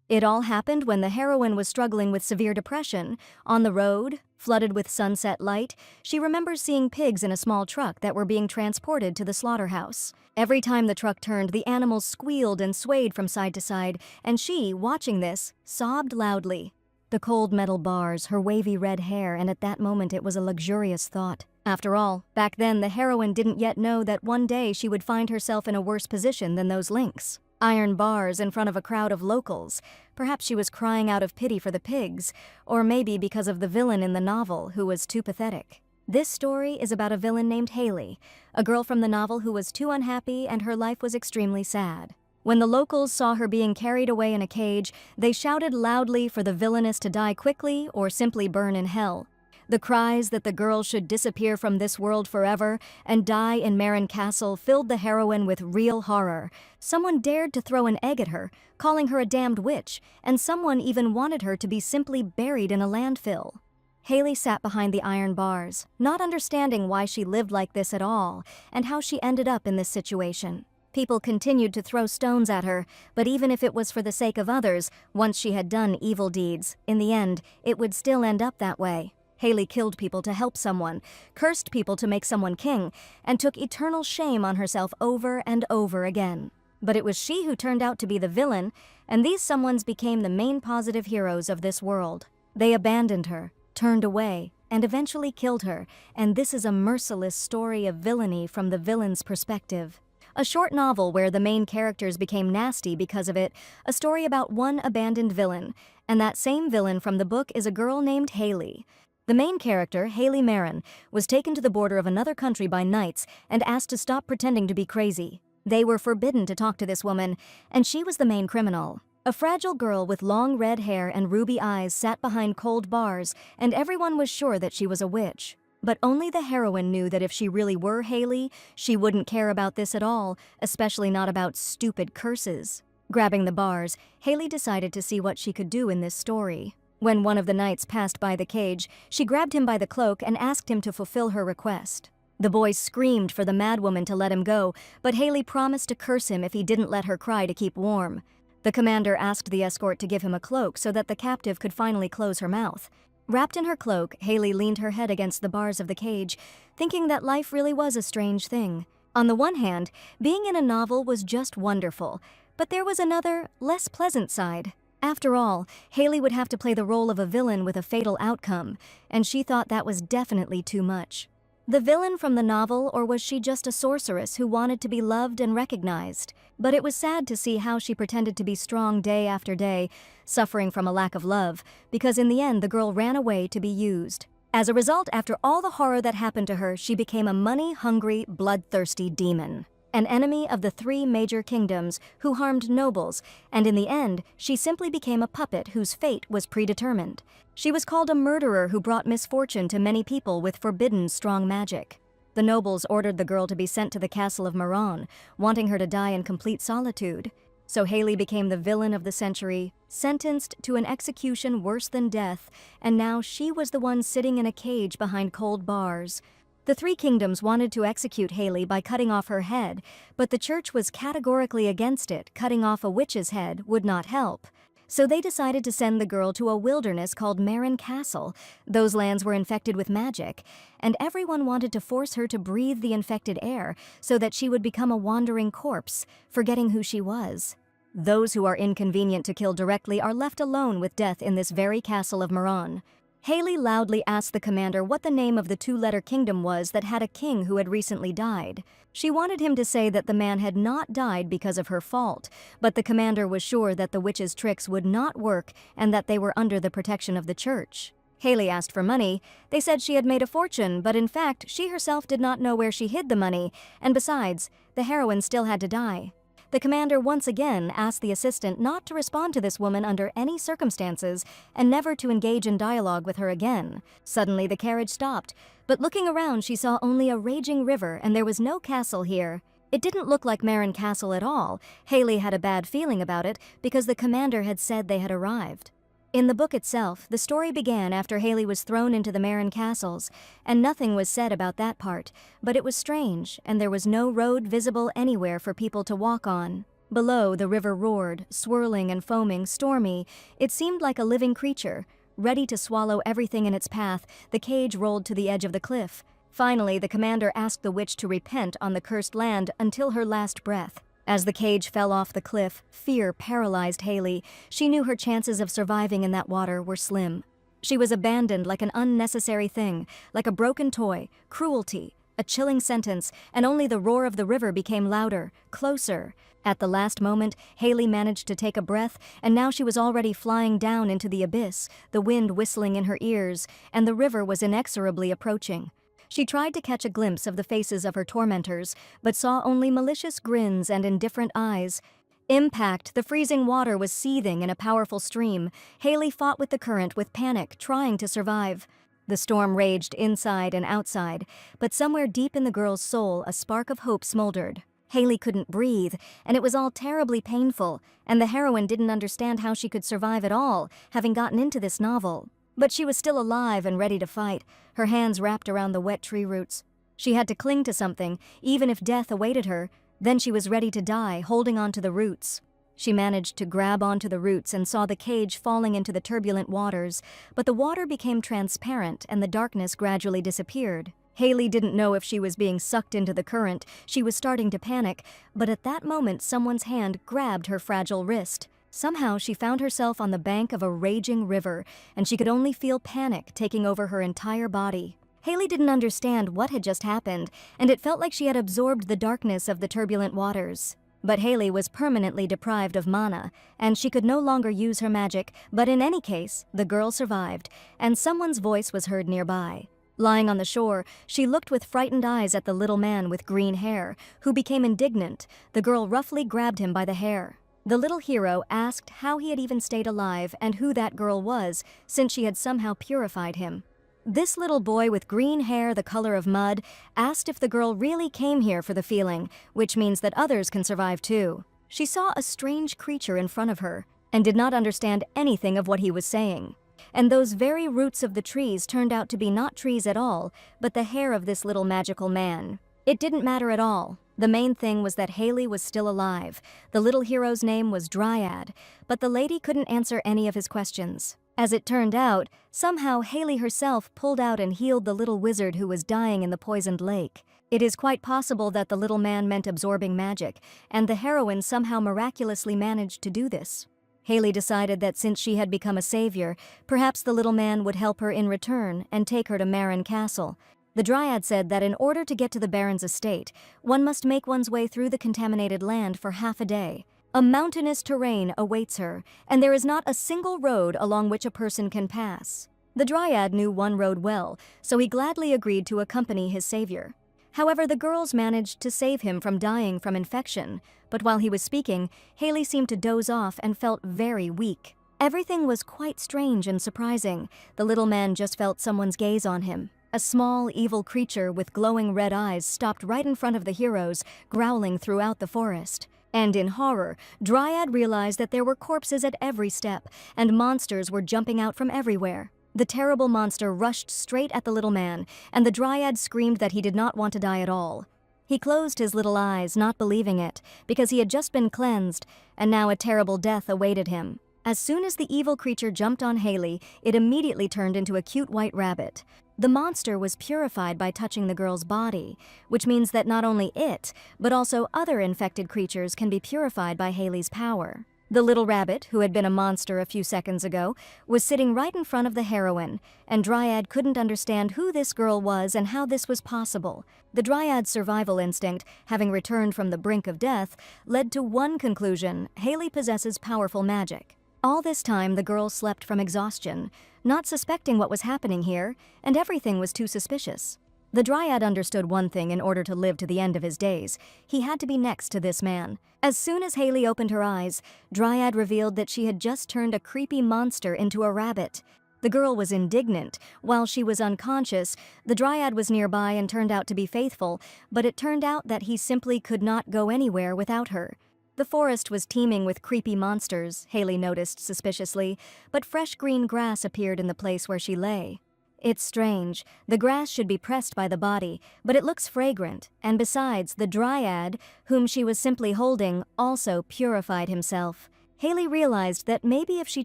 It all happened when the heroine was struggling with severe depression. On the road, flooded with sunset light, she remembers seeing pigs in a small truck that were being transported to the slaughterhouse. Every time the truck turned, the animals squealed and swayed from side to side, and she, watching this, sobbed loudly. The cold metal bars, her wavy red hair, and at that moment it was a luxurious thought. After all, back then the heroine didn't yet know that one day she would find herself in a worse position than those links. Iron bars in front of a crowd of locals. Perhaps she was crying out of pity for the pigs, or maybe because of the villain in the novel who was too pathetic. This story is about a villain named Haley, a girl from the novel who was too unhappy and her life was extremely sad. When the locals saw her being carried away in a cage, they shouted loudly for the villainess to die quickly or simply burn in hell. The cries that the girl should disappear from this world forever and die in Marin Castle filled the heroine with real horror. Someone dared to throw an egg at her, calling her a damned witch, and someone even wanted her to be simply buried in a landfill. Haley sat behind the iron bars, not understanding why she lived like this at all and how she ended up in this situation. People continued to throw stones at her, but even if it was for the sake of others, once she had done evil deeds, in the end, it would still end up that way. Haley killed people to help someone, cursed people to make someone king, and took eternal shame on herself over and over again. But it was she who turned out to be the villain, and these someones became the main positive heroes of this world. They abandoned her, turned away, and eventually killed her, and this is a merciless story of villainy from the villain's perspective. A short novel where the main characters became nasty because of it, a story about one abandoned villain, and that same villain from the book is a girl named Haley. The main character, Haley Marin, was taken to the border of another country by knights and asked to stop pretending to be crazy. They were forbidden to talk to this woman, and she was the main criminal. A fragile girl with long red hair and ruby eyes sat behind cold bars, and everyone was sure that she was a witch. But only the heroine knew that if she really were Haley, she wouldn't care about this at all, especially not about stupid curses. Grabbing the bars, Haley decided to see what she could do in this story. When one of the knights passed by the cage, she grabbed him by the cloak and asked him to fulfill her request. The boy screamed for the madwoman to let him go, but Haley promised to curse him if he didn't let her cry to keep warm. The commander asked the escort to give him a cloak so that the captive could finally close her mouth. Wrapped in her cloak, Haley leaned her head against the bars of the cage, thinking that life really was a strange thing. On the one hand, being in a novel was just wonderful, but there was another, less pleasant side. After all, Haley would have to play the role of a villain with a fatal outcome, and she thought that was definitely too much. The villain from the novel, or was she just a sorceress who wanted to be loved and recognized? But it was sad to see how she pretended to be strong day after day, suffering from a lack of love, because in the end the girl ran away to be used. As a result, after all the horror that happened to her, she became a money-hungry, bloodthirsty demon. An enemy of the three major kingdoms who harmed nobles, and in the end, she simply became a puppet whose fate was predetermined. She was called a murderer who brought misfortune to many people with forbidden strong magic. The nobles ordered the girl to be sent to the castle of Marin, wanting her to die in complete solitude. So Haley became the villain of the century, sentenced to an execution worse than death, and now she was the one sitting in a cage behind cold bars. The three kingdoms wanted to execute Haley by cutting off her head, but the church was categorically against it. Cutting off a witch's head would not help. So they decided to send the girl to a wilderness called Marin Castle. Those lands were infected with magic, and everyone wanted to force her to breathe the infected air so that she would become a wandering corpse, forgetting who she was. Those who are inconvenient to kill directly are left alone with death in this very castle of Marin. Haley loudly asked the commander what the name of the two-letter kingdom was that had a king who had recently died. She wanted him to say that the man had not died because of her fault, but the commander was sure that the witch's tricks would not work and that they were under the protection of the church. Haley asked for money. They said she had made a fortune, but in fact, she herself did not know where she hid the money, and besides, the heroine still had to die. The commander once again asked the assistant not to respond to this woman under any circumstances and never to engage in dialogue with her again. Suddenly the carriage stopped, but looking around she saw only a raging river and there was no castle here. It didn't look like Marin Castle at all. Haley had a bad feeling about it because the commander had said they had arrived. In the book itself, the story began after Haley was thrown into the Marin castles, and nothing was said about that part, but it was strange, and there was no road visible anywhere for people to walk on. Below, the river roared, swirling and foaming, stormy. It seemed like a living creature. Ready to swallow everything in its path, the cage rolled to the edge of the cliff. Finally, the commander asked the witch to repent on the cursed land until her last breath. As the cage fell off the cliff, fear paralyzed Haley. She knew her chances of surviving in that water were slim. She was abandoned like an unnecessary thing, like a broken toy, cruelty, a chilling sentence, and only the roar of the river became louder, closer. At the last moment, Haley managed to take a breath, and now she was already flying down into the abyss, the wind whistling in her ears, and the river was inexorably approaching. She tried to catch a glimpse of the faces of her tormentors, but saw only malicious grins and indifferent eyes. Impact! The freezing water was seething in a powerful stream. Haley fought with the current with panic, trying to survive. The storm raged inside and outside, but somewhere deep in the girl's soul a spark of hope smoldered. Haley couldn't breathe, and it was all terribly painful, and the heroine didn't understand how she could survive at all, having gotten into this novel. But she was still alive and ready to fight, her hands wrapped around the wet tree roots. She had to cling to something, even if death awaited her. Then she was ready to die, holding onto the roots. She managed to grab onto the roots and saw the cage falling into the turbulent waters, but the water became transparent and the darkness gradually disappeared. Haley didn't know if she was being sucked into the current. She was starting to panic, but at that moment someone's hand grabbed her fragile wrist. Somehow she found herself on the bank of a raging river, and she could only feel panic taking over her entire body. Haley didn't understand what had just happened, and it felt like she had absorbed the darkness of the turbulent waters. But Haley was permanently deprived of mana, and she could no longer use her magic, but in any case, the girl survived, and someone's voice was heard nearby. Lying on the shore, she looked with frightened eyes at the little man with green hair, who became indignant. The girl roughly grabbed him by the hair. The little hero asked how he had even stayed alive and who that girl was, since she had somehow purified him. This little boy with green hair the color of mud asked if the girl really came here for the feeling, which means that others can survive too. She saw a strange creature in front of her and did not understand anything of what he was saying. And those very roots of the trees turned out to be not trees at all, but the hair of this little magical man. It didn't matter at all. The main thing was that Haley was still alive. The little hero's name was Driad, but the lady couldn't answer any of his questions. As it turned out, somehow Haley herself pulled out and healed the little wizard who was dying in the poisoned lake. It is quite possible that the little man meant absorbing magic, and the heroine somehow miraculously managed to do this. Haley decided that since she had become a savior, perhaps the little man would help her in return and take her to Marin Castle. The Dryad said that in order to get to the Baron's estate, one must make one's way through the contaminated land for half a day. A mountainous terrain awaits her, and there is not a single road along which a person can pass. The Dryad knew one road well, so he gladly agreed to accompany his savior. However, the girls managed to save him from dying from infection, but while he was speaking, Haley seemed to doze off and felt very weak. Everything was quite strange and surprising. The little man just felt someone's gaze on him. A small, evil creature with glowing red eyes stopped right in front of the heroes, growling throughout the forest. And in horror, Driad realized that there were corpses at every step, and monsters were jumping out from everywhere. The terrible monster rushed straight at the little man, and the Dryad screamed that he did not want to die at all. He closed his little eyes, not believing it, because he had just been cleansed, and now a terrible death awaited him. As soon as the evil creature jumped on Haley, it immediately turned into a cute white rabbit. The monster was purified by touching the girl's body, which means that not only it, but also other infected creatures can be purified by Haley's power. The little rabbit, who had been a monster a few seconds ago, was sitting right in front of the heroine, and Driad couldn't understand who this girl was and how this was possible. The Dryad's survival instinct, having returned from the brink of death, led to one conclusion: Haley possesses powerful magic. All this time, the girl slept from exhaustion, not suspecting what was happening here, and everything was too suspicious. The Dryad understood one thing: in order to live to the end of his days, he had to be next to this man. As soon as Haley opened her eyes, Driad revealed that she had just turned a creepy monster into a rabbit. The girl was indignant. While she was unconscious, the Dryad was nearby and turned out to be faithful, but it turned out that he simply could not go anywhere without her. The forest was teeming with creepy monsters, Haley noticed suspiciously, but fresh green grass appeared in the place where she lay. It's strange. The grass should be pressed by the body, but it looks fragrant, and besides, the Driad, whom she was simply holding, also purified himself. Haley realized that maybe if she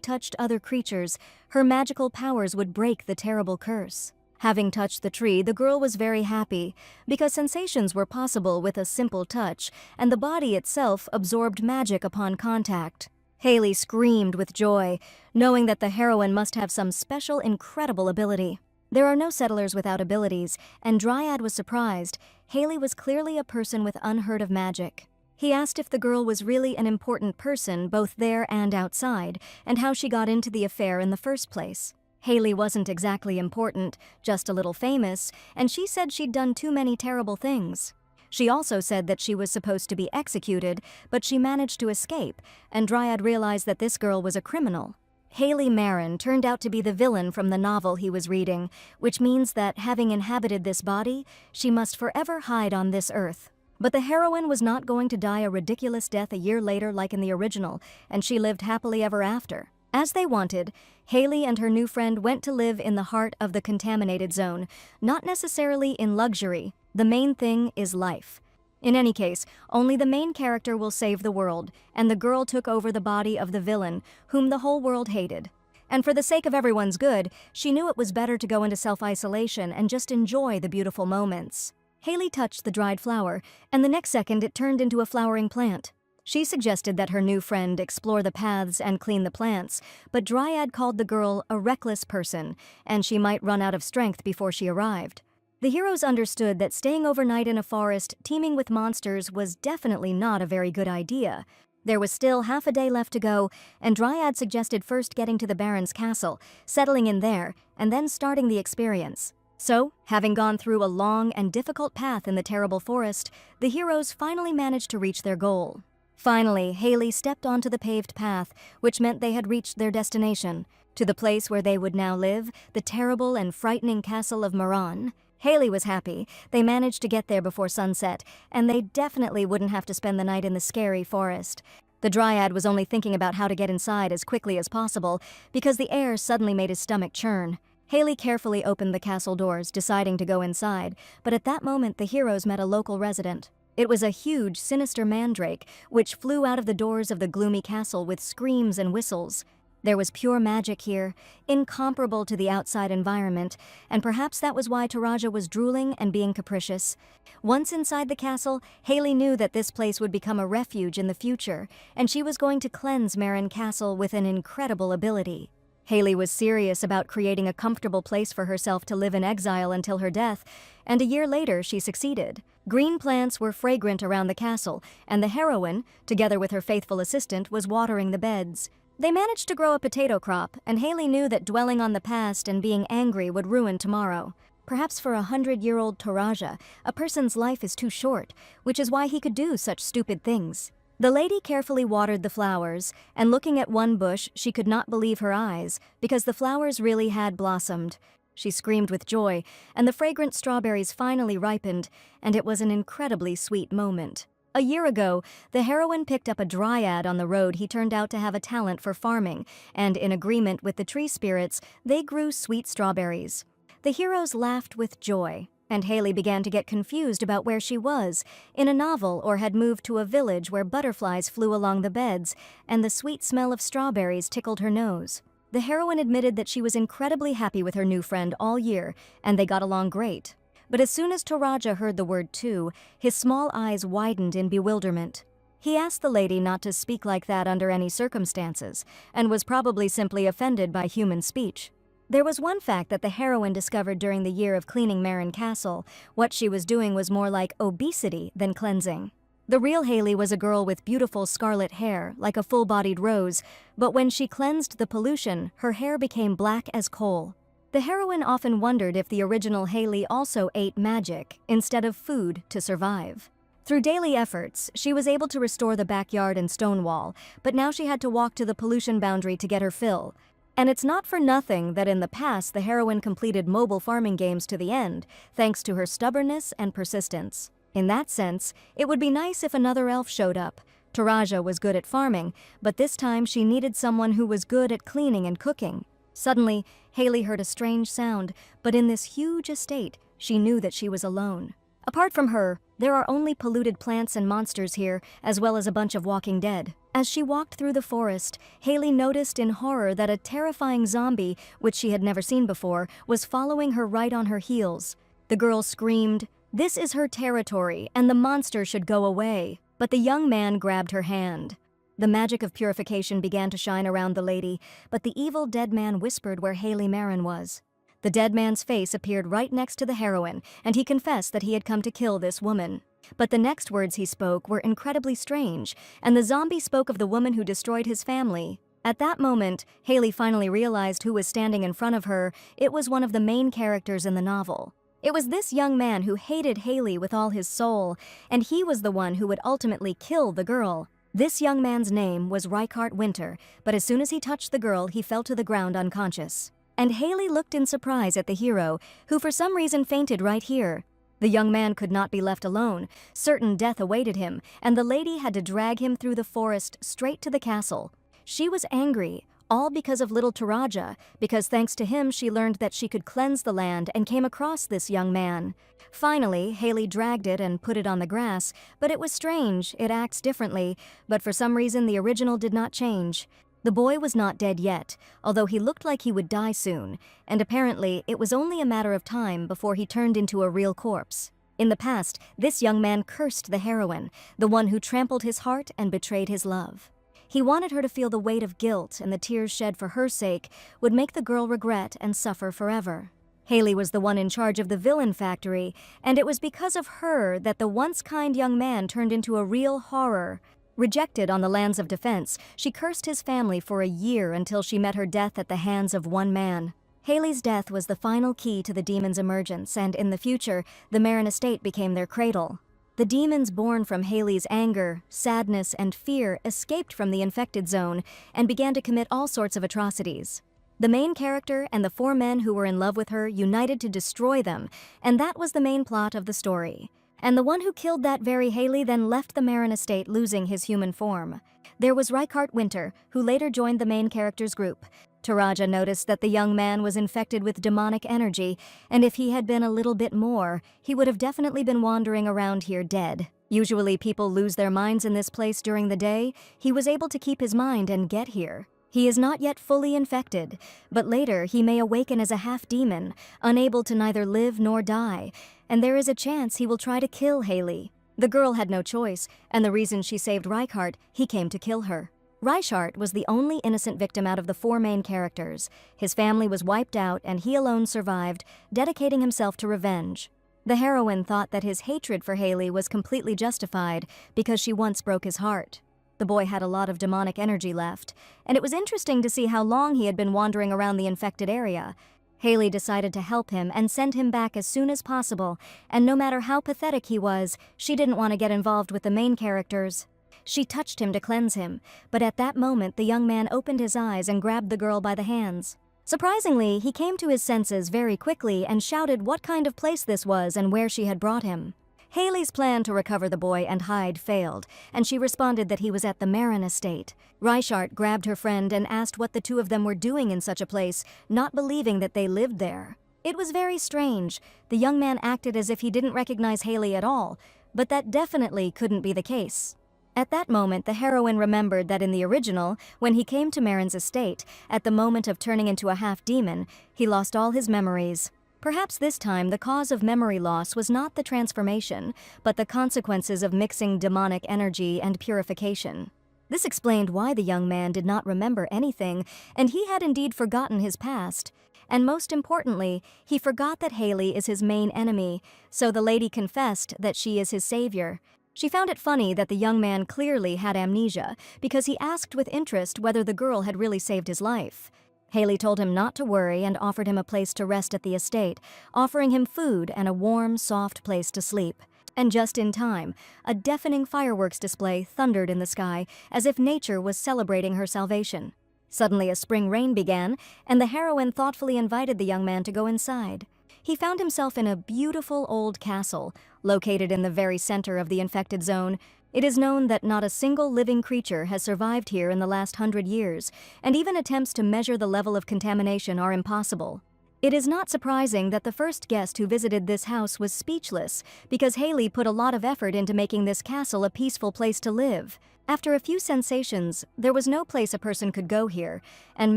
touched other creatures, her magical powers would break the terrible curse. Having touched the tree, the girl was very happy, because sensations were possible with a simple touch, and the body itself absorbed magic upon contact. Haley screamed with joy, knowing that the heroine must have some special, incredible ability. There are no settlers without abilities, and Driad was surprised. Haley was clearly a person with unheard of magic. He asked if the girl was really an important person both there and outside, and how she got into the affair in the first place. Haley wasn't exactly important, just a little famous, and she said she'd done too many terrible things. She also said that she was supposed to be executed, but she managed to escape, and Driad realized that this girl was a criminal. Marin turned out to be the villain from the novel he was reading, which means that, having inhabited this body, she must forever hide on this earth. But the heroine was not going to die a ridiculous death a year later like in the original, and she lived happily ever after. As they wanted, Haley and her new friend went to live in the heart of the contaminated zone, not necessarily in luxury. The main thing is life. In any case, only the main character will save the world, and the girl took over the body of the villain, whom the whole world hated. And for the sake of everyone's good, she knew it was better to go into self-isolation and just enjoy the beautiful moments. Haley touched the dried flower, and the next second it turned into a flowering plant. She suggested that her new friend explore the paths and clean the plants, but Driad called the girl a reckless person, and she might run out of strength before she arrived. The heroes understood that staying overnight in a forest teeming with monsters was definitely not a very good idea. There was still half a day left to go, and Driad suggested first getting to the Baron's castle, settling in there, and then starting the experience. So, having gone through a long and difficult path in the terrible forest, the heroes finally managed to reach their goal. Finally, Haley stepped onto the paved path, which meant they had reached their destination, to the place where they would now live, the terrible and frightening castle of Marin. Haley was happy. They managed to get there before sunset, and they definitely wouldn't have to spend the night in the scary forest. The Driad was only thinking about how to get inside as quickly as possible, because the air suddenly made his stomach churn. Haley carefully opened the castle doors, deciding to go inside, but at that moment the heroes met a local resident. It was a huge, sinister mandrake, which flew out of the doors of the gloomy castle with screams and whistles. There was pure magic here, incomparable to the outside environment, and perhaps that was why Taraja was drooling and being capricious. Once inside the castle, Haley knew that this place would become a refuge in the future, and she was going to cleanse Marin Castle with an incredible ability. Haley was serious about creating a comfortable place for herself to live in exile until her death, and a year later she succeeded. Green plants were fragrant around the castle, and the heroine, together with her faithful assistant, was watering the beds. They managed to grow a potato crop, and Haley knew that dwelling on the past and being angry would ruin tomorrow. Perhaps for 100-year-old Taraja, a person's life is too short, which is why he could do such stupid things. The lady carefully watered the flowers, and looking at one bush, she could not believe her eyes, because the flowers really had blossomed. She screamed with joy, and the fragrant strawberries finally ripened, and it was an incredibly sweet moment. A year ago, the heroine picked up a Driad on the road. He turned out to have a talent for farming, and in agreement with the tree spirits, they grew sweet strawberries. The heroes laughed with joy, and Haley began to get confused about where she was, in a novel, or had moved to a village where butterflies flew along the beds, and the sweet smell of strawberries tickled her nose. The heroine admitted that she was incredibly happy with her new friend all year, and they got along great. But as soon as Taraja heard the word too, his small eyes widened in bewilderment. He asked the lady not to speak like that under any circumstances, and was probably simply offended by human speech. There was one fact that the heroine discovered during the year of cleaning Marin Castle. What she was doing was more like obesity than cleansing. The real Haley was a girl with beautiful scarlet hair, like a full-bodied rose, but when she cleansed the pollution, her hair became black as coal. The heroine often wondered if the original Haley also ate magic instead of food to survive. Through daily efforts, she was able to restore the backyard and stone wall, but now she had to walk to the pollution boundary to get her fill. And it's not for nothing that in the past the heroine completed mobile farming games to the end, thanks to her stubbornness and persistence. In that sense, it would be nice if another elf showed up. Taraja was good at farming, but this time she needed someone who was good at cleaning and cooking. Suddenly, Haley heard a strange sound, but in this huge estate, she knew that she was alone. Apart from her, there are only polluted plants and monsters here, as well as a bunch of walking dead. As she walked through the forest, Haley noticed in horror that a terrifying zombie, which she had never seen before, was following her right on her heels. The girl screamed, "This is her territory, and the monster should go away." But the young man grabbed her hand. The magic of purification began to shine around the lady, but the evil dead man whispered where Marin was. The dead man's face appeared right next to the heroine, and he confessed that he had come to kill this woman. But the next words he spoke were incredibly strange, and the zombie spoke of the woman who destroyed his family. At that moment, Haley finally realized who was standing in front of her. It was one of the main characters in the novel. It was this young man who hated Haley with all his soul, and he was the one who would ultimately kill the girl. This young man's name was Reichart Winter, but as soon as he touched the girl, he fell to the ground unconscious. And Haley looked in surprise at the hero, who for some reason fainted right here. The young man could not be left alone. Certain death awaited him, and the lady had to drag him through the forest straight to the castle. She was angry, all because of little Taraja, because thanks to him she learned that she could cleanse the land and came across this young man. Finally, Haley dragged it and put it on the grass, but it was strange, it acts differently, but for some reason the original did not change. The boy was not dead yet, although he looked like he would die soon, and apparently it was only a matter of time before he turned into a real corpse. In the past, this young man cursed the heroine, the one who trampled his heart and betrayed his love. He wanted her to feel the weight of guilt, and the tears shed for her sake would make the girl regret and suffer forever. Haley was the one in charge of the villain factory, and it was because of her that the once kind young man turned into a real horror. Rejected on the lands of defense, she cursed his family for a year until she met her death at the hands of one man. Haley's death was the final key to the demon's emergence, and in the future, the Marin estate became their cradle. The demons born from Haley's anger, sadness, and fear escaped from the infected zone and began to commit all sorts of atrocities. The main character and the 4 men who were in love with her united to destroy them, and that was the main plot of the story. And the one who killed that very Haley then left the Marin estate, losing his human form. There was Reichart Winter, who later joined the main character's group. Taraja noticed that the young man was infected with demonic energy, and if he had been a little bit more, he would have definitely been wandering around here dead. Usually people lose their minds in this place during the day. He was able to keep his mind and get here. He is not yet fully infected, but later he may awaken as a half-demon, unable to neither live nor die, and there is a chance he will try to kill Haley. The girl had no choice, and the reason she saved Reichart, he came to kill her. Reichart was the only innocent victim out of the 4 main characters. His family was wiped out, and he alone survived, dedicating himself to revenge. The heroine thought that his hatred for Haley was completely justified because she once broke his heart. The boy had a lot of demonic energy left, and it was interesting to see how long he had been wandering around the infected area. Haley decided to help him and send him back as soon as possible, and no matter how pathetic he was, she didn't want to get involved with the main characters. She touched him to cleanse him, but at that moment the young man opened his eyes and grabbed the girl by the hands. Surprisingly, he came to his senses very quickly and shouted what kind of place this was and where she had brought him. Haley's plan to recover the boy and hide failed, and she responded that he was at the Marin estate. Reichart grabbed her friend and asked what the 2 of them were doing in such a place, not believing that they lived there. It was very strange. The young man acted as if he didn't recognize Haley at all, but that definitely couldn't be the case. At that moment, the heroine remembered that in the original, when he came to Marin's estate, at the moment of turning into a half-demon, he lost all his memories. Perhaps this time the cause of memory loss was not the transformation, but the consequences of mixing demonic energy and purification. This explained why the young man did not remember anything, and he had indeed forgotten his past. And most importantly, he forgot that Haley is his main enemy, so the lady confessed that she is his savior. She found it funny that the young man clearly had amnesia, because he asked with interest whether the girl had really saved his life. Haley told him not to worry and offered him a place to rest at the estate, offering him food and a warm, soft place to sleep. And just in time, a deafening fireworks display thundered in the sky as if nature was celebrating her salvation. Suddenly a spring rain began, and the heroine thoughtfully invited the young man to go inside. He found himself in a beautiful old castle, located in the very center of the infected zone. It is known that not a single living creature has survived here in the last 100 years, and even attempts to measure the level of contamination are impossible. It is not surprising that the first guest who visited this house was speechless, because Haley put a lot of effort into making this castle a peaceful place to live. After a few sensations, there was no place a person could go here, and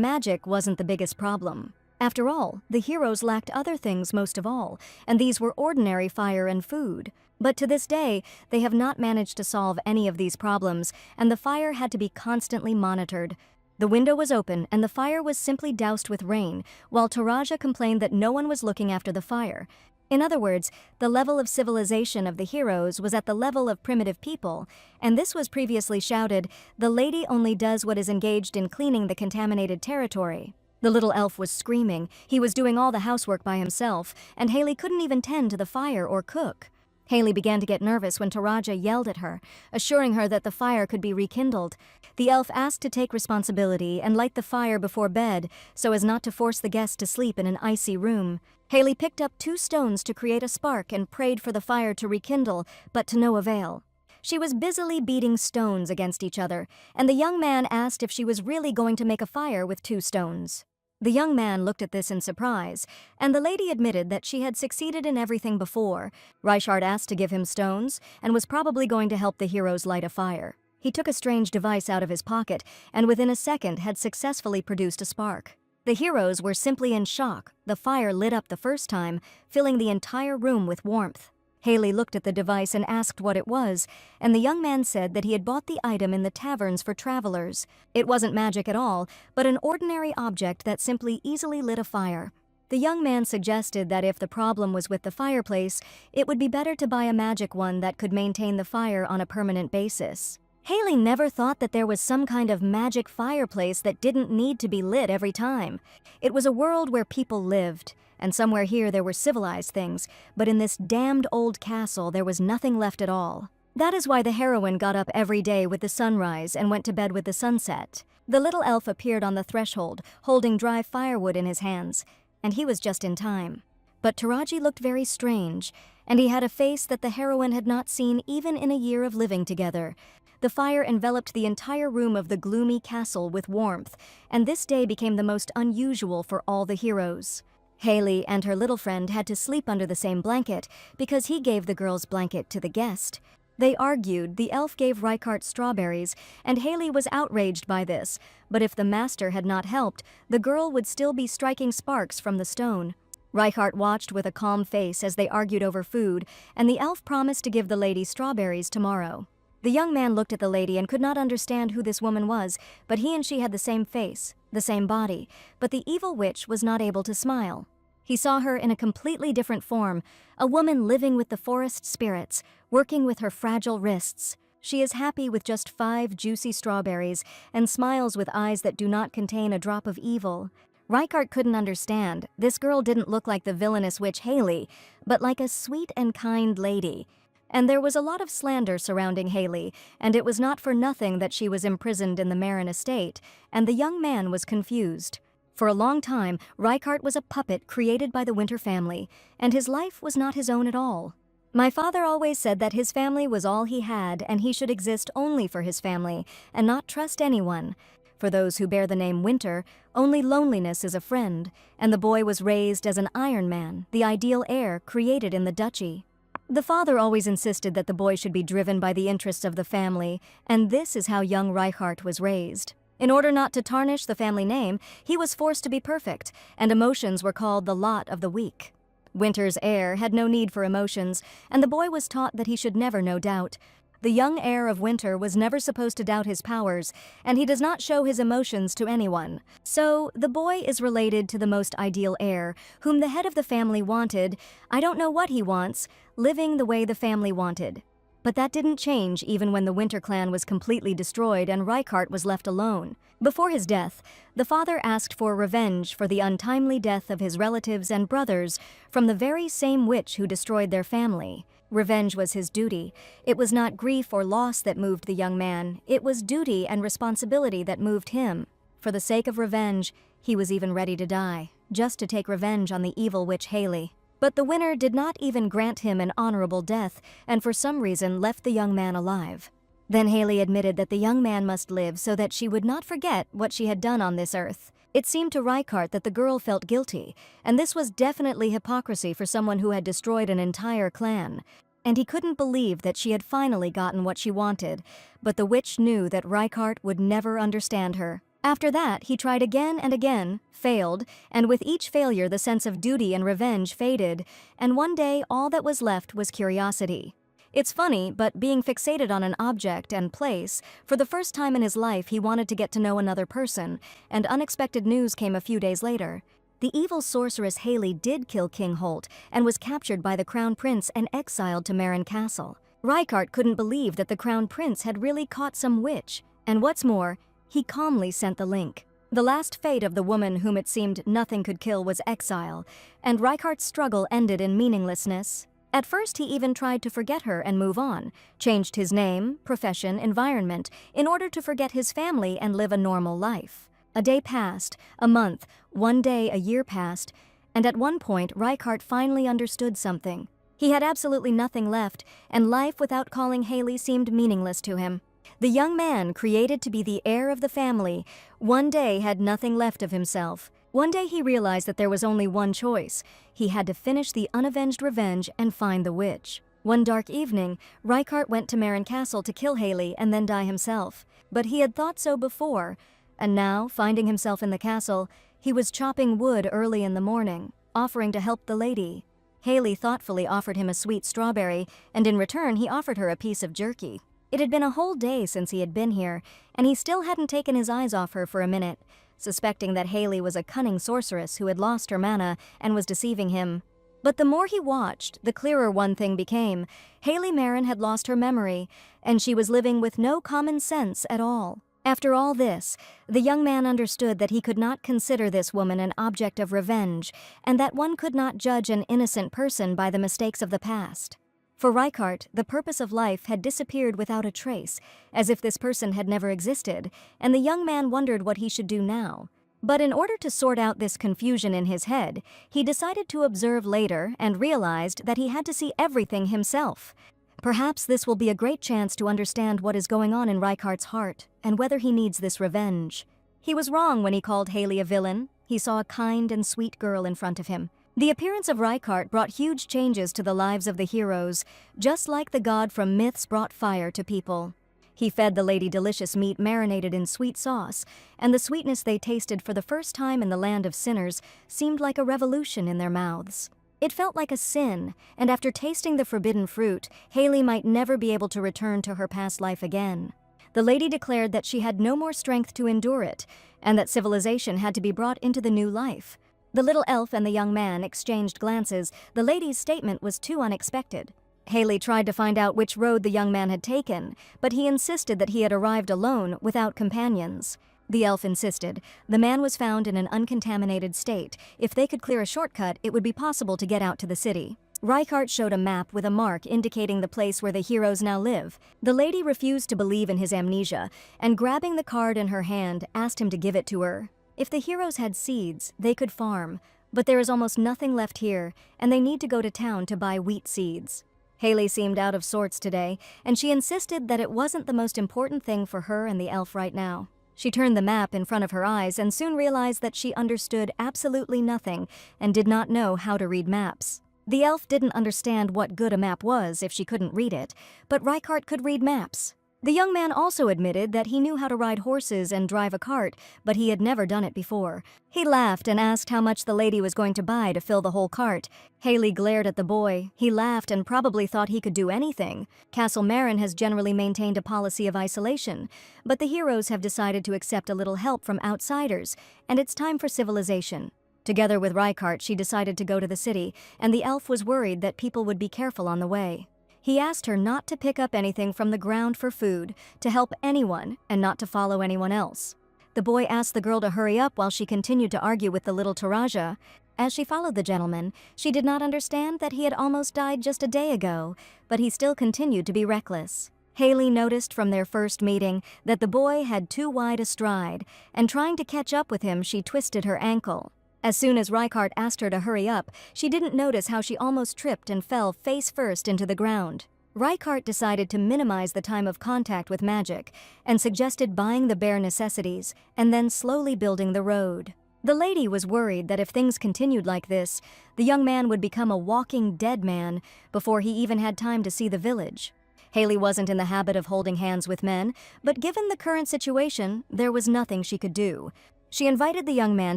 magic wasn't the biggest problem. After all, the heroes lacked other things most of all, and these were ordinary fire and food. But to this day, they have not managed to solve any of these problems, and the fire had to be constantly monitored. The window was open, and the fire was simply doused with rain, while Taraja complained that no one was looking after the fire. In other words, the level of civilization of the heroes was at the level of primitive people, and this was previously shouted, "The lady only does what is engaged in cleaning the contaminated territory." The little elf was screaming. He was doing all the housework by himself, and Haley couldn't even tend to the fire or cook. Haley began to get nervous when Taraja yelled at her, assuring her that the fire could be rekindled. The elf asked to take responsibility and light the fire before bed so as not to force the guest to sleep in an icy room. Haley picked up 2 stones to create a spark and prayed for the fire to rekindle, but to no avail. She was busily beating stones against each other, and the young man asked if she was really going to make a fire with 2 stones. The young man looked at this in surprise, and the lady admitted that she had succeeded in everything before. Reichart asked to give him stones, and was probably going to help the heroes light a fire. He took a strange device out of his pocket, and within a second had successfully produced a spark. The heroes were simply in shock. The fire lit up the first time, filling the entire room with warmth. Haley looked at the device and asked what it was, and the young man said that he had bought the item in the taverns for travelers. It wasn't magic at all, but an ordinary object that simply easily lit a fire. The young man suggested that if the problem was with the fireplace, it would be better to buy a magic one that could maintain the fire on a permanent basis. Haley never thought that there was some kind of magic fireplace that didn't need to be lit every time. It was a world where people lived. And somewhere here there were civilized things, but in this damned old castle there was nothing left at all. That is why the heroine got up every day with the sunrise and went to bed with the sunset. The little elf appeared on the threshold, holding dry firewood in his hands, and he was just in time. But Taraji looked very strange, and he had a face that the heroine had not seen even in a year of living together. The fire enveloped the entire room of the gloomy castle with warmth, and this day became the most unusual for all the heroes. Haley and her little friend had to sleep under the same blanket because he gave the girl's blanket to the guest. They argued. The elf gave Reichart strawberries, and Haley was outraged by this, but if the master had not helped, the girl would still be striking sparks from the stone. Reichart watched with a calm face as they argued over food, and the elf promised to give the lady strawberries tomorrow. The young man looked at the lady and could not understand who this woman was, but he and she had the same face, the same body, but the evil witch was not able to smile. He saw her in a completely different form, a woman living with the forest spirits, working with her fragile wrists. She is happy with just 5 juicy strawberries and smiles with eyes that do not contain a drop of evil. Reichart couldn't understand. This girl didn't look like the villainous witch Haley, but like a sweet and kind lady. And there was a lot of slander surrounding Haley, and it was not for nothing that she was imprisoned in the Marin estate, and the young man was confused. For a long time, Reichart was a puppet created by the Winter family, and his life was not his own at all. My father always said that his family was all he had, and he should exist only for his family, and not trust anyone. For those who bear the name Winter, only loneliness is a friend, and the boy was raised as an Iron Man, the ideal heir created in the duchy. The father always insisted that the boy should be driven by the interests of the family, and this is how young Reichart was raised. In order not to tarnish the family name, he was forced to be perfect, and emotions were called the lot of the weak. Winter's heir had no need for emotions, and the boy was taught that he should never know doubt. The young heir of Winter was never supposed to doubt his powers, and he does not show his emotions to anyone. So, the boy is related to the most ideal heir, whom the head of the family wanted. I don't know what he wants, living the way the family wanted. But that didn't change even when the Winter clan was completely destroyed and Reichart was left alone. Before his death, the father asked for revenge for the untimely death of his relatives and brothers from the very same witch who destroyed their family. Revenge was his duty. It was not grief or loss that moved the young man. It was duty and responsibility that moved him. For the sake of revenge, he was even ready to die, just to take revenge on the evil witch Haley. But the winner did not even grant him an honorable death, and for some reason left the young man alive. Then Haley admitted that the young man must live so that she would not forget what she had done on this earth. It seemed to Reichart that the girl felt guilty, and this was definitely hypocrisy for someone who had destroyed an entire clan. And he couldn't believe that she had finally gotten what she wanted, but the witch knew that Reichart would never understand her. After that, he tried again and again, failed, and with each failure the sense of duty and revenge faded, and one day all that was left was curiosity. It's funny, but being fixated on an object and place, for the first time in his life he wanted to get to know another person, and unexpected news came a few days later. The evil sorceress Haley did kill King Holt and was captured by the Crown Prince and exiled to Marin Castle. Reichart couldn't believe that the Crown Prince had really caught some witch, and what's more, he calmly sent the link. The last fate of the woman whom it seemed nothing could kill was exile, and Reichart's struggle ended in meaninglessness. At first he even tried to forget her and move on, changed his name, profession, environment, in order to forget his family and live a normal life. A day passed, a month, one day a year passed, and at one point Reichart finally understood something. He had absolutely nothing left, and life without calling Haley seemed meaningless to him. The young man, created to be the heir of the family, one day had nothing left of himself. One day he realized that there was only one choice. He had to finish the unavenged revenge and find the witch. One dark evening, Reichart went to Marin Castle to kill Haley and then die himself. But he had thought so before, and now, finding himself in the castle, he was chopping wood early in the morning, offering to help the lady. Haley thoughtfully offered him a sweet strawberry, and in return he offered her a piece of jerky. It had been a whole day since he had been here, and he still hadn't taken his eyes off her for a minute, suspecting that Haley was a cunning sorceress who had lost her mana and was deceiving him. But the more he watched, the clearer one thing became. Haley Marin had lost her memory, and she was living with no common sense at all. After all this, the young man understood that he could not consider this woman an object of revenge, and that one could not judge an innocent person by the mistakes of the past. For Reichart, the purpose of life had disappeared without a trace, as if this person had never existed, and the young man wondered what he should do now. But in order to sort out this confusion in his head, he decided to observe later and realized that he had to see everything himself. Perhaps this will be a great chance to understand what is going on in Reichart's heart and whether he needs this revenge. He was wrong when he called Haley a villain. He saw a kind and sweet girl in front of him. The appearance of Reichart brought huge changes to the lives of the heroes, just like the god from myths brought fire to people. He fed the lady delicious meat marinated in sweet sauce, and the sweetness they tasted for the first time in the land of sinners seemed like a revolution in their mouths. It felt like a sin, and after tasting the forbidden fruit, Haley might never be able to return to her past life again. The lady declared that she had no more strength to endure it, and that civilization had to be brought into the new life. The little elf and the young man exchanged glances. The lady's statement was too unexpected. Haley tried to find out which road the young man had taken, but he insisted that he had arrived alone, without companions. The elf insisted. The man was found in an uncontaminated state. If they could clear a shortcut, it would be possible to get out to the city. Reichart showed a map with a mark indicating the place where the heroes now live. The lady refused to believe in his amnesia, and grabbing the card in her hand, asked him to give it to her. If the heroes had seeds, they could farm, but there is almost nothing left here, and they need to go to town to buy wheat seeds. Haley seemed out of sorts today, and she insisted that it wasn't the most important thing for her and the elf right now. She turned the map in front of her eyes and soon realized that she understood absolutely nothing and did not know how to read maps. The elf didn't understand what good a map was if she couldn't read it, but Reichart could read maps. The young man also admitted that he knew how to ride horses and drive a cart, but he had never done it before. He laughed and asked how much the lady was going to buy to fill the whole cart. Haley glared at the boy. He laughed and probably thought he could do anything. Castle Marin has generally maintained a policy of isolation, but the heroes have decided to accept a little help from outsiders, and it's time for civilization. Together with Reichart, she decided to go to the city, and the elf was worried that people would be careful on the way. He asked her not to pick up anything from the ground for food, to help anyone, and not to follow anyone else. The boy asked the girl to hurry up while she continued to argue with the little Taraja. As she followed the gentleman, she did not understand that he had almost died just a day ago, but he still continued to be reckless. Haley noticed from their first meeting that the boy had too wide a stride, and trying to catch up with him, she twisted her ankle. As soon as Reichart asked her to hurry up, she didn't notice how she almost tripped and fell face first into the ground. Reichart decided to minimize the time of contact with magic and suggested buying the bare necessities and then slowly building the road. The lady was worried that if things continued like this, the young man would become a walking dead man before he even had time to see the village. Haley wasn't in the habit of holding hands with men, but given the current situation, there was nothing she could do. She invited the young man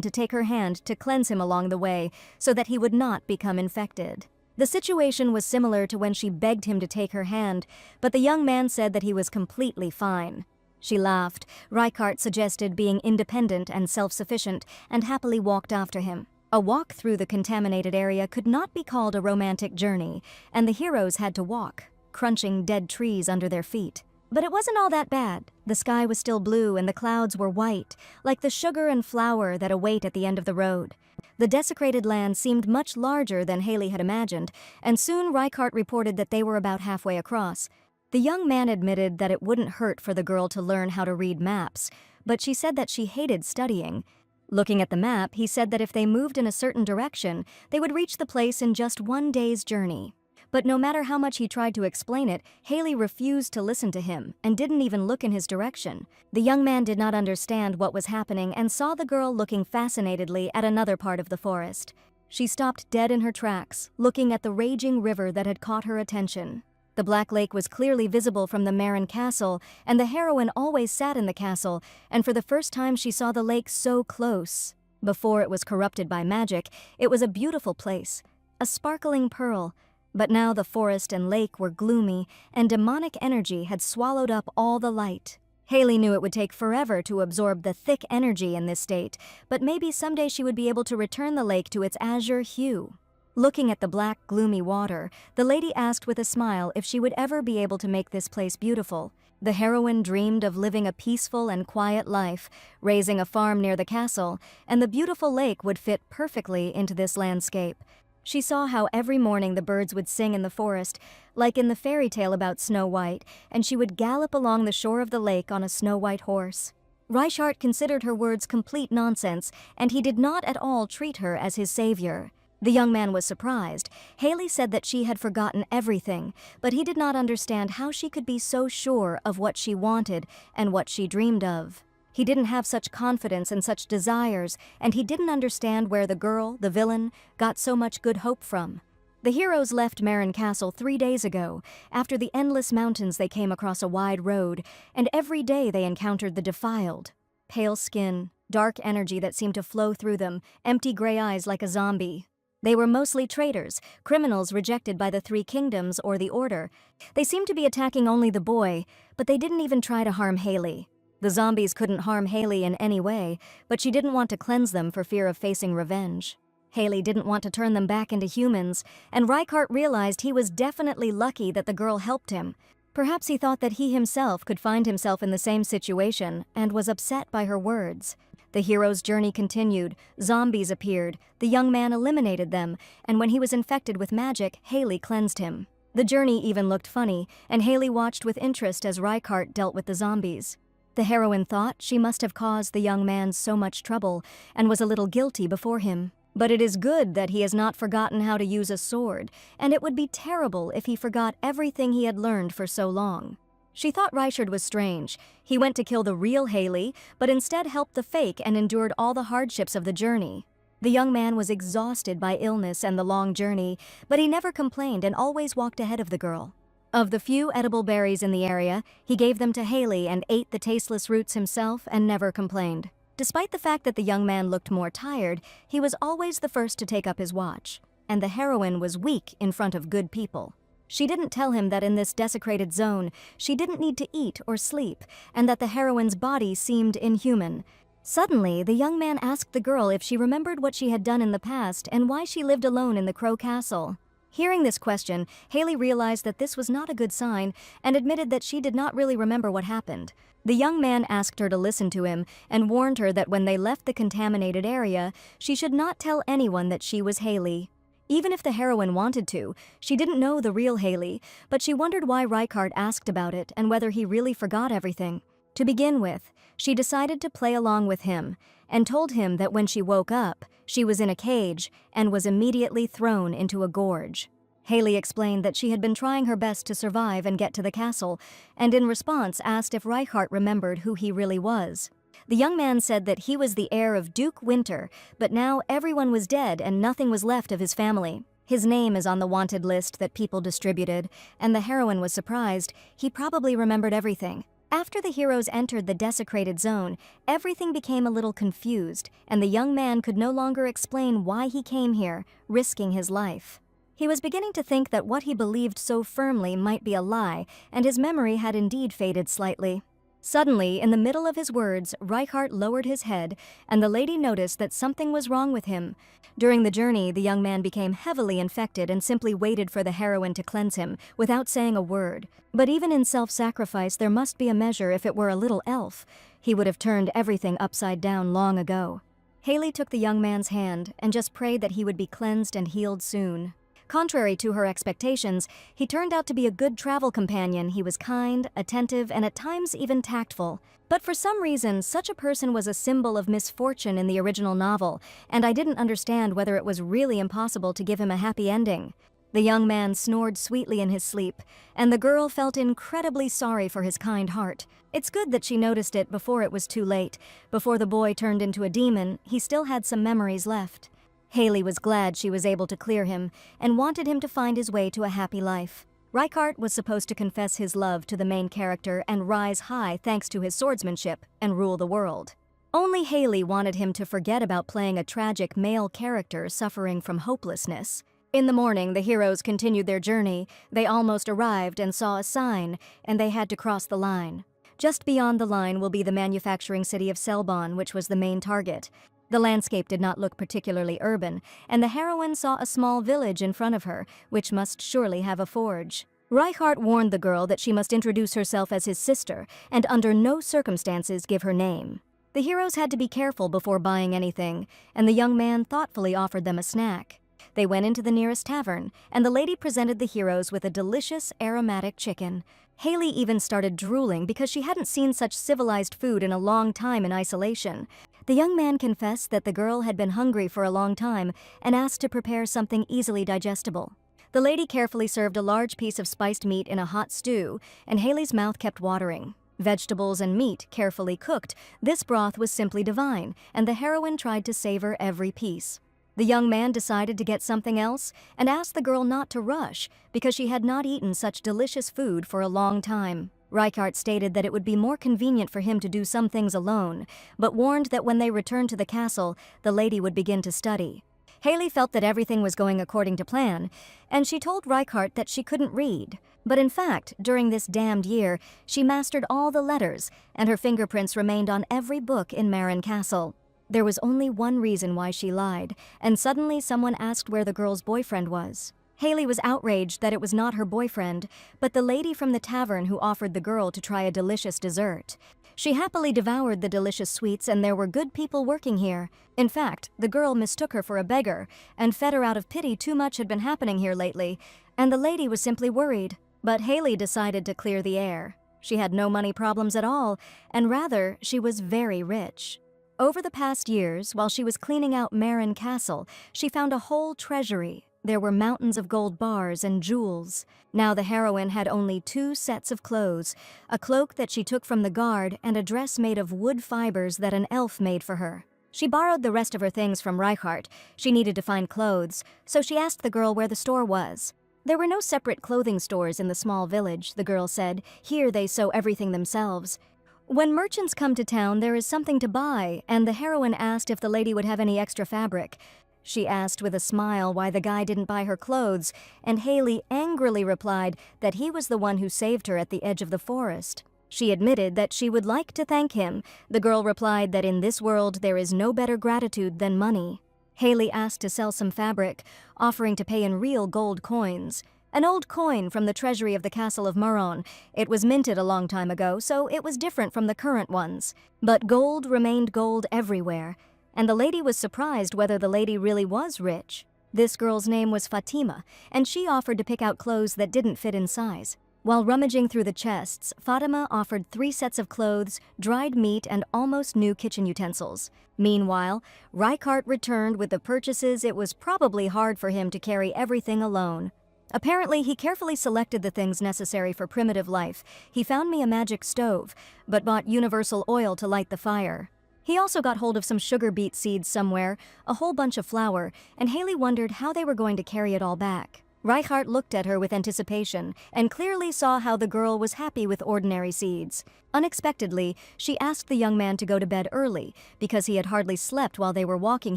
to take her hand to cleanse him along the way so that he would not become infected. The situation was similar to when she begged him to take her hand, but the young man said that he was completely fine. She laughed. Reichart suggested being independent and self-sufficient and happily walked after him. A walk through the contaminated area could not be called a romantic journey, and the heroes had to walk, crunching dead trees under their feet. But it wasn't all that bad. The sky was still blue and the clouds were white, like the sugar and flour that await at the end of the road. The desecrated land seemed much larger than Haley had imagined, and soon Reichart reported that they were about halfway across. The young man admitted that it wouldn't hurt for the girl to learn how to read maps, but she said that she hated studying. Looking at the map, he said that if they moved in a certain direction, they would reach the place in just one day's journey. But no matter how much he tried to explain it, Haley refused to listen to him and didn't even look in his direction. The young man did not understand what was happening and saw the girl looking fascinatedly at another part of the forest. She stopped dead in her tracks, looking at the raging river that had caught her attention. The Black Lake was clearly visible from the Marin castle, and the heroine always sat in the castle, and for the first time she saw the lake so close. Before it was corrupted by magic, it was a beautiful place, a sparkling pearl. But now the forest and lake were gloomy, and demonic energy had swallowed up all the light. Haley knew it would take forever to absorb the thick energy in this state, but maybe someday she would be able to return the lake to its azure hue. Looking at the black, gloomy water, the lady asked with a smile if she would ever be able to make this place beautiful. The heroine dreamed of living a peaceful and quiet life, raising a farm near the castle, and the beautiful lake would fit perfectly into this landscape. She saw how every morning the birds would sing in the forest, like in the fairy tale about Snow White, and she would gallop along the shore of the lake on a snow-white horse. Reichart considered her words complete nonsense, and he did not at all treat her as his savior. The young man was surprised. Haley said that she had forgotten everything, but he did not understand how she could be so sure of what she wanted and what she dreamed of. He didn't have such confidence and such desires, and he didn't understand where the girl, the villain, got so much good hope from. The heroes left Marin Castle 3 days ago. After the endless mountains they came across a wide road, and every day they encountered the defiled. Pale skin, dark energy that seemed to flow through them, empty gray eyes like a zombie. They were mostly traitors, criminals rejected by the Three Kingdoms or the Order. They seemed to be attacking only the boy, but they didn't even try to harm Haley. The zombies couldn't harm Haley in any way, but she didn't want to cleanse them for fear of facing revenge. Haley didn't want to turn them back into humans, and Reichart realized he was definitely lucky that the girl helped him. Perhaps he thought that he himself could find himself in the same situation and was upset by her words. The hero's journey continued. Zombies appeared, the young man eliminated them, and when he was infected with magic, Haley cleansed him. The journey even looked funny, and Haley watched with interest as Reichart dealt with the zombies. The heroine thought she must have caused the young man so much trouble and was a little guilty before him. But it is good that he has not forgotten how to use a sword, and it would be terrible if he forgot everything he had learned for so long. She thought Reichart was strange. He went to kill the real Haley, but instead helped the fake and endured all the hardships of the journey. The young man was exhausted by illness and the long journey, but he never complained and always walked ahead of the girl. Of the few edible berries in the area, he gave them to Haley and ate the tasteless roots himself and never complained. Despite the fact that the young man looked more tired, he was always the first to take up his watch, and the heroine was weak in front of good people. She didn't tell him that in this desecrated zone, she didn't need to eat or sleep, and that the heroine's body seemed inhuman. Suddenly, the young man asked the girl if she remembered what she had done in the past and why she lived alone in the Crow Castle. Hearing this question, Haley realized that this was not a good sign and admitted that she did not really remember what happened. The young man asked her to listen to him and warned her that when they left the contaminated area, she should not tell anyone that she was Haley. Even if the heroine wanted to, she didn't know the real Haley, but she wondered why Reichart asked about it and whether he really forgot everything. To begin with, she decided to play along with him and told him that when she woke up, She was in a cage and was immediately thrown into a gorge. Haley explained that she had been trying her best to survive and get to the castle, and in response asked if Reichart remembered who he really was. The young man said that he was the heir of Duke Winter, but now everyone was dead and nothing was left of his family. His name is on the wanted list that people distributed, and the heroine was surprised. He probably remembered everything. After the heroes entered the desecrated zone, everything became a little confused, and the young man could no longer explain why he came here, risking his life. He was beginning to think that what he believed so firmly might be a lie, and his memory had indeed faded slightly. Suddenly, in the middle of his words, Reichart lowered his head, and the lady noticed that something was wrong with him. During the journey, the young man became heavily infected and simply waited for the heroine to cleanse him, without saying a word. But even in self-sacrifice, there must be a measure if it were a little elf. He would have turned everything upside down long ago. Haley took the young man's hand and just prayed that he would be cleansed and healed soon. Contrary to her expectations, he turned out to be a good travel companion. He was kind, attentive, and at times even tactful. But for some reason, such a person was a symbol of misfortune in the original novel, and I didn't understand whether it was really impossible to give him a happy ending. The young man snored sweetly in his sleep, and the girl felt incredibly sorry for his kind heart. It's good that she noticed it before it was too late. Before the boy turned into a demon, he still had some memories left. Haley was glad she was able to clear him and wanted him to find his way to a happy life. Reichart was supposed to confess his love to the main character and rise high thanks to his swordsmanship and rule the world. Only Haley wanted him to forget about playing a tragic male character suffering from hopelessness. In the morning, the heroes continued their journey. They almost arrived and saw a sign, and they had to cross the line. Just beyond the line will be the manufacturing city of Selbon, which was the main target. The landscape did not look particularly urban, and the heroine saw a small village in front of her, which must surely have a forge. Reichart warned the girl that she must introduce herself as his sister, and under no circumstances give her name. The heroes had to be careful before buying anything, and the young man thoughtfully offered them a snack. They went into the nearest tavern, and the lady presented the heroes with a delicious, aromatic chicken. Haley even started drooling because she hadn't seen such civilized food in a long time in isolation. The young man confessed that the girl had been hungry for a long time and asked to prepare something easily digestible. The lady carefully served a large piece of spiced meat in a hot stew, and Haley's mouth kept watering. Vegetables and meat carefully cooked, this broth was simply divine, and the heroine tried to savor every piece. The young man decided to get something else and asked the girl not to rush because she had not eaten such delicious food for a long time. Reichart stated that it would be more convenient for him to do some things alone, but warned that when they returned to the castle, the lady would begin to study. Haley felt that everything was going according to plan, and she told Reichart that she couldn't read. But in fact, during this damned year, she mastered all the letters, and her fingerprints remained on every book in Marin Castle. There was only one reason why she lied, and suddenly someone asked where the girl's boyfriend was. Haley was outraged that it was not her boyfriend, but the lady from the tavern who offered the girl to try a delicious dessert. She happily devoured the delicious sweets, and there were good people working here. In fact, the girl mistook her for a beggar and fed her out of pity. Too much had been happening here lately, and the lady was simply worried. But Haley decided to clear the air. She had no money problems at all, and rather, she was very rich. Over the past years, while she was cleaning out Marin Castle, she found a whole treasury. There were mountains of gold bars and jewels. Now the heroine had only 2 sets of clothes, a cloak that she took from the guard and a dress made of wood fibers that an elf made for her. She borrowed the rest of her things from Reichart. She needed to find clothes, so she asked the girl where the store was. There were no separate clothing stores in the small village, the girl said. Here they sew everything themselves. When merchants come to town, there is something to buy, and the heroine asked if the lady would have any extra fabric. She asked with a smile why the guy didn't buy her clothes, and Haley angrily replied that he was the one who saved her at the edge of the forest. She admitted that she would like to thank him. The girl replied that in this world there is no better gratitude than money. Haley asked to sell some fabric, offering to pay in real gold coins. An old coin from the treasury of the castle of Marin. It was minted a long time ago, so it was different from the current ones. But gold remained gold everywhere, and the lady was surprised whether the lady really was rich. This girl's name was Fatima, and she offered to pick out clothes that didn't fit in size. While rummaging through the chests, Fatima offered 3 sets of clothes, dried meat, and almost new kitchen utensils. Meanwhile, Reichart returned with the purchases. It was probably hard for him to carry everything alone. Apparently, he carefully selected the things necessary for primitive life. He found me a magic stove, but bought universal oil to light the fire. He also got hold of some sugar beet seeds somewhere, a whole bunch of flour, and Haley wondered how they were going to carry it all back. Reichart looked at her with anticipation and clearly saw how the girl was happy with ordinary seeds. Unexpectedly, she asked the young man to go to bed early because he had hardly slept while they were walking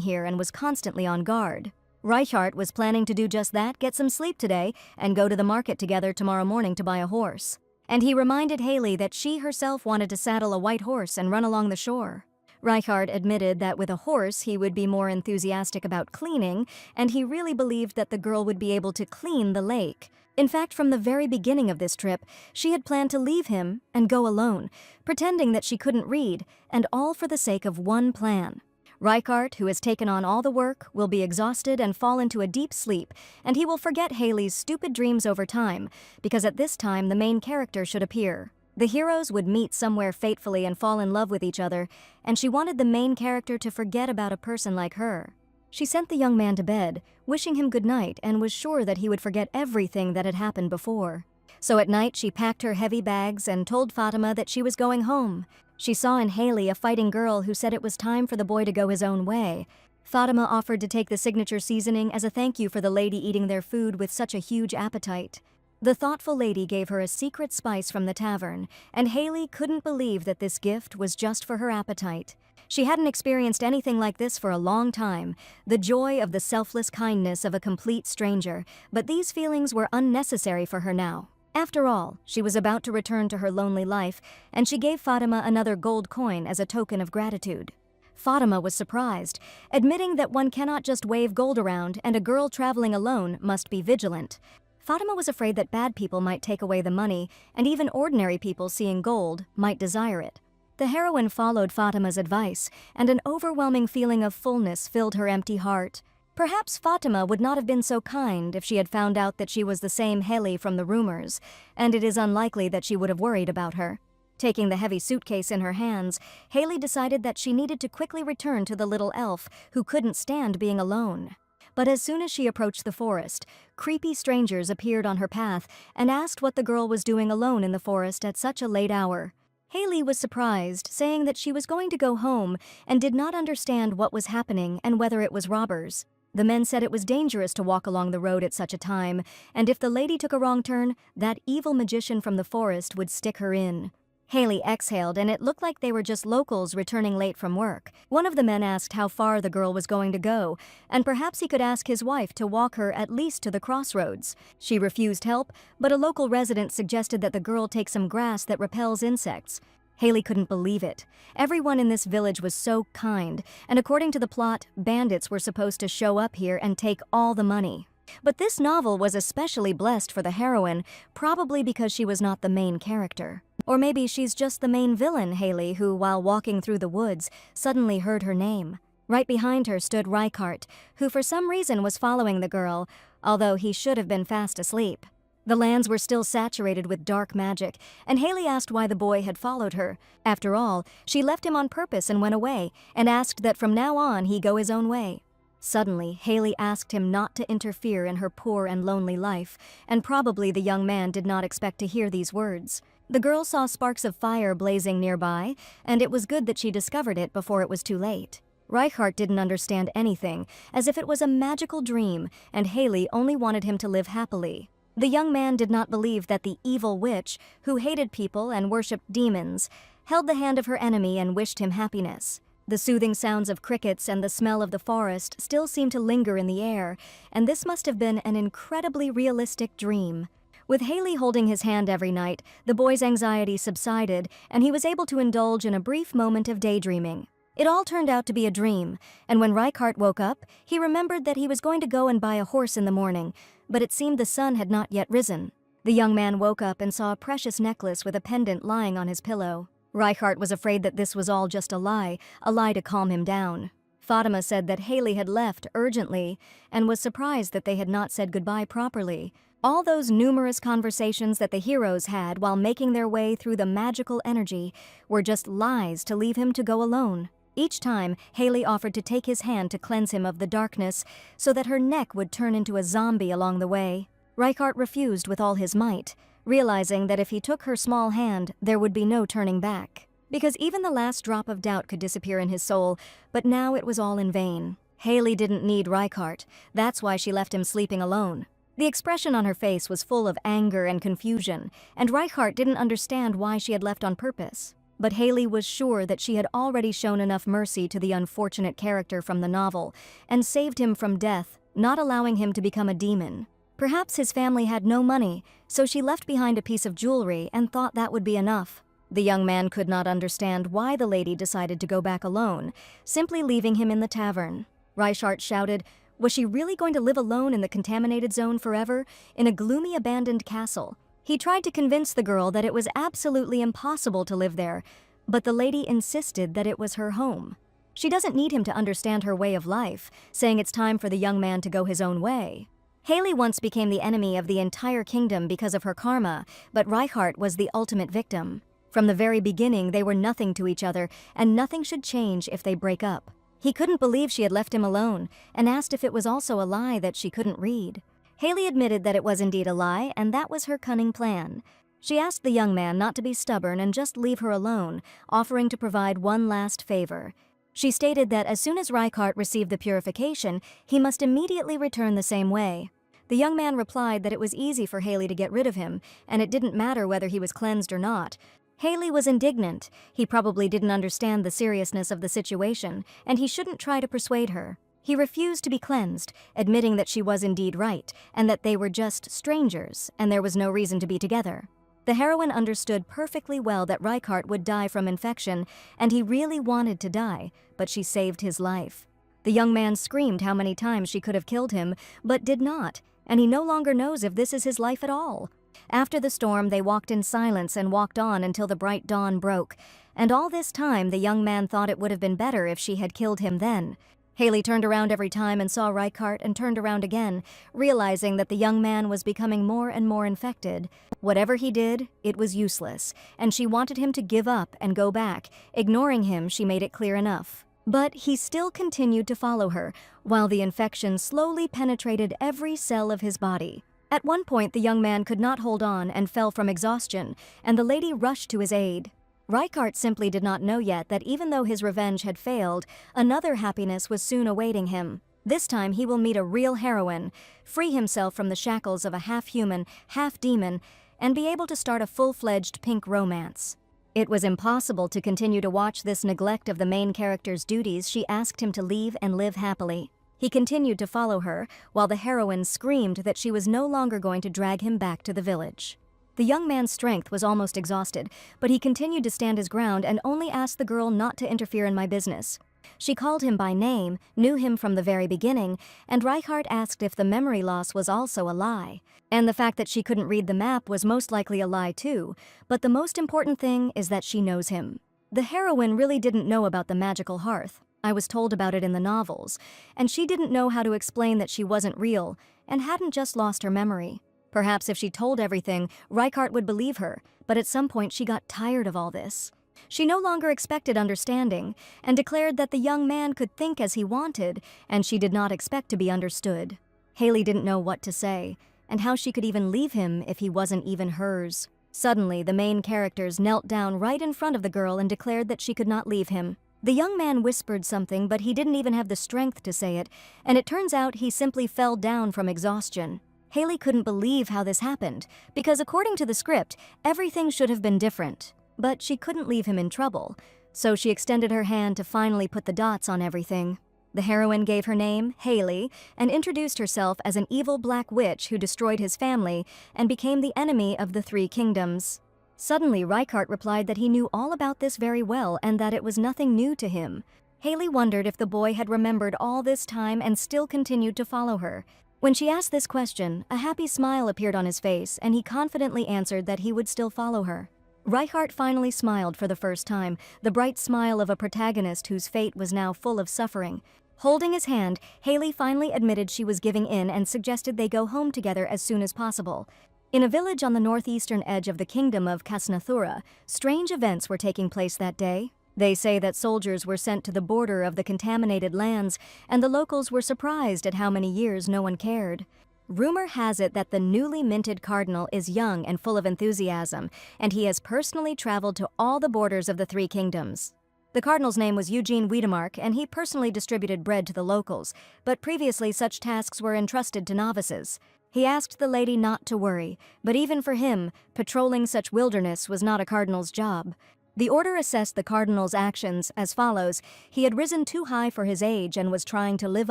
here and was constantly on guard. Reichart was planning to do just that, get some sleep today, and go to the market together tomorrow morning to buy a horse. And he reminded Haley that she herself wanted to saddle a white horse and run along the shore. Reichart admitted that with a horse he would be more enthusiastic about cleaning, and he really believed that the girl would be able to clean the lake. In fact, from the very beginning of this trip, she had planned to leave him and go alone, pretending that she couldn't read, and all for the sake of one plan. Reichart, who has taken on all the work, will be exhausted and fall into a deep sleep, and he will forget Haley's stupid dreams over time, because at this time the main character should appear. The heroes would meet somewhere fatefully and fall in love with each other, and she wanted the main character to forget about a person like her. She sent the young man to bed, wishing him good night, and was sure that he would forget everything that had happened before. So at night she packed her heavy bags and told Fatima that she was going home. She saw in Haley a fighting girl who said it was time for the boy to go his own way. Fatima offered to take the signature seasoning as a thank you for the lady eating their food with such a huge appetite. The thoughtful lady gave her a secret spice from the tavern, and Haley couldn't believe that this gift was just for her appetite. She hadn't experienced anything like this for a long time, the joy of the selfless kindness of a complete stranger, but these feelings were unnecessary for her now. After all, she was about to return to her lonely life, and she gave Fatima another gold coin as a token of gratitude. Fatima was surprised, admitting that one cannot just wave gold around, and a girl traveling alone must be vigilant. Fatima was afraid that bad people might take away the money, and even ordinary people seeing gold might desire it. The heroine followed Fatima's advice, and an overwhelming feeling of fullness filled her empty heart. Perhaps Fatima would not have been so kind if she had found out that she was the same Haley from the rumors, and it is unlikely that she would have worried about her. Taking the heavy suitcase in her hands, Haley decided that she needed to quickly return to the little elf who couldn't stand being alone. But as soon as she approached the forest, creepy strangers appeared on her path and asked what the girl was doing alone in the forest at such a late hour. Haley was surprised, saying that she was going to go home and did not understand what was happening and whether it was robbers. The men said it was dangerous to walk along the road at such a time, and if the lady took a wrong turn, that evil magician from the forest would stick her in. Haley exhaled, and it looked like they were just locals returning late from work. One of the men asked how far the girl was going to go, and perhaps he could ask his wife to walk her at least to the crossroads. She refused help, but a local resident suggested that the girl take some grass that repels insects. Haley couldn't believe it. Everyone in this village was so kind, and according to the plot, bandits were supposed to show up here and take all the money. But this novel was especially blessed for the heroine, probably because she was not the main character. Or maybe she's just the main villain, Haley, who, while walking through the woods, suddenly heard her name. Right behind her stood Reichart, who for some reason was following the girl, although he should have been fast asleep. The lands were still saturated with dark magic, and Haley asked why the boy had followed her. After all, she left him on purpose and went away, and asked that from now on he go his own way. Suddenly, Haley asked him not to interfere in her poor and lonely life, and probably the young man did not expect to hear these words. The girl saw sparks of fire blazing nearby, and it was good that she discovered it before it was too late. Reichart didn't understand anything, as if it was a magical dream, and Haley only wanted him to live happily. The young man did not believe that the evil witch, who hated people and worshipped demons, held the hand of her enemy and wished him happiness. The soothing sounds of crickets and the smell of the forest still seemed to linger in the air, and this must have been an incredibly realistic dream. With Haley holding his hand every night, the boy's anxiety subsided, and he was able to indulge in a brief moment of daydreaming. It all turned out to be a dream, and when Reichart woke up, he remembered that he was going to go and buy a horse in the morning, but it seemed the sun had not yet risen. The young man woke up and saw a precious necklace with a pendant lying on his pillow. Reichart was afraid that this was all just a lie to calm him down. Fatima said that Haley had left urgently and was surprised that they had not said goodbye properly. All those numerous conversations that the heroes had while making their way through the magical energy were just lies to leave him to go alone. Each time, Haley offered to take his hand to cleanse him of the darkness so that her neck would turn into a zombie along the way. Reichart refused with all his might, realizing that if he took her small hand, there would be no turning back. Because even the last drop of doubt could disappear in his soul, but now it was all in vain. Haley didn't need Reichart. That's why she left him sleeping alone. The expression on her face was full of anger and confusion, and Reichart didn't understand why she had left on purpose. But Haley was sure that she had already shown enough mercy to the unfortunate character from the novel, and saved him from death, not allowing him to become a demon. Perhaps his family had no money, so she left behind a piece of jewelry and thought that would be enough. The young man could not understand why the lady decided to go back alone, simply leaving him in the tavern. Reichart shouted, was she really going to live alone in the contaminated zone forever, in a gloomy abandoned castle? He tried to convince the girl that it was absolutely impossible to live there, but the lady insisted that it was her home. She doesn't need him to understand her way of life, saying it's time for the young man to go his own way. Haley once became the enemy of the entire kingdom because of her karma, but Reichart was the ultimate victim. From the very beginning, they were nothing to each other, and nothing should change if they break up. He couldn't believe she had left him alone, and asked if it was also a lie that she couldn't read. Haley admitted that it was indeed a lie, and that was her cunning plan. She asked the young man not to be stubborn and just leave her alone, offering to provide one last favor. She stated that as soon as Reichart received the purification, he must immediately return the same way. The young man replied that it was easy for Haley to get rid of him, and it didn't matter whether he was cleansed or not. Haley was indignant. He probably didn't understand the seriousness of the situation, and he shouldn't try to persuade her. He refused to be cleansed, admitting that she was indeed right, and that they were just strangers, and there was no reason to be together. The heroine understood perfectly well that Reichart would die from infection, and he really wanted to die, but she saved his life. The young man screamed how many times she could have killed him, but did not, and he no longer knows if this is his life at all. After the storm, they walked in silence and walked on until the bright dawn broke, and all this time the young man thought it would have been better if she had killed him then. Haley turned around every time and saw Reichart and turned around again, realizing that the young man was becoming more and more infected. Whatever he did, it was useless, and she wanted him to give up and go back. Ignoring him, she made it clear enough. But he still continued to follow her, while the infection slowly penetrated every cell of his body. At one point, the young man could not hold on and fell from exhaustion, and the lady rushed to his aid. Reichart simply did not know yet that even though his revenge had failed, another happiness was soon awaiting him. This time he will meet a real heroine, free himself from the shackles of a half-human, half-demon, and be able to start a full-fledged pink romance. It was impossible to continue to watch this neglect of the main character's duties. She asked him to leave and live happily. He continued to follow her, while the heroine screamed that she was no longer going to drag him back to the village. The young man's strength was almost exhausted, but he continued to stand his ground and only asked the girl not to interfere in my business. She called him by name, knew him from the very beginning, and Reichart asked if the memory loss was also a lie. And the fact that she couldn't read the map was most likely a lie too, but the most important thing is that she knows him. The heroine really didn't know about the magical hearth. I was told about it in the novels, and she didn't know how to explain that she wasn't real and hadn't just lost her memory. Perhaps if she told everything, Reichart would believe her, but at some point she got tired of all this. She no longer expected understanding, and declared that the young man could think as he wanted, and she did not expect to be understood. Haley didn't know what to say, and how she could even leave him if he wasn't even hers. Suddenly, the main characters knelt down right in front of the girl and declared that she could not leave him. The young man whispered something, but he didn't even have the strength to say it, and it turns out he simply fell down from exhaustion. Haley couldn't believe how this happened, because according to the script, everything should have been different. But she couldn't leave him in trouble, so she extended her hand to finally put the dots on everything. The heroine gave her name, Haley, and introduced herself as an evil black witch who destroyed his family and became the enemy of the three kingdoms. Suddenly, Reichart replied that he knew all about this very well and that it was nothing new to him. Haley wondered if the boy had remembered all this time and still continued to follow her. When she asked this question, a happy smile appeared on his face, and he confidently answered that he would still follow her. Reichart finally smiled for the first time, the bright smile of a protagonist whose fate was now full of suffering. Holding his hand, Haley finally admitted she was giving in and suggested they go home together as soon as possible. In a village on the northeastern edge of the kingdom of Kasnathura, strange events were taking place that day. They say that soldiers were sent to the border of the contaminated lands, and the locals were surprised at how many years no one cared. Rumor has it that the newly minted Cardinal is young and full of enthusiasm, and he has personally traveled to all the borders of the three kingdoms. The Cardinal's name was Eugene Wiedemark, and he personally distributed bread to the locals, but previously such tasks were entrusted to novices. He asked the lady not to worry, but even for him, patrolling such wilderness was not a Cardinal's job. The order assessed the Cardinal's actions as follows. He had risen too high for his age and was trying to live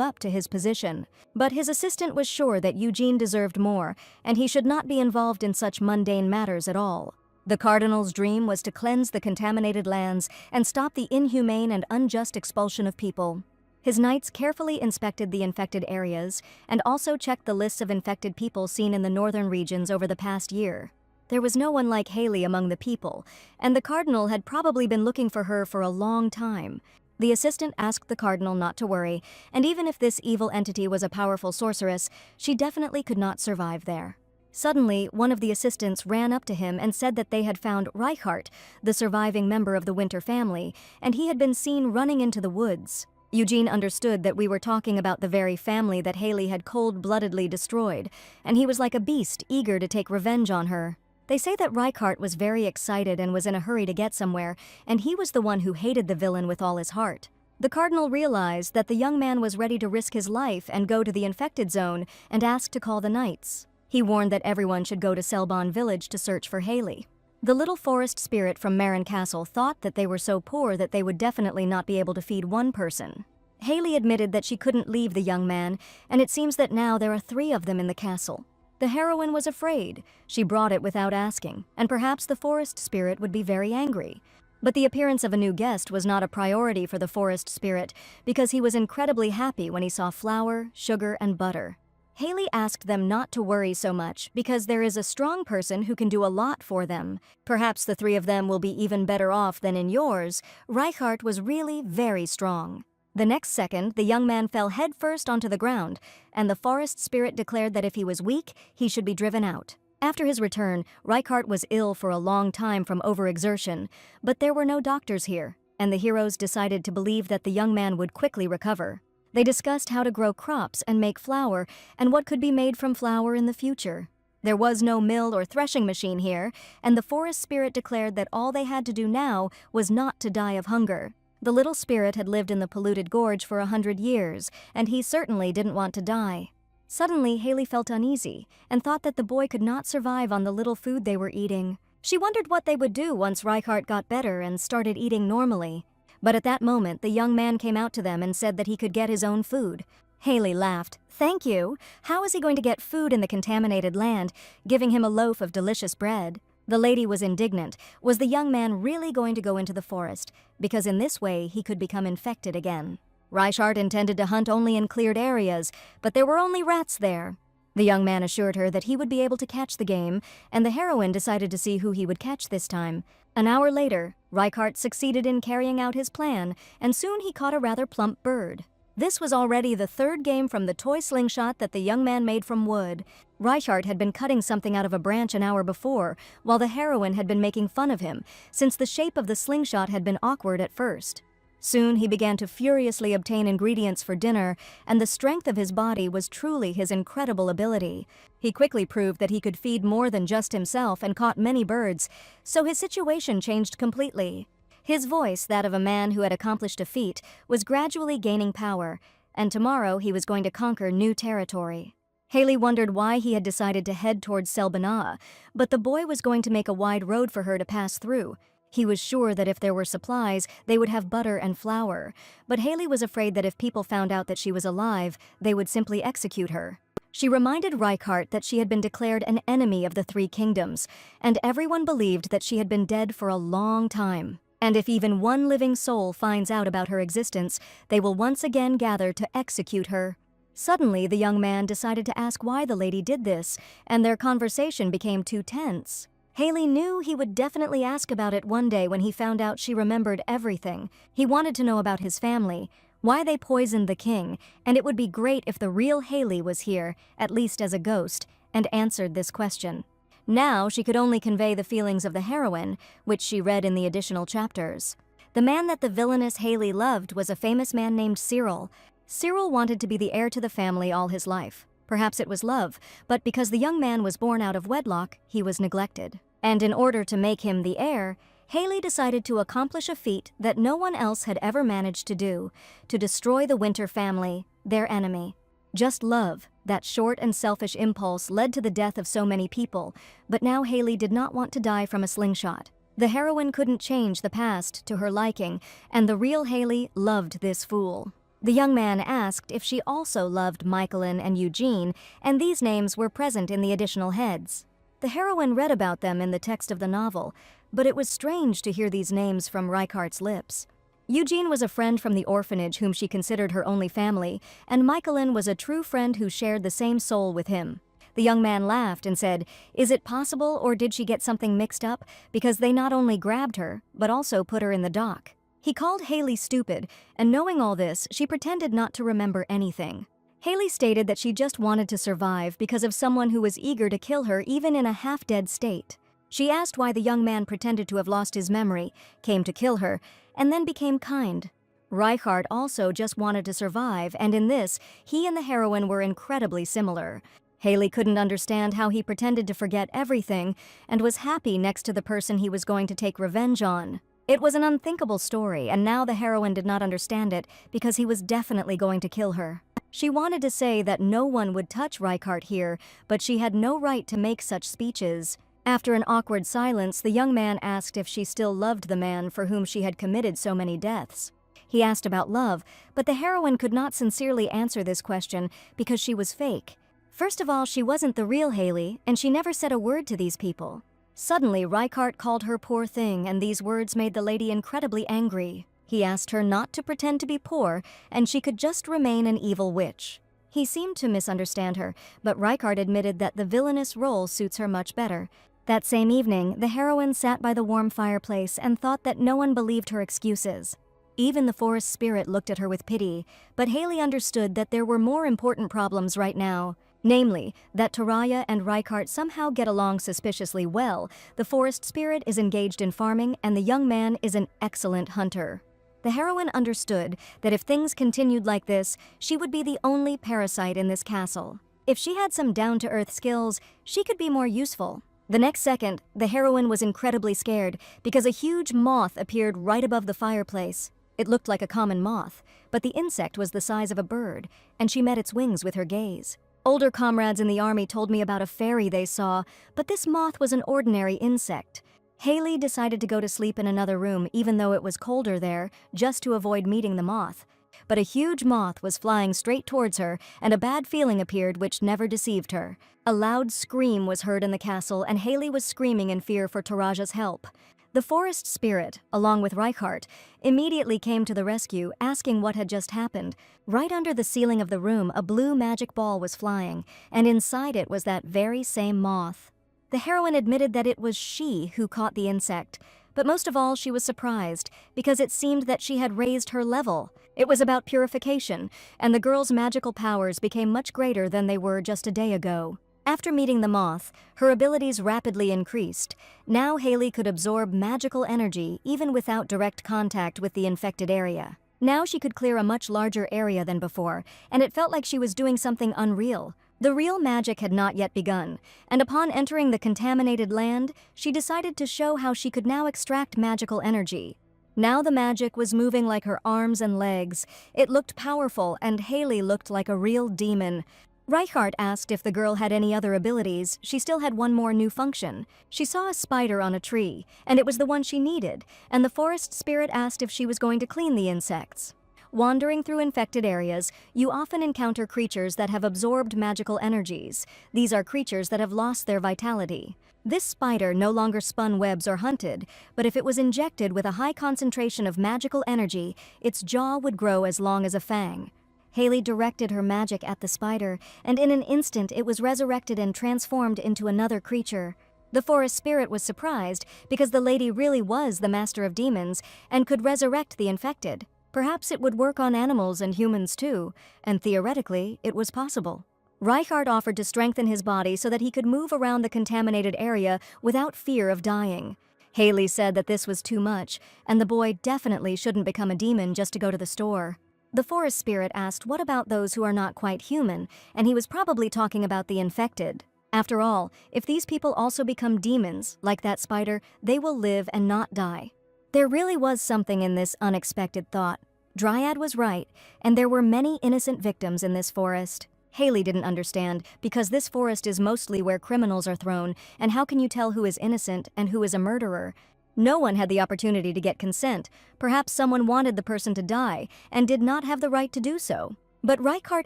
up to his position. But his assistant was sure that Eugene deserved more, and he should not be involved in such mundane matters at all. The Cardinal's dream was to cleanse the contaminated lands and stop the inhumane and unjust expulsion of people. His knights carefully inspected the infected areas and also checked the lists of infected people seen in the northern regions over the past year. There was no one like Haley among the people, and the Cardinal had probably been looking for her for a long time. The assistant asked the Cardinal not to worry, and even if this evil entity was a powerful sorceress, she definitely could not survive there. Suddenly, one of the assistants ran up to him and said that they had found Reichart, the surviving member of the Winter family, and he had been seen running into the woods. Eugene understood that we were talking about the very family that Haley had cold-bloodedly destroyed, and he was like a beast eager to take revenge on her. They say that Reichart was very excited and was in a hurry to get somewhere, and he was the one who hated the villain with all his heart. The Cardinal realized that the young man was ready to risk his life and go to the infected zone and asked to call the knights. He warned that everyone should go to Selbon village to search for Haley. The little forest spirit from Marin Castle thought that they were so poor that they would definitely not be able to feed one person. Haley admitted that she couldn't leave the young man, and it seems that now there are 3 of them in the castle. The heroine was afraid. She brought it without asking, and perhaps the forest spirit would be very angry. But the appearance of a new guest was not a priority for the forest spirit because he was incredibly happy when he saw flour, sugar, and butter. Haley asked them not to worry so much because there is a strong person who can do a lot for them. Perhaps the 3 of them will be even better off than in yours. Reichart was really very strong. The next second, the young man fell headfirst onto the ground, and the forest spirit declared that if he was weak, he should be driven out. After his return, Reichart was ill for a long time from overexertion, but there were no doctors here, and the heroes decided to believe that the young man would quickly recover. They discussed how to grow crops and make flour, and what could be made from flour in the future. There was no mill or threshing machine here, and the forest spirit declared that all they had to do now was not to die of hunger. The little spirit had lived in the polluted gorge for 100 years, and he certainly didn't want to die. Suddenly, Haley felt uneasy and thought that the boy could not survive on the little food they were eating. She wondered what they would do once Reichart got better and started eating normally. But at that moment, the young man came out to them and said that he could get his own food. Haley laughed. "Thank you. How is he going to get food in the contaminated land?" giving him a loaf of delicious bread. The lady was indignant. Was the young man really going to go into the forest? Because in this way, he could become infected again. Reichart intended to hunt only in cleared areas, but there were only rats there. The young man assured her that he would be able to catch the game, and the heroine decided to see who he would catch this time. An hour later, Reichart succeeded in carrying out his plan, and soon he caught a rather plump bird. This was already the 3rd game from the toy slingshot that the young man made from wood. Reichart had been cutting something out of a branch an hour before, while the heroine had been making fun of him, since the shape of the slingshot had been awkward at first. Soon he began to furiously obtain ingredients for dinner, and the strength of his body was truly his incredible ability. He quickly proved that he could feed more than just himself and caught many birds, so his situation changed completely. His voice, that of a man who had accomplished a feat, was gradually gaining power, and tomorrow he was going to conquer new territory. Haley wondered why he had decided to head towards Selbon, but the boy was going to make a wide road for her to pass through. He was sure that if there were supplies, they would have butter and flour, but Haley was afraid that if people found out that she was alive, they would simply execute her. She reminded Reichart that she had been declared an enemy of the 3 kingdoms, and everyone believed that she had been dead for a long time. And if even one living soul finds out about her existence, they will once again gather to execute her. Suddenly, the young man decided to ask why the lady did this, and their conversation became too tense. Haley knew he would definitely ask about it one day when he found out she remembered everything. He wanted to know about his family, why they poisoned the king, and it would be great if the real Haley was here, at least as a ghost, and answered this question. Now she could only convey the feelings of the heroine, which she read in the additional chapters. The man that the villainous Haley loved was a famous man named Sirill. Sirill wanted to be the heir to the family all his life. Perhaps it was love, but because the young man was born out of wedlock, he was neglected. And in order to make him the heir, Haley decided to accomplish a feat that no one else had ever managed to do, to destroy the Winter family, their enemy. Just love, that short and selfish impulse, led to the death of so many people, but now Haley did not want to die from a slingshot. The heroine couldn't change the past to her liking, and the real Haley loved this fool. The young man asked if she also loved Michaelin and Eugene, and these names were present in the additional heads. The heroine read about them in the text of the novel, but it was strange to hear these names from Reichart's lips. Eugene was a friend from the orphanage whom she considered her only family, and Michaelin was a true friend who shared the same soul with him. The young man laughed and said, "Is it possible, or did she get something mixed up? Because they not only grabbed her, but also put her in the dock." He called Haley stupid, and knowing all this, she pretended not to remember anything. Haley stated that she just wanted to survive because of someone who was eager to kill her even in a half-dead state. She asked why the young man pretended to have lost his memory, came to kill her, and then became kind. Reichart also just wanted to survive, and in this, he and the heroine were incredibly similar. Haley couldn't understand how he pretended to forget everything and was happy next to the person he was going to take revenge on. It was an unthinkable story, and now the heroine did not understand it because he was definitely going to kill her. She wanted to say that no one would touch Reichart here, but she had no right to make such speeches. After an awkward silence, the young man asked if she still loved the man for whom she had committed so many deaths. He asked about love, but the heroine could not sincerely answer this question because she was fake. First of all, she wasn't the real Haley, and she never said a word to these people. Suddenly, Reichart called her poor thing, and these words made the lady incredibly angry. He asked her not to pretend to be poor, and she could just remain an evil witch. He seemed to misunderstand her, but Reichart admitted that the villainous role suits her much better. That same evening, the heroine sat by the warm fireplace and thought that no one believed her excuses. Even the forest spirit looked at her with pity, but Haley understood that there were more important problems right now. Namely, that Taraya and Reichart somehow get along suspiciously well, the forest spirit is engaged in farming, and the young man is an excellent hunter. The heroine understood that if things continued like this, she would be the only parasite in this castle. If she had some down-to-earth skills, she could be more useful. The next second, the heroine was incredibly scared because a huge moth appeared right above the fireplace. It looked like a common moth, but the insect was the size of a bird, and she met its wings with her gaze. Older comrades in the army told me about a fairy they saw, but this moth was an ordinary insect. Haley decided to go to sleep in another room even though it was colder there, just to avoid meeting the moth. But a huge moth was flying straight towards her, and a bad feeling appeared which never deceived her. A loud scream was heard in the castle, and Haley was screaming in fear for Taraja's help. The forest spirit, along with Reichart, immediately came to the rescue, asking what had just happened. Right under the ceiling of the room, a blue magic ball was flying, and inside it was that very same moth. The heroine admitted that it was she who caught the insect, but most of all she was surprised, because it seemed that she had raised her level. It was about purification, and the girl's magical powers became much greater than they were just a day ago. After meeting the moth, her abilities rapidly increased. Now Haley could absorb magical energy even without direct contact with the infected area. Now she could clear a much larger area than before, and it felt like she was doing something unreal. The real magic had not yet begun, and upon entering the contaminated land, she decided to show how she could now extract magical energy. Now the magic was moving like her arms and legs. It looked powerful, and Haley looked like a real demon. Reichart asked if the girl had any other abilities. She still had one more new function. She saw a spider on a tree, and it was the one she needed, and the forest spirit asked if she was going to clean the insects. Wandering through infected areas, you often encounter creatures that have absorbed magical energies. These are creatures that have lost their vitality. This spider no longer spun webs or hunted, but if it was injected with a high concentration of magical energy, its jaw would grow as long as a fang. Haley directed her magic at the spider, and in an instant it was resurrected and transformed into another creature. The forest spirit was surprised because the lady really was the master of demons and could resurrect the infected. Perhaps it would work on animals and humans too, and theoretically, it was possible. Reichart offered to strengthen his body so that he could move around the contaminated area without fear of dying. Haley said that this was too much, and the boy definitely shouldn't become a demon just to go to the store. The forest spirit asked what about those who are not quite human, and he was probably talking about the infected. After all, if these people also become demons, like that spider, they will live and not die. There really was something in this unexpected thought. Driad was right, and there were many innocent victims in this forest. Haley didn't understand, because this forest is mostly where criminals are thrown, and how can you tell who is innocent and who is a murderer? No one had the opportunity to get consent. Perhaps someone wanted the person to die, and did not have the right to do so. But Reichart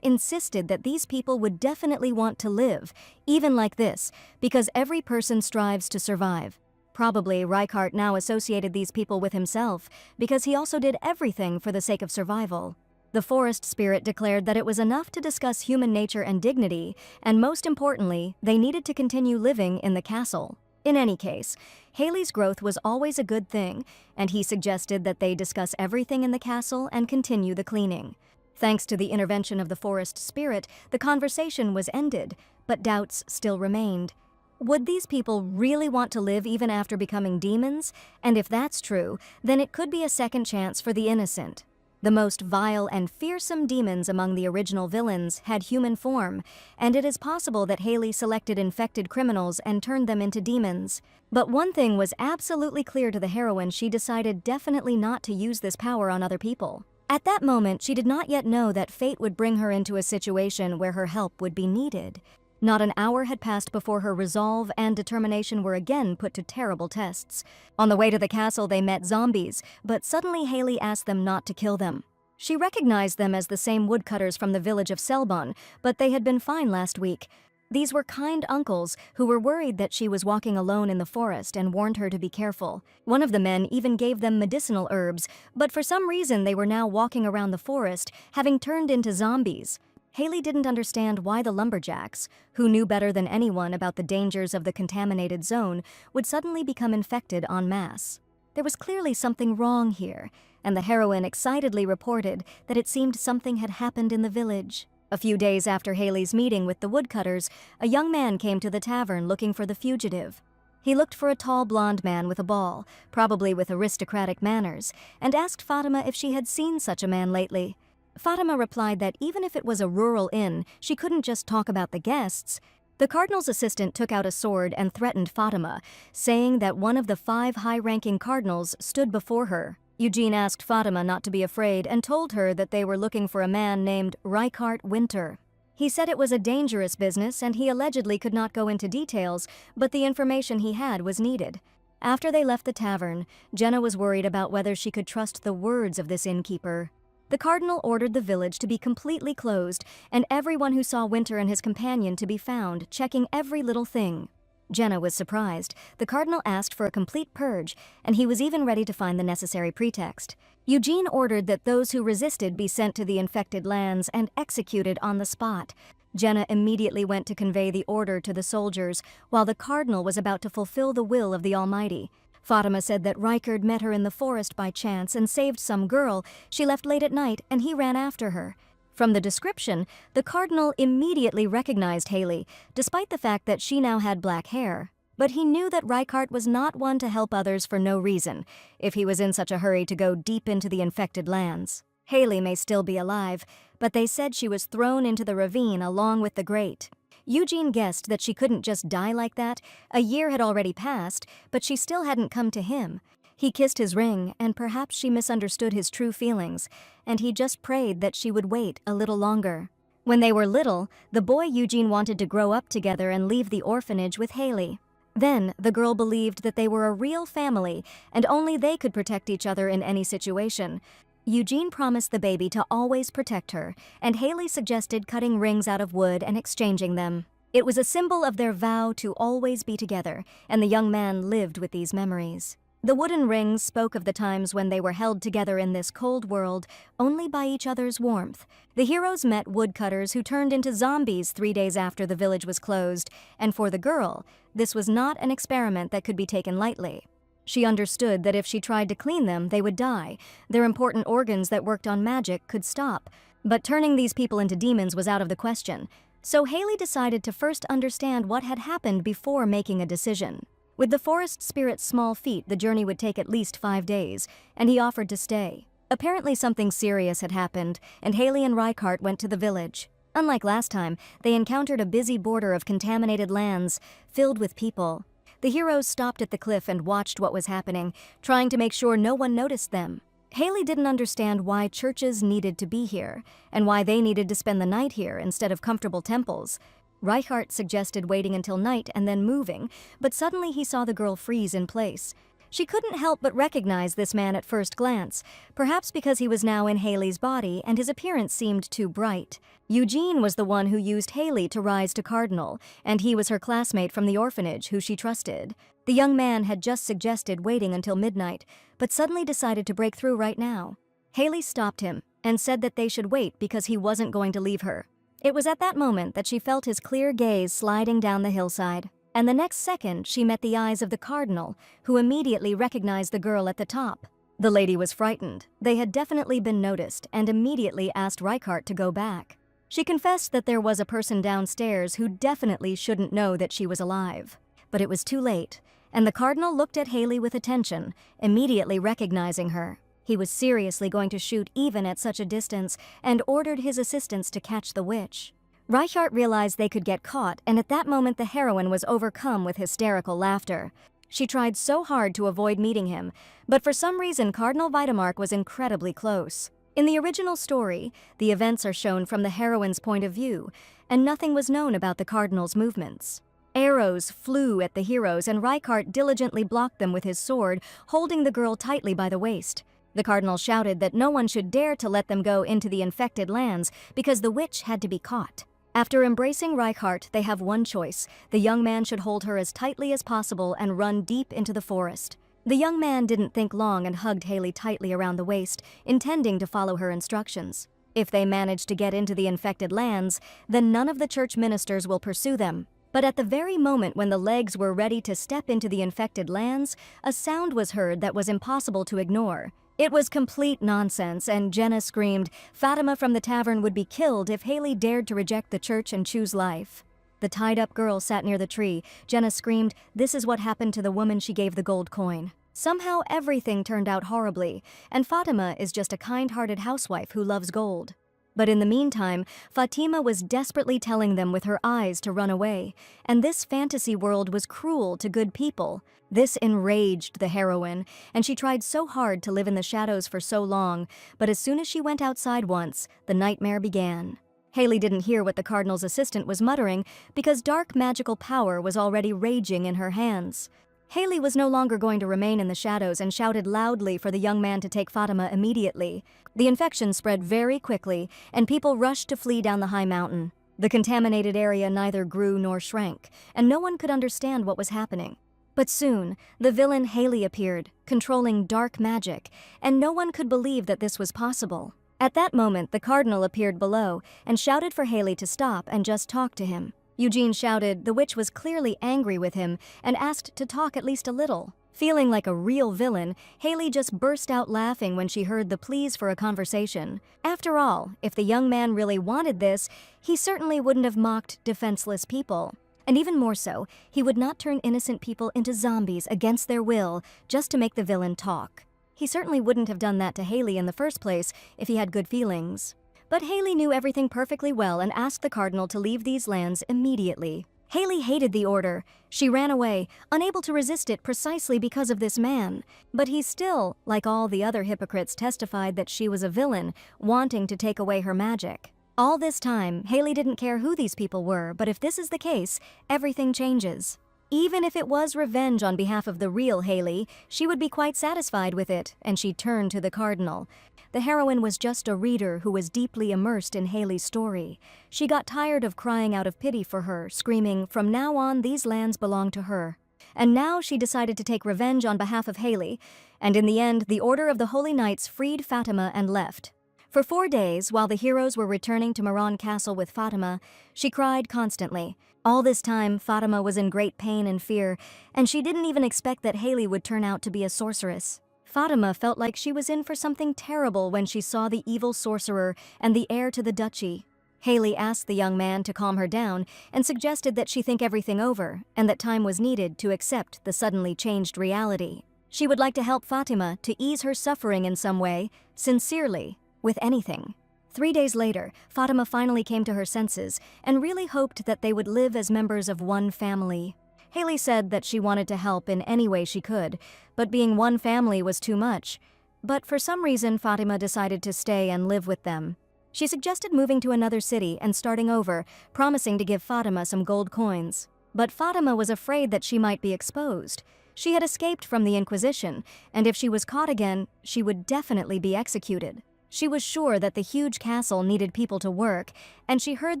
insisted that these people would definitely want to live, even like this, because every person strives to survive. Probably Reichart now associated these people with himself, because he also did everything for the sake of survival. The forest spirit declared that it was enough to discuss human nature and dignity, and most importantly, they needed to continue living in the castle. In any case, Haley's growth was always a good thing, and he suggested that they discuss everything in the castle and continue the cleaning. Thanks to the intervention of the forest spirit, the conversation was ended, but doubts still remained. Would these people really want to live even after becoming demons? And if that's true, then it could be a second chance for the innocent. The most vile and fearsome demons among the original villains had human form, and it is possible that Haley selected infected criminals and turned them into demons. But one thing was absolutely clear to the heroine: she decided definitely not to use this power on other people. At that moment, she did not yet know that fate would bring her into a situation where her help would be needed. Not an hour had passed before her resolve and determination were again put to terrible tests. On the way to the castle, they met zombies, but suddenly Haley asked them not to kill them. She recognized them as the same woodcutters from the village of Selbon, but they had been fine last week. These were kind uncles who were worried that she was walking alone in the forest and warned her to be careful. One of the men even gave them medicinal herbs, but for some reason they were now walking around the forest, having turned into zombies. Haley didn't understand why the lumberjacks, who knew better than anyone about the dangers of the contaminated zone, would suddenly become infected en masse. There was clearly something wrong here, and the heroine excitedly reported that it seemed something had happened in the village. A few days after Haley's meeting with the woodcutters, a young man came to the tavern looking for the fugitive. He looked for a tall blonde man with a ball, probably with aristocratic manners, and asked Fatima if she had seen such a man lately. Fatima replied that even if it was a rural inn, she couldn't just talk about the guests. The Cardinal's assistant took out a sword and threatened Fatima, saying that one of the 5 high-ranking cardinals stood before her. Eugene asked Fatima not to be afraid and told her that they were looking for a man named Reichart Winter. He said it was a dangerous business and he allegedly could not go into details, but the information he had was needed. After they left the tavern, Jenna was worried about whether she could trust the words of this innkeeper. The Cardinal ordered the village to be completely closed and everyone who saw Winter and his companion to be found, checking every little thing. Jenna was surprised. The Cardinal asked for a complete purge, and he was even ready to find the necessary pretext. Eugene ordered that those who resisted be sent to the infected lands and executed on the spot. Jenna immediately went to convey the order to the soldiers, while the Cardinal was about to fulfill the will of the Almighty. Fatima said that Reichart met her in the forest by chance and saved some girl. She left late at night, and he ran after her. From the description, the Cardinal immediately recognized Haley, despite the fact that she now had black hair. But he knew that Reichart was not one to help others for no reason, if he was in such a hurry to go deep into the infected lands. Haley may still be alive, but they said she was thrown into the ravine along with the Great. Eugene guessed that she couldn't just die like that. A year had already passed, but she still hadn't come to him. He kissed his ring, and perhaps she misunderstood his true feelings, and he just prayed that she would wait a little longer. When they were little, the boy Eugene wanted to grow up together and leave the orphanage with Haley. Then, the girl believed that they were a real family, and only they could protect each other in any situation. Eugene promised the baby to always protect her, and Haley suggested cutting rings out of wood and exchanging them. It was a symbol of their vow to always be together, and the young man lived with these memories. The wooden rings spoke of the times when they were held together in this cold world only by each other's warmth. The heroes met woodcutters who turned into zombies 3 days after the village was closed, and for the girl, this was not an experiment that could be taken lightly. She understood that if she tried to clean them, they would die. Their important organs that worked on magic could stop. But turning these people into demons was out of the question. So Haley decided to first understand what had happened before making a decision. With the forest spirit's small feet, the journey would take at least 5 days, and he offered to stay. Apparently something serious had happened, and Haley and Reichart went to the village. Unlike last time, they encountered a busy border of contaminated lands filled with people. The heroes stopped at the cliff and watched what was happening, trying to make sure no one noticed them. Haley didn't understand why churches needed to be here, and why they needed to spend the night here instead of comfortable temples. Reichart suggested waiting until night and then moving, but suddenly he saw the girl freeze in place. She couldn't help but recognize this man at first glance, perhaps because he was now in Haley's body and his appearance seemed too bright. Eugene was the one who used Haley to rise to Cardinal, and he was her classmate from the orphanage who she trusted. The young man had just suggested waiting until midnight, but suddenly decided to break through right now. Haley stopped him and said that they should wait because he wasn't going to leave her. It was at that moment that she felt his clear gaze sliding down the hillside, and the next second she met the eyes of the Cardinal, who immediately recognized the girl at the top. The lady was frightened. They had definitely been noticed and immediately asked Reichart to go back. She confessed that there was a person downstairs who definitely shouldn't know that she was alive. But it was too late, and the Cardinal looked at Haley with attention, immediately recognizing her. He was seriously going to shoot even at such a distance and ordered his assistants to catch the witch. Reichart realized they could get caught, and at that moment the heroine was overcome with hysterical laughter. She tried so hard to avoid meeting him, but for some reason Cardinal Vitamark was incredibly close. In the original story, the events are shown from the heroine's point of view, and nothing was known about the Cardinal's movements. Arrows flew at the heroes, and Reichart diligently blocked them with his sword, holding the girl tightly by the waist. The Cardinal shouted that no one should dare to let them go into the infected lands because the witch had to be caught. After embracing Reichart, they have one choice. The young man should hold her as tightly as possible and run deep into the forest. The young man didn't think long and hugged Haley tightly around the waist, intending to follow her instructions. If they manage to get into the infected lands, then none of the church ministers will pursue them. But at the very moment when the legs were ready to step into the infected lands, a sound was heard that was impossible to ignore. It was complete nonsense, and Jenna screamed, Fatima from the tavern would be killed if Haley dared to reject the church and choose life. The tied-up girl sat near the tree. Jenna screamed, this is what happened to the woman she gave the gold coin. Somehow everything turned out horribly, and Fatima is just a kind-hearted housewife who loves gold. But in the meantime, Fatima was desperately telling them with her eyes to run away, and this fantasy world was cruel to good people. This enraged the heroine, and she tried so hard to live in the shadows for so long, but as soon as she went outside once, the nightmare began. Haley didn't hear what the Cardinal's assistant was muttering because dark magical power was already raging in her hands. Haley was no longer going to remain in the shadows and shouted loudly for the young man to take Fatima immediately. The infection spread very quickly, and people rushed to flee down the high mountain. The contaminated area neither grew nor shrank, and no one could understand what was happening. But soon, the villain Haley appeared, controlling dark magic, and no one could believe that this was possible. At that moment, the Cardinal appeared below and shouted for Haley to stop and just talk to him. Eugene shouted the witch was clearly angry with him and asked to talk at least a little. Feeling like a real villain, Haley just burst out laughing when she heard the pleas for a conversation. After all, if the young man really wanted this, he certainly wouldn't have mocked defenseless people. And even more so, he would not turn innocent people into zombies against their will just to make the villain talk. He certainly wouldn't have done that to Haley in the first place if he had good feelings. But Haley knew everything perfectly well and asked the Cardinal to leave these lands immediately. Haley hated the order. She ran away, unable to resist it precisely because of this man. But he still, like all the other hypocrites, testified that she was a villain, wanting to take away her magic. All this time, Haley didn't care who these people were, but if this is the case, everything changes. Even if it was revenge on behalf of the real Haley, she would be quite satisfied with it, and she turned to the Cardinal. The heroine was just a reader who was deeply immersed in Haley's story. She got tired of crying out of pity for her, screaming, "From now on, these lands belong to her." and now she decided to take revenge on behalf of Haley, and in the end, the Order of the Holy Knights freed Fatima and left. For 4 days, while the heroes were returning to Marin Castle with Fatima, she cried constantly. All this time, Fatima was in great pain and fear, and she didn't even expect that Haley would turn out to be a sorceress. Fatima felt like she was in for something terrible when she saw the evil sorcerer and the heir to the duchy. Haley asked the young man to calm her down and suggested that she think everything over and that time was needed to accept the suddenly changed reality. She would like to help Fatima to ease her suffering in some way, sincerely, with anything. 3 days later, Fatima finally came to her senses and really hoped that they would live as members of one family. Haley said that she wanted to help in any way she could, but being one family was too much. But for some reason, Fatima decided to stay and live with them. She suggested moving to another city and starting over, promising to give Fatima some gold coins. But Fatima was afraid that she might be exposed. She had escaped from the Inquisition, and if she was caught again, she would definitely be executed. She was sure that the huge castle needed people to work, and she heard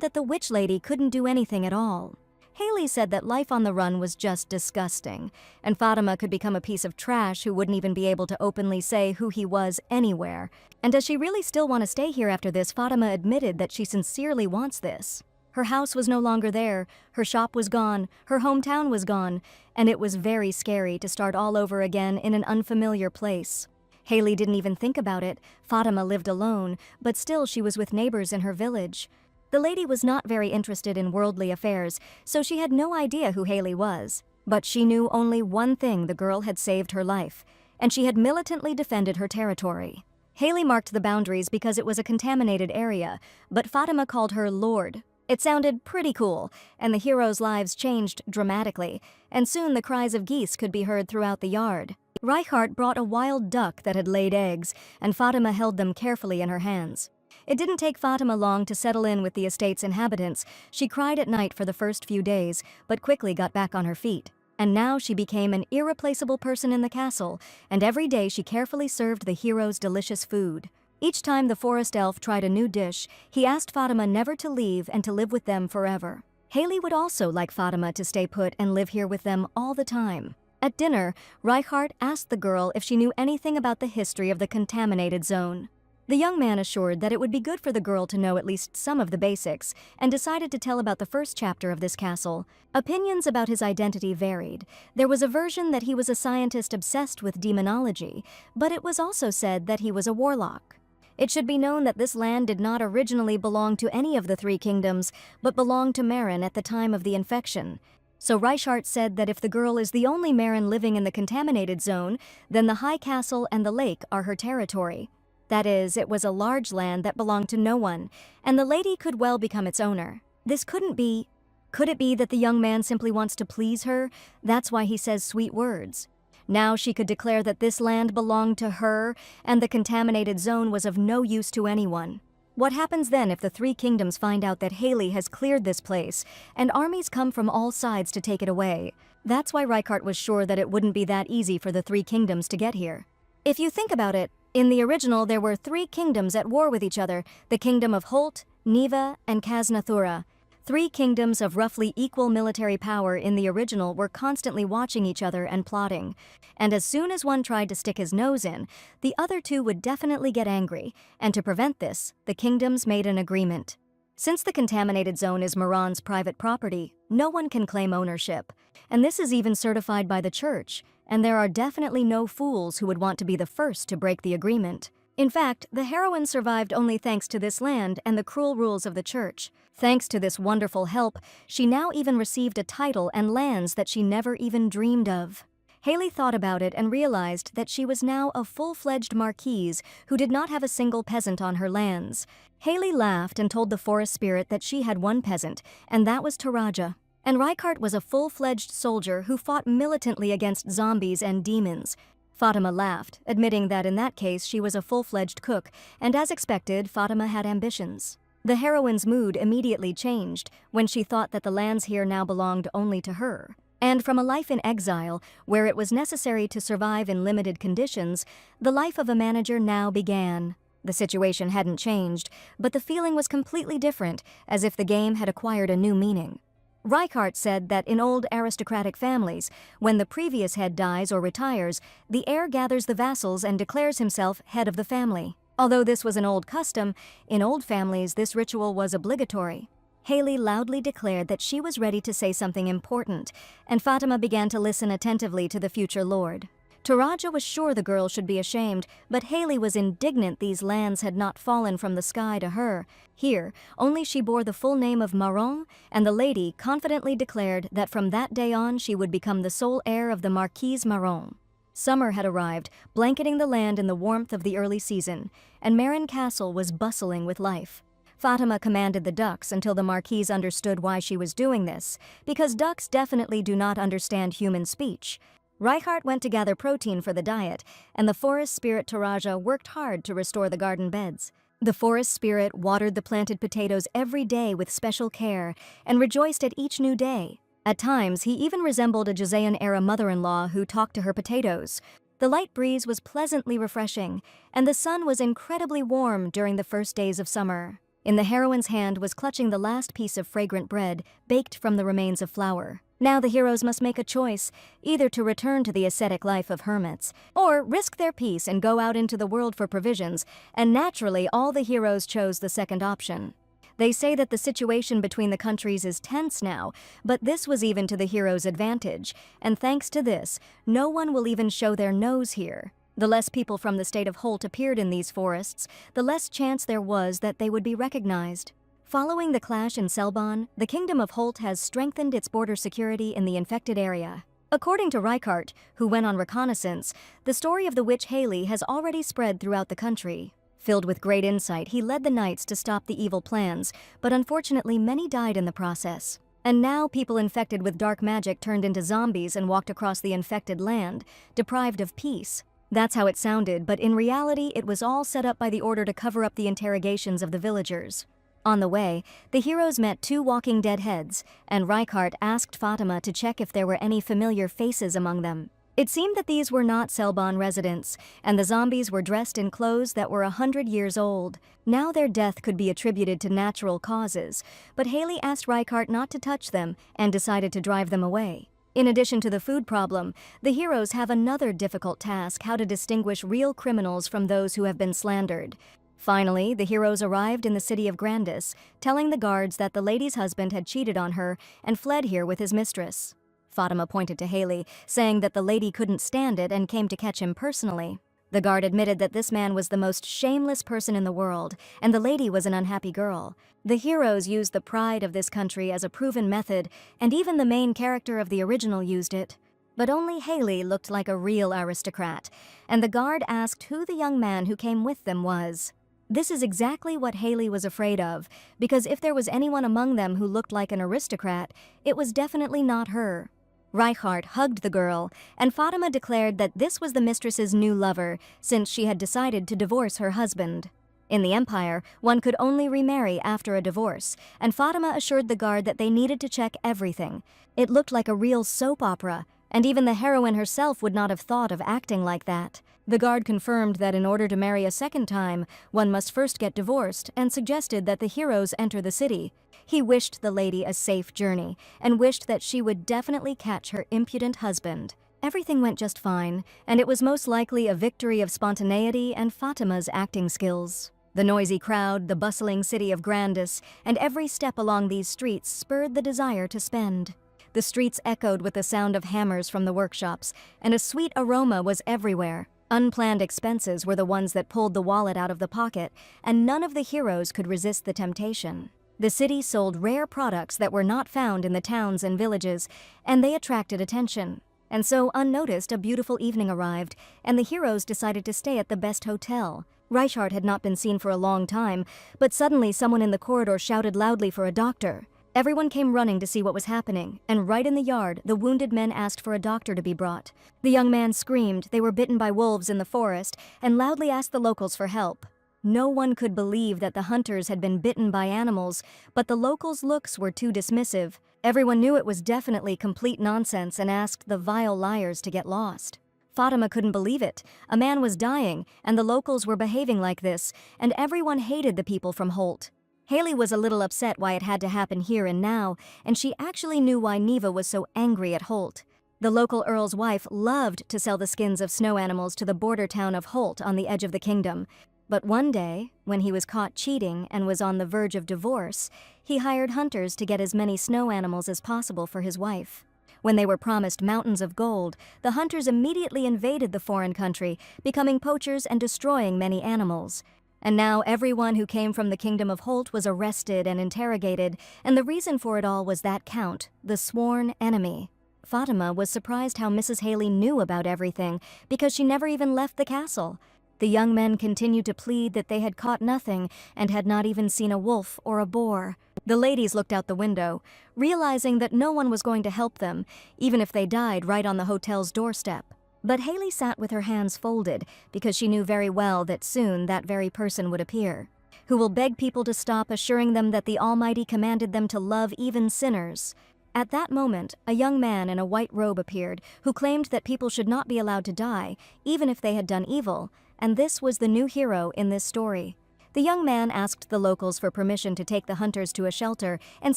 that the witch lady couldn't do anything at all. Haley said that life on the run was just disgusting, and Fatima could become a piece of trash who wouldn't even be able to openly say who he was anywhere. And does she really still want to stay here after this? Fatima admitted that she sincerely wants this. Her house was no longer there, her shop was gone, her hometown was gone, and it was very scary to start all over again in an unfamiliar place. Haley didn't even think about it. Fatima lived alone, but still she was with neighbors in her village. The lady was not very interested in worldly affairs, so she had no idea who Haley was. But she knew only one thing: the girl had saved her life, and she had militantly defended her territory. Haley marked the boundaries because it was a contaminated area, but Fatima called her Lord. It sounded pretty cool, and the heroes' lives changed dramatically, and soon the cries of geese could be heard throughout the yard. Reichart brought a wild duck that had laid eggs, and Fatima held them carefully in her hands. It didn't take Fatima long to settle in with the estate's inhabitants. She cried at night for the first few days, but quickly got back on her feet. And now she became an irreplaceable person in the castle, and every day she carefully served the heroes delicious food. Each time the forest elf tried a new dish, he asked Fatima never to leave and to live with them forever. Haley would also like Fatima to stay put and live here with them all the time. At dinner, Reichart asked the girl if she knew anything about the history of the contaminated zone. The young man assured that it would be good for the girl to know at least some of the basics, and decided to tell about the first chapter of this castle. Opinions about his identity varied. There was a version that he was a scientist obsessed with demonology, but it was also said that he was a warlock. It should be known that this land did not originally belong to any of the 3 kingdoms, but belonged to Marin at the time of the infection. So Reichart said that if the girl is the only Marin living in the contaminated zone, then the high castle and the lake are her territory. That is, it was a large land that belonged to no one, and the lady could well become its owner. This couldn't be. Could it be that the young man simply wants to please her? That's why he says sweet words. Now she could declare that this land belonged to her, and the contaminated zone was of no use to anyone. What happens then if the 3 kingdoms find out that Haley has cleared this place, and armies come from all sides to take it away? That's why Reichart was sure that it wouldn't be that easy for the 3 kingdoms to get here. If you think about it, in the original there were 3 kingdoms at war with each other: the kingdom of Holt, Neva, and Kaznathura. 3 kingdoms of roughly equal military power in the original were constantly watching each other and plotting. And as soon as one tried to stick his nose in, the other 2 would definitely get angry, and to prevent this, the kingdoms made an agreement. Since the contaminated zone is Marin's private property, no one can claim ownership. And this is even certified by the church, and there are definitely no fools who would want to be the first to break the agreement. In fact, the heroine survived only thanks to this land and the cruel rules of the church. Thanks to this wonderful help, she now even received a title and lands that she never even dreamed of. Haley thought about it and realized that she was now a full-fledged marquise who did not have a single peasant on her lands. Haley laughed and told the forest spirit that she had one peasant, and that was Taraja. And Reichart was a full-fledged soldier who fought militantly against zombies and demons. Fatima laughed, admitting that in that case she was a full-fledged cook, and as expected, Fatima had ambitions. The heroine's mood immediately changed when she thought that the lands here now belonged only to her. And from a life in exile, where it was necessary to survive in limited conditions, the life of a manager now began. The situation hadn't changed, but the feeling was completely different, as if the game had acquired a new meaning. Reichart said that in old aristocratic families, when the previous head dies or retires, the heir gathers the vassals and declares himself head of the family. Although this was an old custom, in old families this ritual was obligatory. Haley loudly declared that she was ready to say something important, and Fatima began to listen attentively to the future lord. Taraja was sure the girl should be ashamed, but Haley was indignant these lands had not fallen from the sky to her. Here, only she bore the full name of Marin, and the lady confidently declared that from that day on she would become the sole heir of the Marquise Marin. Summer had arrived, blanketing the land in the warmth of the early season, and Marin Castle was bustling with life. Fatima commanded the ducks until the Marquise understood why she was doing this, because ducks definitely do not understand human speech. Reichart went to gather protein for the diet, and the forest spirit Taraja worked hard to restore the garden beds. The forest spirit watered the planted potatoes every day with special care and rejoiced at each new day. At times, he even resembled a Joseon-era mother-in-law who talked to her potatoes. The light breeze was pleasantly refreshing, and the sun was incredibly warm during the first days of summer. In the heroine's hand was clutching the last piece of fragrant bread, baked from the remains of flour. Now the heroes must make a choice, either to return to the ascetic life of hermits, or risk their peace and go out into the world for provisions, and naturally all the heroes chose the second option. They say that the situation between the countries is tense now, but this was even to the heroes' advantage, and thanks to this, no one will even show their nose here. The less people from the state of Holt appeared in these forests, the less chance there was that they would be recognized. Following the clash in Selbon, the Kingdom of Holt has strengthened its border security in the infected area. According to Reichart, who went on reconnaissance, the story of the witch Haley has already spread throughout the country. Filled with great insight, he led the knights to stop the evil plans, but unfortunately many died in the process. And now people infected with dark magic turned into zombies and walked across the infected land, deprived of peace. That's how it sounded, but in reality it was all set up by the order to cover up the interrogations of the villagers. On the way, the heroes met two walking dead heads, and Reichart asked Fatima to check if there were any familiar faces among them. It seemed that these were not Selbon residents, and the zombies were dressed in clothes that were 100 years old. Now their death could be attributed to natural causes, but Haley asked Reichart not to touch them and decided to drive them away. In addition to the food problem, the heroes have another difficult task: how to distinguish real criminals from those who have been slandered. Finally, the heroes arrived in the city of Grandis, telling the guards that the lady's husband had cheated on her and fled here with his mistress. Fatima pointed to Haley, saying that the lady couldn't stand it and came to catch him personally. The guard admitted that this man was the most shameless person in the world, and the lady was an unhappy girl. The heroes used the pride of this country as a proven method, and even the main character of the original used it. But only Haley looked like a real aristocrat, and the guard asked who the young man who came with them was. This is exactly what Haley was afraid of, because if there was anyone among them who looked like an aristocrat, it was definitely not her. Reichart hugged the girl, and Fatima declared that this was the mistress's new lover, since she had decided to divorce her husband. In the Empire, one could only remarry after a divorce, and Fatima assured the guard that they needed to check everything. It looked like a real soap opera, and even the heroine herself would not have thought of acting like that. The guard confirmed that in order to marry a second time, one must first get divorced, and suggested that the heroes enter the city. He wished the lady a safe journey, and wished that she would definitely catch her impudent husband. Everything went just fine, and it was most likely a victory of spontaneity and Fatima's acting skills. The noisy crowd, the bustling city of Grandis, and every step along these streets spurred the desire to spend. The streets echoed with the sound of hammers from the workshops, and a sweet aroma was everywhere. Unplanned expenses were the ones that pulled the wallet out of the pocket, and none of the heroes could resist the temptation. The city sold rare products that were not found in the towns and villages, and they attracted attention. And so, unnoticed, a beautiful evening arrived, and the heroes decided to stay at the best hotel. Reichart had not been seen for a long time, but suddenly someone in the corridor shouted loudly for a doctor. Everyone came running to see what was happening, and right in the yard, the wounded men asked for a doctor to be brought. The young man screamed they were bitten by wolves in the forest, and loudly asked the locals for help. No one could believe that the hunters had been bitten by animals, but the locals' looks were too dismissive. Everyone knew it was definitely complete nonsense and asked the vile liars to get lost. Fatima couldn't believe it. A man was dying, and the locals were behaving like this, and everyone hated the people from Holt. Haley was a little upset why it had to happen here and now, and she actually knew why Neva was so angry at Holt. The local earl's wife loved to sell the skins of snow animals to the border town of Holt on the edge of the kingdom. But one day, when he was caught cheating and was on the verge of divorce, he hired hunters to get as many snow animals as possible for his wife. When they were promised mountains of gold, the hunters immediately invaded the foreign country, becoming poachers and destroying many animals. And now everyone who came from the kingdom of Holt was arrested and interrogated, and the reason for it all was that count, the sworn enemy. Fatima was surprised how Mrs. Haley knew about everything, because she never even left the castle. The young men continued to plead that they had caught nothing and had not even seen a wolf or a boar. The ladies looked out the window, realizing that no one was going to help them, even if they died right on the hotel's doorstep. But Haley sat with her hands folded because she knew very well that soon that very person would appear, who will beg people to stop, assuring them that the Almighty commanded them to love even sinners. At that moment, a young man in a white robe appeared who claimed that people should not be allowed to die, even if they had done evil, and this was the new hero in this story. The young man asked the locals for permission to take the hunters to a shelter and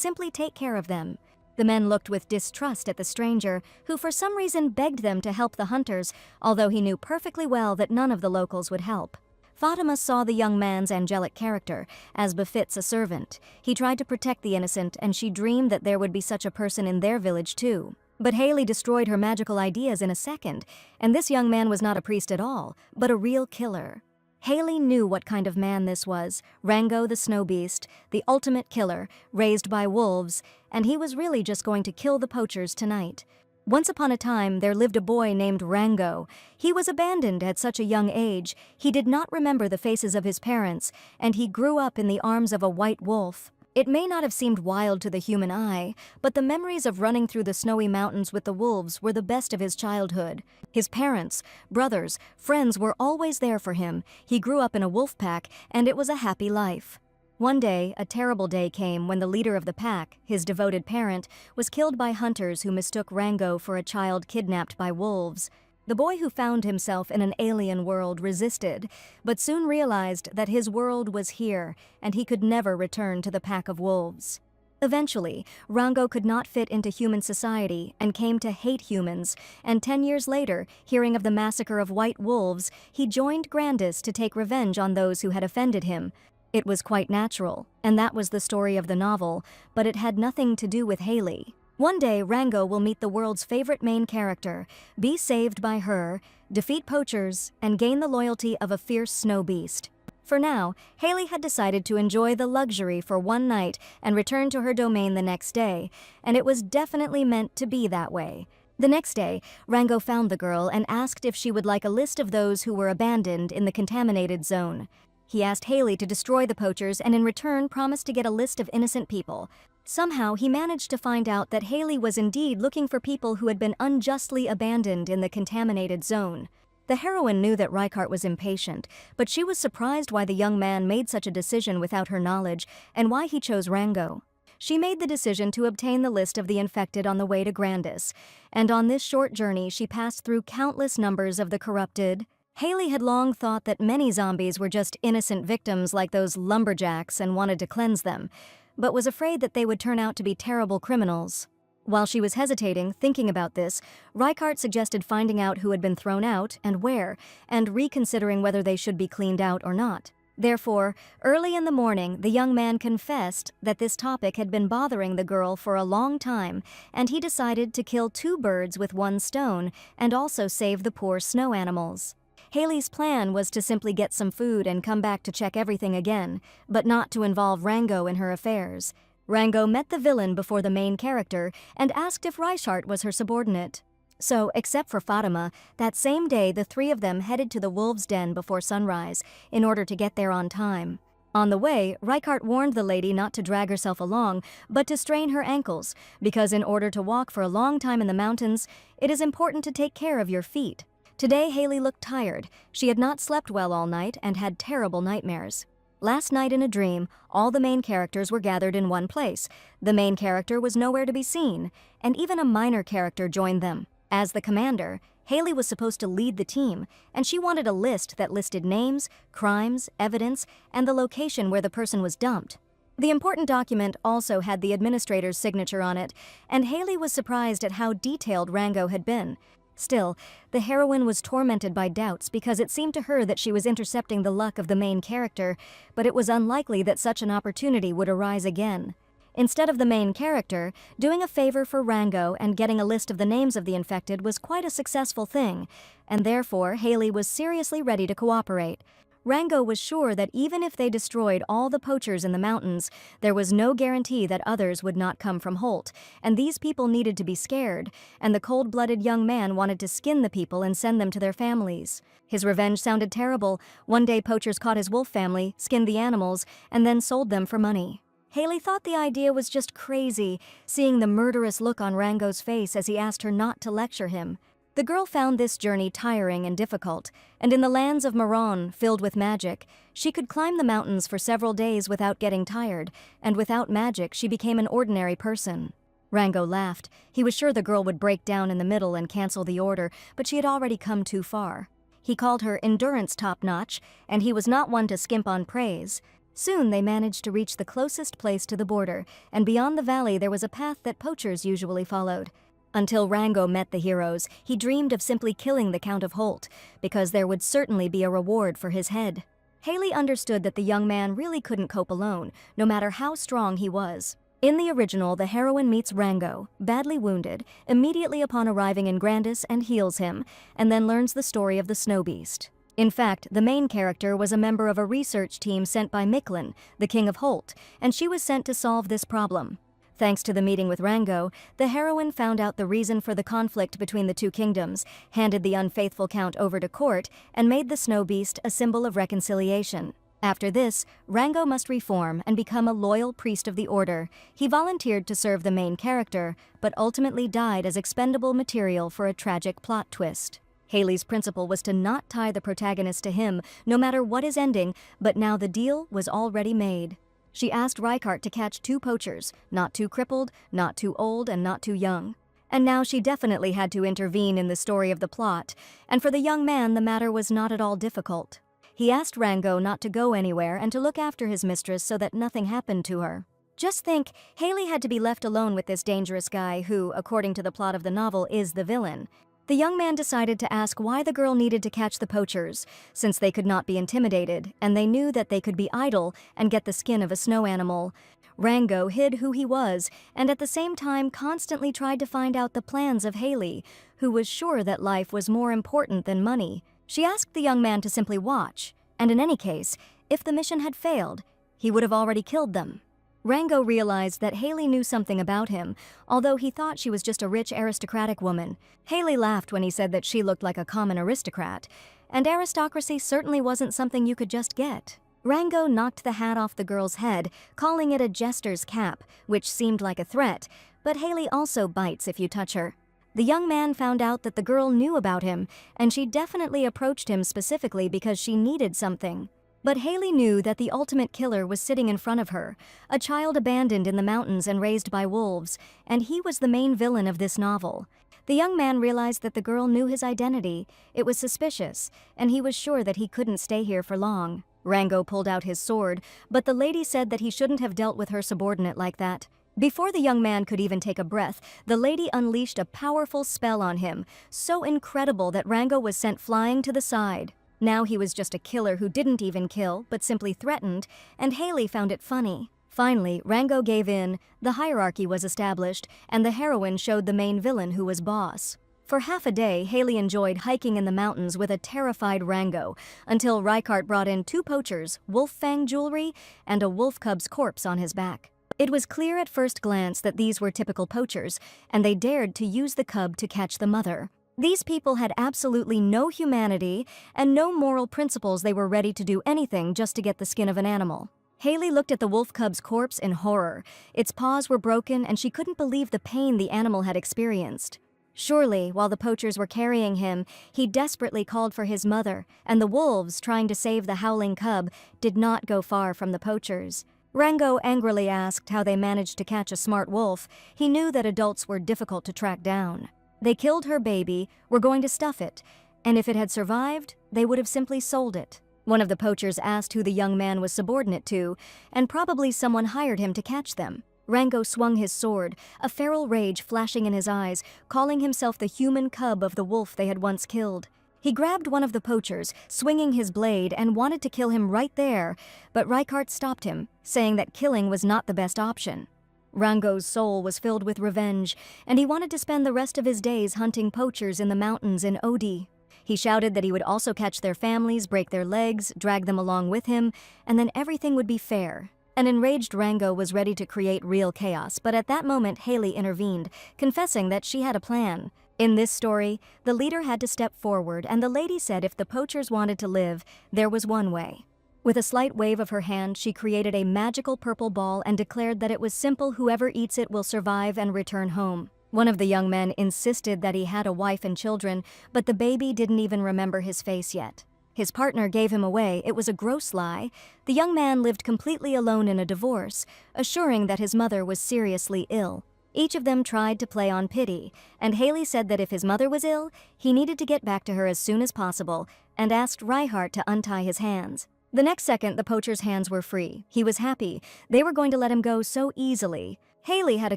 simply take care of them. The men looked with distrust at the stranger, who for some reason begged them to help the hunters, although he knew perfectly well that none of the locals would help. Fatima saw the young man's angelic character, as befits a servant. He tried to protect the innocent, and she dreamed that there would be such a person in their village too. But Haley destroyed her magical ideas in a second, and this young man was not a priest at all, but a real killer. Haley knew what kind of man this was, Rango the snow beast, the ultimate killer, raised by wolves, and he was really just going to kill the poachers tonight. Once upon a time, there lived a boy named Rango. He was abandoned at such a young age, he did not remember the faces of his parents, and he grew up in the arms of a white wolf. It may not have seemed wild to the human eye, but the memories of running through the snowy mountains with the wolves were the best of his childhood. His parents, brothers, friends were always there for him. He grew up in a wolf pack, and it was a happy life. One day, a terrible day came when the leader of the pack, his devoted parent, was killed by hunters who mistook Rango for a child kidnapped by wolves. The boy, who found himself in an alien world, resisted, but soon realized that his world was here, and he could never return to the pack of wolves. Eventually, Rango could not fit into human society and came to hate humans, and 10 years later, hearing of the massacre of white wolves, he joined Grandis to take revenge on those who had offended him. It was quite natural, and that was the story of the novel, but it had nothing to do with Haley. One day, Rango will meet the world's favorite main character, be saved by her, defeat poachers, and gain the loyalty of a fierce snow beast. For now, Haley had decided to enjoy the luxury for one night and return to her domain the next day, and it was definitely meant to be that way. The next day, Rango found the girl and asked if she would like a list of those who were abandoned in the contaminated zone. He asked Haley to destroy the poachers and in return promised to get a list of innocent people. Somehow, he managed to find out that Haley was indeed looking for people who had been unjustly abandoned in the contaminated zone. The heroine knew that Reichart was impatient, but she was surprised why the young man made such a decision without her knowledge and why he chose Rango. She made the decision to obtain the list of the infected on the way to Grandis, and on this short journey she passed through countless numbers of the corrupted. Haley had long thought that many zombies were just innocent victims like those lumberjacks and wanted to cleanse them, but was afraid that they would turn out to be terrible criminals. While she was hesitating, thinking about this, Reichart suggested finding out who had been thrown out and where, and reconsidering whether they should be cleaned out or not. Therefore, early in the morning, the young man confessed that this topic had been bothering the girl for a long time, and he decided to kill 2 birds with 1 stone and also save the poor snow animals. Haley's plan was to simply get some food and come back to check everything again, but not to involve Rango in her affairs. Rango met the villain before the main character and asked if Reichart was her subordinate. So, except for Fatima, that same day the 3 of them headed to the wolves' den before sunrise in order to get there on time. On the way, Reichart warned the lady not to drag herself along, but to strain her ankles, because in order to walk for a long time in the mountains, it is important to take care of your feet. Today, Haley looked tired. She had not slept well all night and had terrible nightmares. Last night in a dream, all the main characters were gathered in one place. The main character was nowhere to be seen, and even a minor character joined them. As the commander, Haley was supposed to lead the team, and she wanted a list that listed names, crimes, evidence, and the location where the person was dumped. The important document also had the administrator's signature on it, and Haley was surprised at how detailed Rango had been. Still, the heroine was tormented by doubts because it seemed to her that she was intercepting the luck of the main character, but it was unlikely that such an opportunity would arise again. Instead of the main character, doing a favor for Rango and getting a list of the names of the infected was quite a successful thing, and therefore Haley was seriously ready to cooperate. Rango was sure that even if they destroyed all the poachers in the mountains, there was no guarantee that others would not come from Holt, and these people needed to be scared, and the cold-blooded young man wanted to skin the people and send them to their families. His revenge sounded terrible. One day poachers caught his wolf family, skinned the animals, and then sold them for money. Haley thought the idea was just crazy, seeing the murderous look on Rango's face as he asked her not to lecture him. The girl found this journey tiring and difficult, and in the lands of Marin, filled with magic, she could climb the mountains for several days without getting tired, and without magic she became an ordinary person. Rango laughed. He was sure the girl would break down in the middle and cancel the order, but she had already come too far. He called her endurance top-notch, and he was not one to skimp on praise. Soon they managed to reach the closest place to the border, and beyond the valley there was a path that poachers usually followed. Until Rango met the heroes, he dreamed of simply killing the Count of Holt, because there would certainly be a reward for his head. Haley understood that the young man really couldn't cope alone, no matter how strong he was. In the original, the heroine meets Rango, badly wounded, immediately upon arriving in Grandis and heals him, and then learns the story of the snow beast. In fact, the main character was a member of a research team sent by Micklin, the King of Holt, and she was sent to solve this problem. Thanks to the meeting with Rango, the heroine found out the reason for the conflict between the two kingdoms, handed the unfaithful count over to court, and made the snow beast a symbol of reconciliation. After this, Rango must reform and become a loyal priest of the order. He volunteered to serve the main character, but ultimately died as expendable material for a tragic plot twist. Haley's principle was to not tie the protagonist to him, no matter what his ending, but now the deal was already made. She asked Reichart to catch 2 poachers, not too crippled, not too old, and not too young. And now she definitely had to intervene in the story of the plot, and for the young man the matter was not at all difficult. He asked Rango not to go anywhere and to look after his mistress so that nothing happened to her. Just think, Haley had to be left alone with this dangerous guy who, according to the plot of the novel, is the villain. The young man decided to ask why the girl needed to catch the poachers, since they could not be intimidated, and they knew that they could be idle and get the skin of a snow animal. Rango hid who he was, and at the same time constantly tried to find out the plans of Haley, who was sure that life was more important than money. She asked the young man to simply watch, and in any case, if the mission had failed, he would have already killed them. Rango realized that Haley knew something about him, although he thought she was just a rich aristocratic woman. Haley laughed when he said that she looked like a common aristocrat, and aristocracy certainly wasn't something you could just get. Rango knocked the hat off the girl's head, calling it a jester's cap, which seemed like a threat, but Haley also bites if you touch her. The young man found out that the girl knew about him, and she definitely approached him specifically because she needed something. But Haley knew that the ultimate killer was sitting in front of her, a child abandoned in the mountains and raised by wolves, and he was the main villain of this novel. The young man realized that the girl knew his identity. It was suspicious, and he was sure that he couldn't stay here for long. Rango pulled out his sword, but the lady said that he shouldn't have dealt with her subordinate like that. Before the young man could even take a breath, the lady unleashed a powerful spell on him, so incredible that Rango was sent flying to the side. Now he was just a killer who didn't even kill, but simply threatened, and Haley found it funny. Finally, Rango gave in, the hierarchy was established, and the heroine showed the main villain who was boss. For half a day, Haley enjoyed hiking in the mountains with a terrified Rango, until Reichart brought in 2 poachers, wolf fang jewelry, and a wolf cub's corpse on his back. It was clear at first glance that these were typical poachers, and they dared to use the cub to catch the mother. These people had absolutely no humanity and no moral principles. They were ready to do anything just to get the skin of an animal. Haley looked at the wolf cub's corpse in horror. Its paws were broken and she couldn't believe the pain the animal had experienced. Surely, while the poachers were carrying him, he desperately called for his mother, and the wolves, trying to save the howling cub, did not go far from the poachers. Rango angrily asked how they managed to catch a smart wolf. He knew that adults were difficult to track down. They killed her baby, were going to stuff it, and if it had survived, they would have simply sold it. One of the poachers asked who the young man was subordinate to, and probably someone hired him to catch them. Rango swung his sword, a feral rage flashing in his eyes, calling himself the human cub of the wolf they had once killed. He grabbed one of the poachers, swinging his blade, and wanted to kill him right there, but Reichart stopped him, saying that killing was not the best option. Rango's soul was filled with revenge, and he wanted to spend the rest of his days hunting poachers in the mountains in Odi. He shouted that he would also catch their families, break their legs, drag them along with him, and then everything would be fair. An enraged Rango was ready to create real chaos, but at that moment Haley intervened, confessing that she had a plan. In this story, the leader had to step forward, and the lady said if the poachers wanted to live, there was one way. With a slight wave of her hand, she created a magical purple ball and declared that it was simple: whoever eats it will survive and return home. One of the young men insisted that he had a wife and children, but the baby didn't even remember his face yet. His partner gave him away. It was a gross lie. The young man lived completely alone in a divorce, assuring that his mother was seriously ill. Each of them tried to play on pity, and Haley said that if his mother was ill, he needed to get back to her as soon as possible, and asked Reichart to untie his hands. The next second, the poacher's hands were free. He was happy. They were going to let him go so easily. Haley had a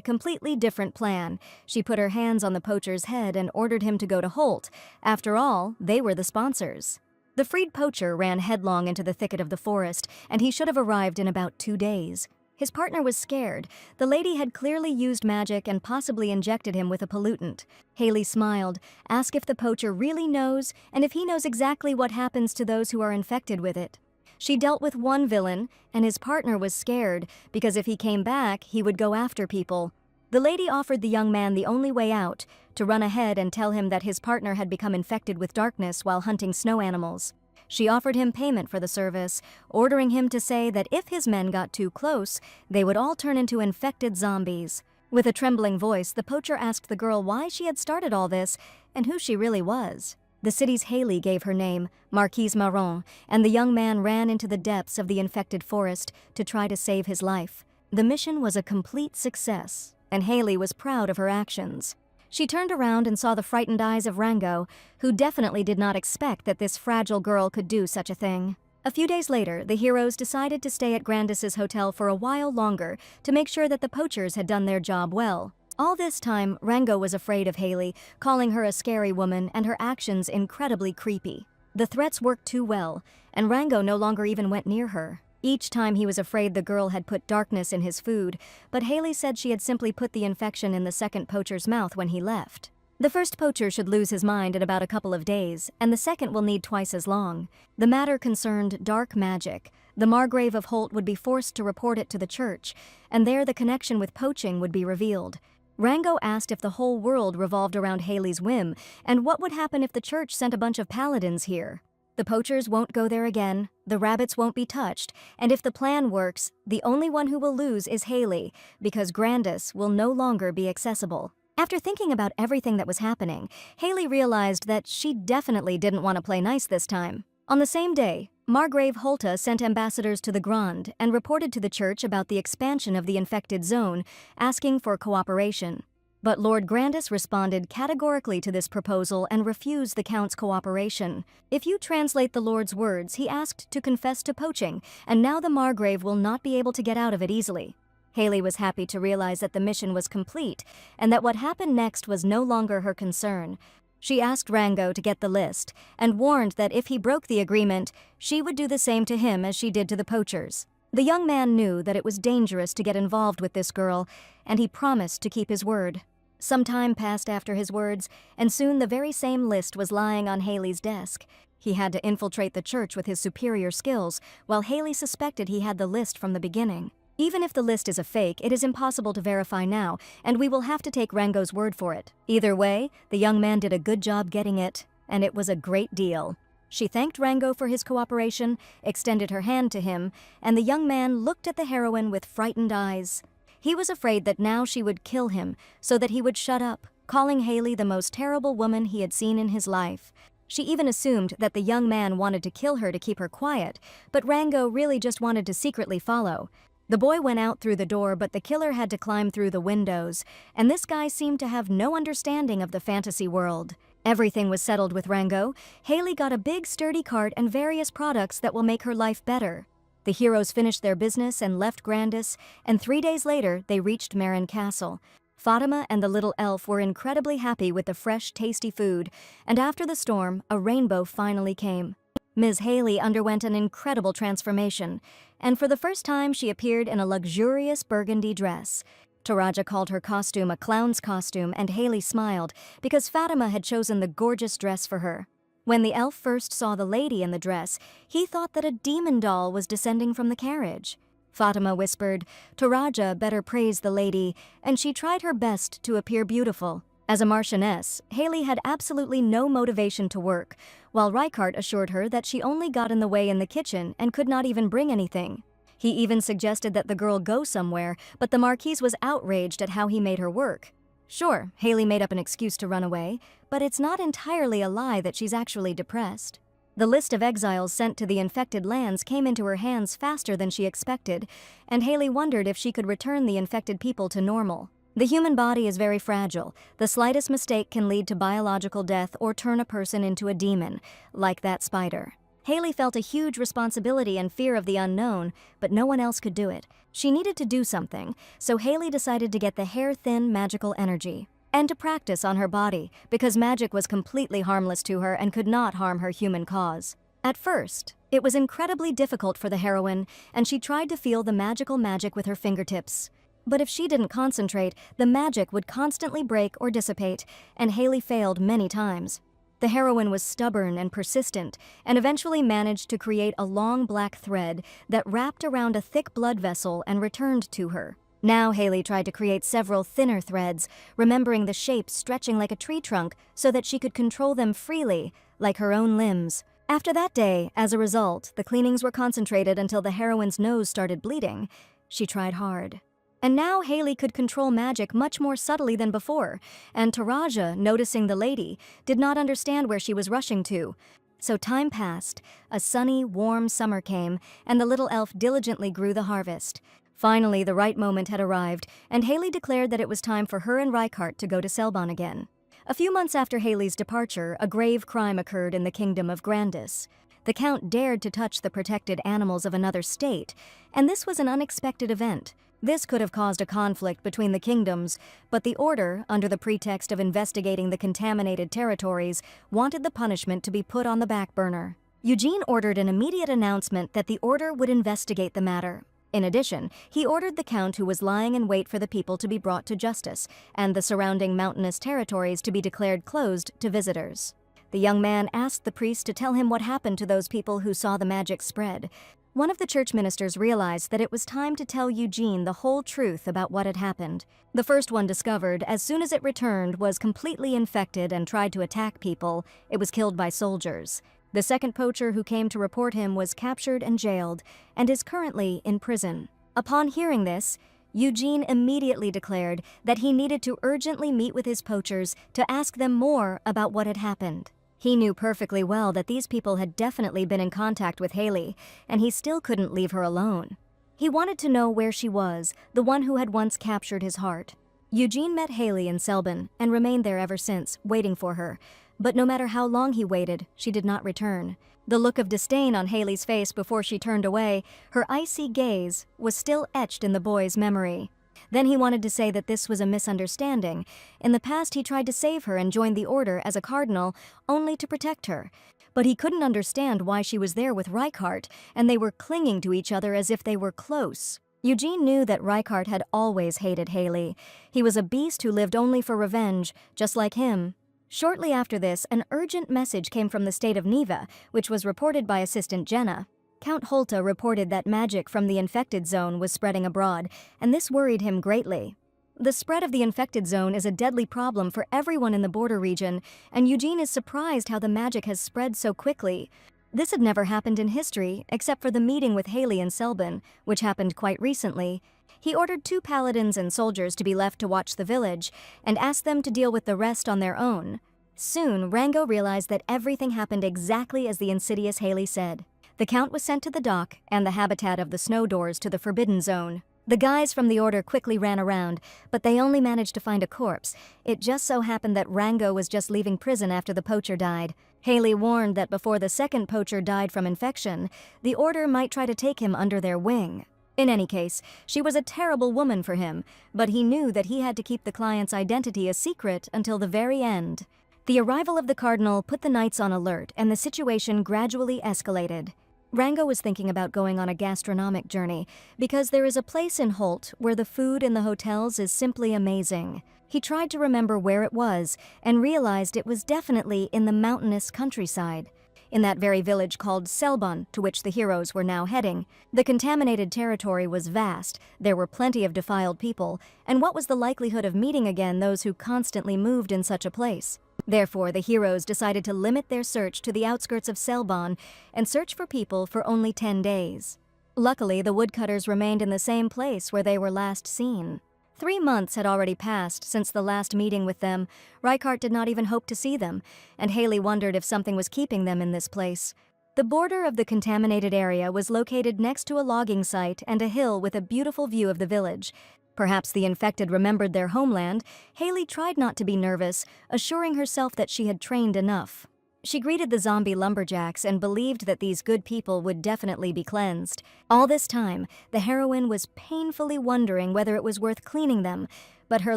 completely different plan. She put her hands on the poacher's head and ordered him to go to Holt. After all, they were the sponsors. The freed poacher ran headlong into the thicket of the forest, and he should have arrived in about 2 days. His partner was scared. The lady had clearly used magic and possibly injected him with a pollutant. Haley smiled, asked if the poacher really knows, and if he knows exactly what happens to those who are infected with it. She dealt with one villain, and his partner was scared, because if he came back, he would go after people. The lady offered the young man the only way out, to run ahead and tell him that his partner had become infected with darkness while hunting snow animals. She offered him payment for the service, ordering him to say that if his men got too close, they would all turn into infected zombies. With a trembling voice, the poacher asked the girl why she had started all this and who she really was. The city's Haley gave her name, Marquise Marin, and the young man ran into the depths of the infected forest to try to save his life. The mission was a complete success, and Haley was proud of her actions. She turned around and saw the frightened eyes of Rango, who definitely did not expect that this fragile girl could do such a thing. A few days later, the heroes decided to stay at Grandis's hotel for a while longer to make sure that the poachers had done their job well. All this time, Rango was afraid of Haley, calling her a scary woman and her actions incredibly creepy. The threats worked too well, and Rango no longer even went near her. Each time he was afraid the girl had put darkness in his food, but Haley said she had simply put the infection in the second poacher's mouth when he left. The first poacher should lose his mind in about a couple of days, and the second will need twice as long. The matter concerned dark magic. The Margrave of Holt would be forced to report it to the church, and there the connection with poaching would be revealed. Rango asked if the whole world revolved around Haley's whim, and what would happen if the church sent a bunch of paladins here. The poachers won't go there again, the rabbits won't be touched, and if the plan works, the only one who will lose is Haley, because Grandis will no longer be accessible. After thinking about everything that was happening, Haley realized that she definitely didn't want to play nice this time. On the same day, Margrave Holta sent ambassadors to the Grand and reported to the church about the expansion of the infected zone, asking for cooperation. But Lord Grandis responded categorically to this proposal and refused the Count's cooperation. If you translate the Lord's words, he asked to confess to poaching, and now the Margrave will not be able to get out of it easily. Haley was happy to realize that the mission was complete, and that what happened next was no longer her concern. She asked Rango to get the list, and warned that if he broke the agreement, she would do the same to him as she did to the poachers. The young man knew that it was dangerous to get involved with this girl, and he promised to keep his word. Some time passed after his words, and soon the very same list was lying on Haley's desk. He had to infiltrate the church with his superior skills, while Haley suspected he had the list from the beginning. Even if the list is a fake, it is impossible to verify now, and we will have to take Rango's word for it. Either way, the young man did a good job getting it, and it was a great deal. She thanked Rango for his cooperation, extended her hand to him, and the young man looked at the heroine with frightened eyes. He was afraid that now she would kill him, so that he would shut up, calling Haley the most terrible woman he had seen in his life. She even assumed that the young man wanted to kill her to keep her quiet, but Rango really just wanted to secretly follow. The boy went out through the door, but the killer had to climb through the windows, and this guy seemed to have no understanding of the fantasy world. Everything was settled with Rango. Haley got a big sturdy cart and various products that will make her life better. The heroes finished their business and left Grandis, and 3 days later they reached Marin Castle. Fatima and the little elf were incredibly happy with the fresh, tasty food, and after the storm, a rainbow finally came. Ms. Haley underwent an incredible transformation, and for the first time she appeared in a luxurious burgundy dress. Taraja called her costume a clown's costume, and Haley smiled because Fatima had chosen the gorgeous dress for her. When the elf first saw the lady in the dress, he thought that a demon doll was descending from the carriage. Fatima whispered, "Taraja better praise the lady," and she tried her best to appear beautiful. As a Marchioness, Haley had absolutely no motivation to work, while Reichart assured her that she only got in the way in the kitchen and could not even bring anything. He even suggested that the girl go somewhere, but the Marquise was outraged at how he made her work. Sure, Haley made up an excuse to run away, but it's not entirely a lie that she's actually depressed. The list of exiles sent to the infected lands came into her hands faster than she expected, and Haley wondered if she could return the infected people to normal. The human body is very fragile. The slightest mistake can lead to biological death or turn a person into a demon, like that spider. Haley felt a huge responsibility and fear of the unknown, but no one else could do it. She needed to do something, so Haley decided to get the hair-thin magical energy and to practice on her body, because magic was completely harmless to her and could not harm her human cause. At first, it was incredibly difficult for the heroine, and she tried to feel the magical magic with her fingertips. But if she didn't concentrate, the magic would constantly break or dissipate, and Haley failed many times. The heroine was stubborn and persistent, and eventually managed to create a long black thread that wrapped around a thick blood vessel and returned to her. Now Haley tried to create several thinner threads, remembering the shape stretching like a tree trunk so that she could control them freely, like her own limbs. After that day, as a result, the cleanings were concentrated until the heroine's nose started bleeding. She tried hard. And now Haley could control magic much more subtly than before, and Taraja, noticing the lady, did not understand where she was rushing to. So time passed, a sunny, warm summer came, and the little elf diligently grew the harvest. Finally, the right moment had arrived, and Haley declared that it was time for her and Reichart to go to Selbon again. A few months after Haley's departure, a grave crime occurred in the kingdom of Grandis. The Count dared to touch the protected animals of another state, and this was an unexpected event. This could have caused a conflict between the kingdoms, but the Order, under the pretext of investigating the contaminated territories, wanted the punishment to be put on the back burner. Eugene ordered an immediate announcement that the Order would investigate the matter. In addition, he ordered the Count who was lying in wait for the people to be brought to justice, and the surrounding mountainous territories to be declared closed to visitors. The young man asked the priest to tell him what happened to those people who saw the magic spread. One of the church ministers realized that it was time to tell Eugene the whole truth about what had happened. The first one discovered, as soon as it returned, was completely infected and tried to attack people. It was killed by soldiers. The second poacher who came to report him was captured and jailed, and is currently in prison. Upon hearing this, Eugene immediately declared that he needed to urgently meet with his poachers to ask them more about what had happened. He knew perfectly well that these people had definitely been in contact with Haley, and he still couldn't leave her alone. He wanted to know where she was, the one who had once captured his heart. Eugene met Haley in Selbon and remained there ever since, waiting for her. But no matter how long he waited, she did not return. The look of disdain on Haley's face before she turned away, her icy gaze, was still etched in the boy's memory. Then he wanted to say that this was a misunderstanding. In the past, he tried to save her and joined the Order as a Cardinal, only to protect her. But he couldn't understand why she was there with Reichart, and they were clinging to each other as if they were close. Eugene knew that Reichart had always hated Haley. He was a beast who lived only for revenge, just like him. Shortly after this, an urgent message came from the state of Neva, which was reported by Assistant Jenna. Count Holta reported that magic from the infected zone was spreading abroad, and this worried him greatly. The spread of the infected zone is a deadly problem for everyone in the border region, and Eugene is surprised how the magic has spread so quickly. This had never happened in history, except for the meeting with Haley in Selbon, which happened quite recently. He ordered 2 paladins and soldiers to be left to watch the village, and asked them to deal with the rest on their own. Soon, Rango realized that everything happened exactly as the insidious Haley said. The Count was sent to the dock and the habitat of the snow doors to the Forbidden Zone. The guys from the order quickly ran around, but they only managed to find a corpse. It just so happened that Rango was just leaving prison after the poacher died. Haley warned that before the second poacher died from infection, the order might try to take him under their wing. In any case, she was a terrible woman for him, but he knew that he had to keep the client's identity a secret until the very end. The arrival of the Cardinal put the knights on alert, and the situation gradually escalated. Rango was thinking about going on a gastronomic journey because there is a place in Holt where the food in the hotels is simply amazing. He tried to remember where it was and realized it was definitely in the mountainous countryside, in that very village called Selbon, to which the heroes were now heading. The contaminated territory was vast, there were plenty of defiled people, and what was the likelihood of meeting again those who constantly moved in such a place? Therefore, the heroes decided to limit their search to the outskirts of Selbon and search for people for only 10 days. Luckily, the woodcutters remained in the same place where they were last seen. 3 months had already passed since the last meeting with them. Reichart did not even hope to see them, and Haley wondered if something was keeping them in this place. The border of the contaminated area was located next to a logging site and a hill with a beautiful view of the village. Perhaps the infected remembered their homeland. Haley tried not to be nervous, assuring herself that she had trained enough. She greeted the zombie lumberjacks and believed that these good people would definitely be cleansed. All this time, the heroine was painfully wondering whether it was worth cleaning them, but her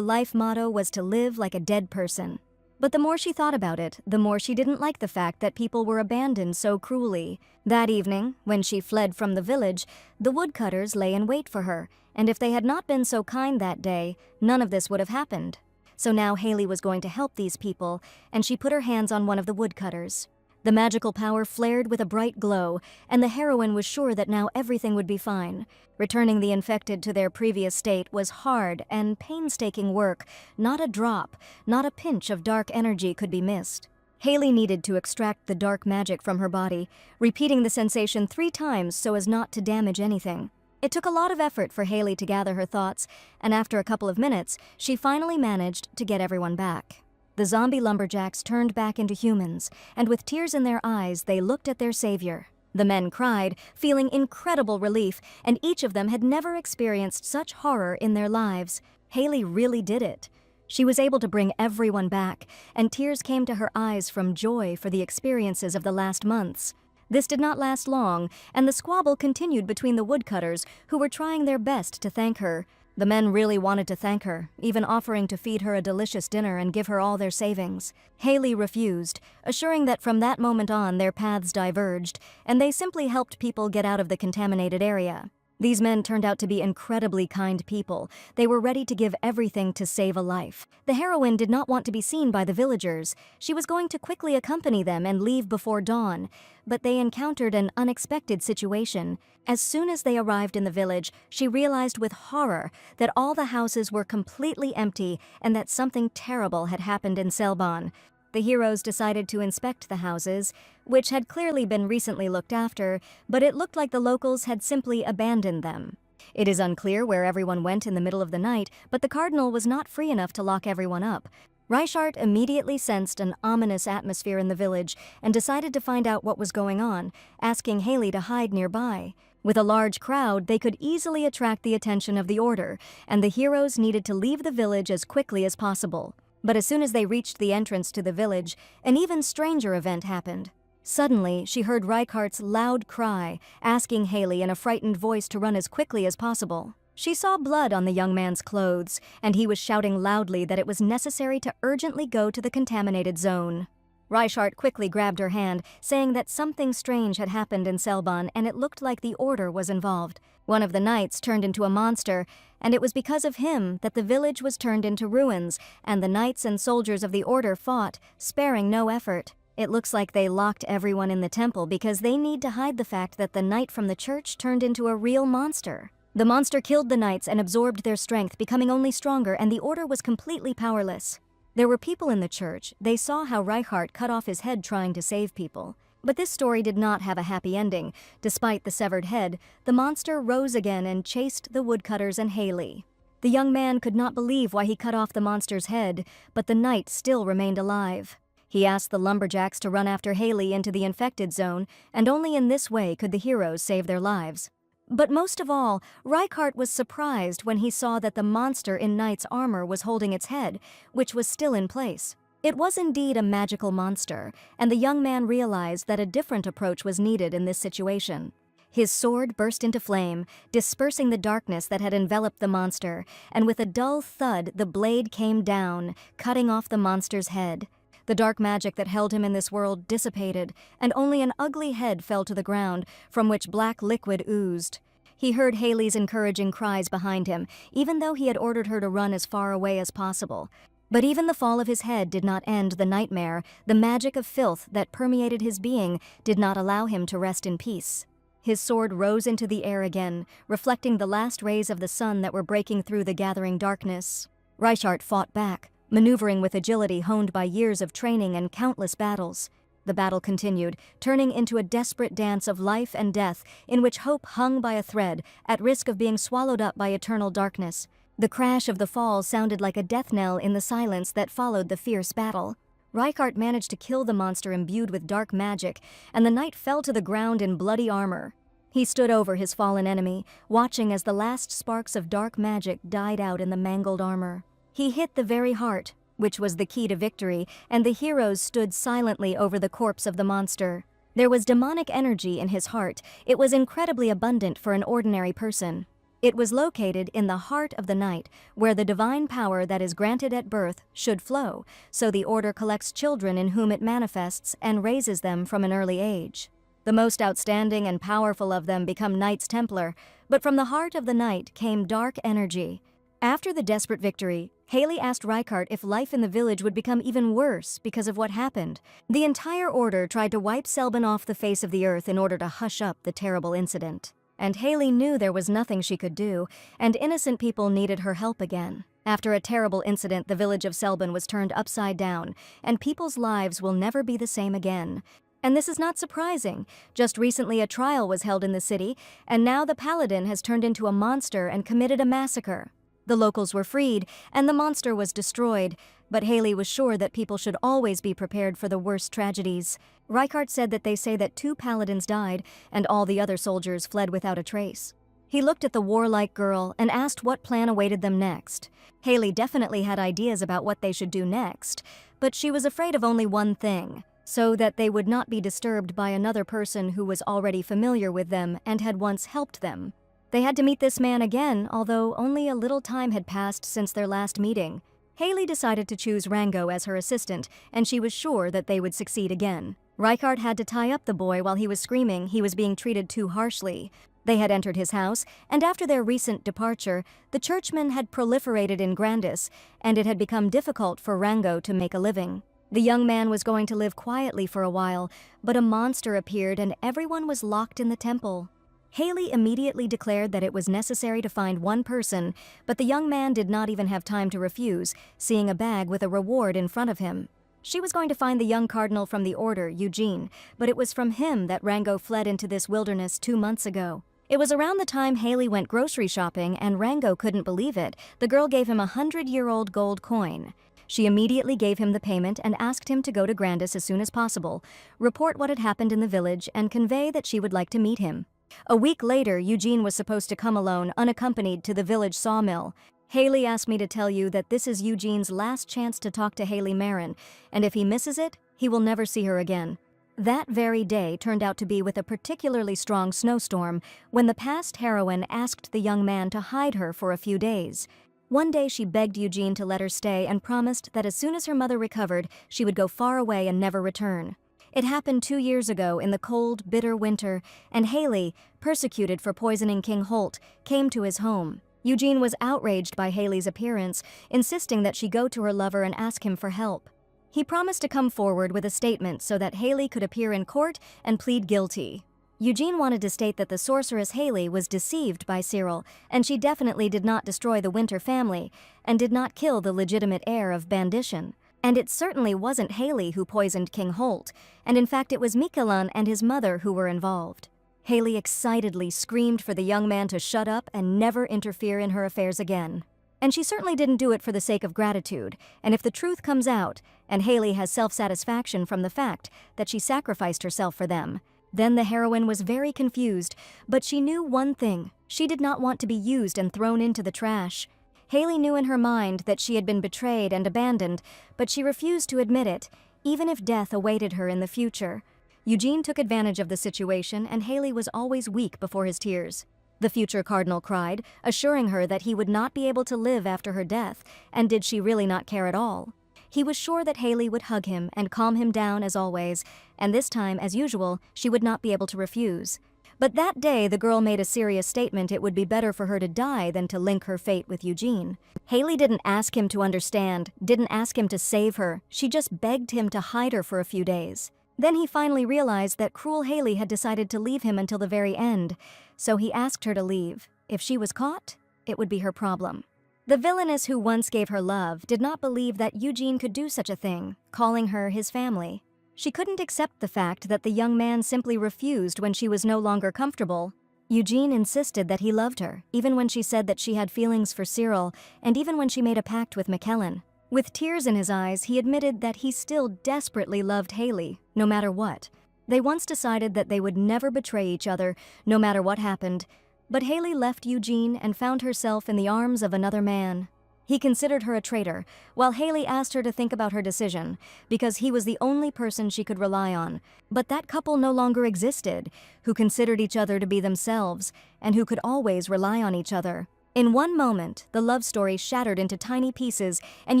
life motto was to live like a dead person. But the more she thought about it, the more she didn't like the fact that people were abandoned so cruelly. That evening, when she fled from the village, the woodcutters lay in wait for her, and if they had not been so kind that day, none of this would have happened. So now Haley was going to help these people, and she put her hands on one of the woodcutters. The magical power flared with a bright glow, and the heroine was sure that now everything would be fine. Returning the infected to their previous state was hard and painstaking work. Not a drop, not a pinch of dark energy could be missed. Haley needed to extract the dark magic from her body, repeating the sensation 3 times so as not to damage anything. It took a lot of effort for Haley to gather her thoughts, and after a couple of minutes, she finally managed to get everyone back. The zombie lumberjacks turned back into humans, and with tears in their eyes, they looked at their savior. The men cried, feeling incredible relief, and each of them had never experienced such horror in their lives. Haley really did it. She was able to bring everyone back, and tears came to her eyes from joy for the experiences of the last months. This did not last long, and the squabble continued between the woodcutters, who were trying their best to thank her. The men really wanted to thank her, even offering to feed her a delicious dinner and give her all their savings. Haley refused, assuring that from that moment on their paths diverged, and they simply helped people get out of the contaminated area. These men turned out to be incredibly kind people. They were ready to give everything to save a life. The heroine did not want to be seen by the villagers. She was going to quickly accompany them and leave before dawn, but they encountered an unexpected situation. As soon as they arrived in the village, she realized with horror that all the houses were completely empty and that something terrible had happened in Selbon. The heroes decided to inspect the houses, which had clearly been recently looked after, but it looked like the locals had simply abandoned them. It is unclear where everyone went in the middle of the night, but the Cardinal was not free enough to lock everyone up. Reichart immediately sensed an ominous atmosphere in the village and decided to find out what was going on, asking Haley to hide nearby. With a large crowd, they could easily attract the attention of the Order, and the heroes needed to leave the village as quickly as possible. But as soon as they reached the entrance to the village, an even stranger event happened. Suddenly, she heard Reichart's loud cry, asking Haley in a frightened voice to run as quickly as possible. She saw blood on the young man's clothes, and he was shouting loudly that it was necessary to urgently go to the contaminated zone. Reichart quickly grabbed her hand, saying that something strange had happened in Selbon and it looked like the Order was involved. One of the knights turned into a monster, and it was because of him that the village was turned into ruins, and the knights and soldiers of the Order fought, sparing no effort. It looks like they locked everyone in the temple because they need to hide the fact that the knight from the church turned into a real monster. The monster killed the knights and absorbed their strength, becoming only stronger, and the Order was completely powerless. There were people in the church. They saw how Reichart cut off his head trying to save people. But this story did not have a happy ending. Despite the severed head, the monster rose again and chased the woodcutters and Haley. The young man could not believe why he cut off the monster's head, but the knight still remained alive. He asked the lumberjacks to run after Haley into the infected zone, and only in this way could the heroes save their lives. But most of all, Reichart was surprised when he saw that the monster in knight's armor was holding its head, which was still in place. It was indeed a magical monster, and the young man realized that a different approach was needed in this situation. His sword burst into flame, dispersing the darkness that had enveloped the monster, and with a dull thud the blade came down, cutting off the monster's head. The dark magic that held him in this world dissipated, and only an ugly head fell to the ground, from which black liquid oozed. He heard Haley's encouraging cries behind him, even though he had ordered her to run as far away as possible. But even the fall of his head did not end the nightmare. The magic of filth that permeated his being did not allow him to rest in peace. His sword rose into the air again, reflecting the last rays of the sun that were breaking through the gathering darkness. Reichart fought back, maneuvering with agility honed by years of training and countless battles. The battle continued, turning into a desperate dance of life and death in which hope hung by a thread, at risk of being swallowed up by eternal darkness. The crash of the fall sounded like a death knell in the silence that followed the fierce battle. Reichart managed to kill the monster imbued with dark magic, and the knight fell to the ground in bloody armor. He stood over his fallen enemy, watching as the last sparks of dark magic died out in the mangled armor. He hit the very heart, which was the key to victory, and the heroes stood silently over the corpse of the monster. There was demonic energy in his heart. It was incredibly abundant for an ordinary person. It was located in the heart of the night, where the divine power that is granted at birth should flow, so the order collects children in whom it manifests and raises them from an early age. The most outstanding and powerful of them become Knights Templar, but from the heart of the night came dark energy. After the desperate victory, Haley asked Reichart if life in the village would become even worse because of what happened. The entire order tried to wipe Selbon off the face of the earth in order to hush up the terrible incident. And Haley knew there was nothing she could do, and innocent people needed her help again. After a terrible incident, the village of Selbon was turned upside down, and people's lives will never be the same again. And this is not surprising. Just recently a trial was held in the city, and now the paladin has turned into a monster and committed a massacre. The locals were freed, and the monster was destroyed, but Haley was sure that people should always be prepared for the worst tragedies. Reichart said that they say that 2 paladins died, and all the other soldiers fled without a trace. He looked at the warlike girl and asked what plan awaited them next. Haley definitely had ideas about what they should do next, but she was afraid of only one thing, so that they would not be disturbed by another person who was already familiar with them and had once helped them. They had to meet this man again, although only a little time had passed since their last meeting. Haley decided to choose Rango as her assistant, and she was sure that they would succeed again. Reichart had to tie up the boy while he was screaming he was being treated too harshly. They had entered his house, and after their recent departure, the churchmen had proliferated in Grandis, and it had become difficult for Rango to make a living. The young man was going to live quietly for a while, but a monster appeared and everyone was locked in the temple. Haley immediately declared that it was necessary to find one person, but the young man did not even have time to refuse, seeing a bag with a reward in front of him. She was going to find the young cardinal from the order, Eugene, but it was from him that Rango fled into this wilderness 2 months ago. It was around the time Haley went grocery shopping and Rango couldn't believe it. The girl gave him a 100-year-old gold coin. She immediately gave him the payment and asked him to go to Grandis as soon as possible, report what had happened in the village, and convey that she would like to meet him. A week later, Eugene was supposed to come alone, unaccompanied, to the village sawmill. Haley asked me to tell you that this is Eugene's last chance to talk to Haley Marin, and if he misses it, he will never see her again. That very day turned out to be with a particularly strong snowstorm, when the past heroine asked the young man to hide her for a few days. One day she begged Eugene to let her stay and promised that as soon as her mother recovered, she would go far away and never return. It happened 2 years ago in the cold, bitter winter, and Haley, persecuted for poisoning King Holt, came to his home. Eugene was outraged by Haley's appearance, insisting that she go to her lover and ask him for help. He promised to come forward with a statement so that Haley could appear in court and plead guilty. Eugene wanted to state that the sorceress Haley was deceived by Sirill, and she definitely did not destroy the Winter family, and did not kill the legitimate heir of Bandition. And it certainly wasn't Haley who poisoned King Holt, and in fact it was Mikalan and his mother who were involved. Haley excitedly screamed for the young man to shut up and never interfere in her affairs again. And she certainly didn't do it for the sake of gratitude, and if the truth comes out, and Haley has self-satisfaction from the fact that she sacrificed herself for them, Then the heroine was very confused, but she knew one thing: she did not want to be used and thrown into the trash. Haley knew in her mind that she had been betrayed and abandoned, but she refused to admit it, even if death awaited her in the future. Eugene took advantage of the situation, and Haley was always weak before his tears. The future cardinal cried, assuring her that he would not be able to live after her death, and did she really not care at all? He was sure that Haley would hug him and calm him down as always, and this time, as usual, she would not be able to refuse. But that day the girl made a serious statement: it would be better for her to die than to link her fate with Eugene. Haley didn't ask him to understand, didn't ask him to save her, she just begged him to hide her for a few days. Then he finally realized that cruel Haley had decided to leave him until the very end, so he asked her to leave. If she was caught, it would be her problem. The villainess who once gave her love did not believe that Eugene could do such a thing, calling her his family. She couldn't accept the fact that the young man simply refused when she was no longer comfortable. Eugene insisted that he loved her, even when she said that she had feelings for Sirill, and even when she made a pact with McKellen. With tears in his eyes, he admitted that he still desperately loved Haley, no matter what. They once decided that they would never betray each other, no matter what happened. But Haley left Eugene and found herself in the arms of another man. He considered her a traitor, while Haley asked her to think about her decision, because he was the only person she could rely on. But that couple no longer existed, who considered each other to be themselves, and who could always rely on each other. In one moment, the love story shattered into tiny pieces, and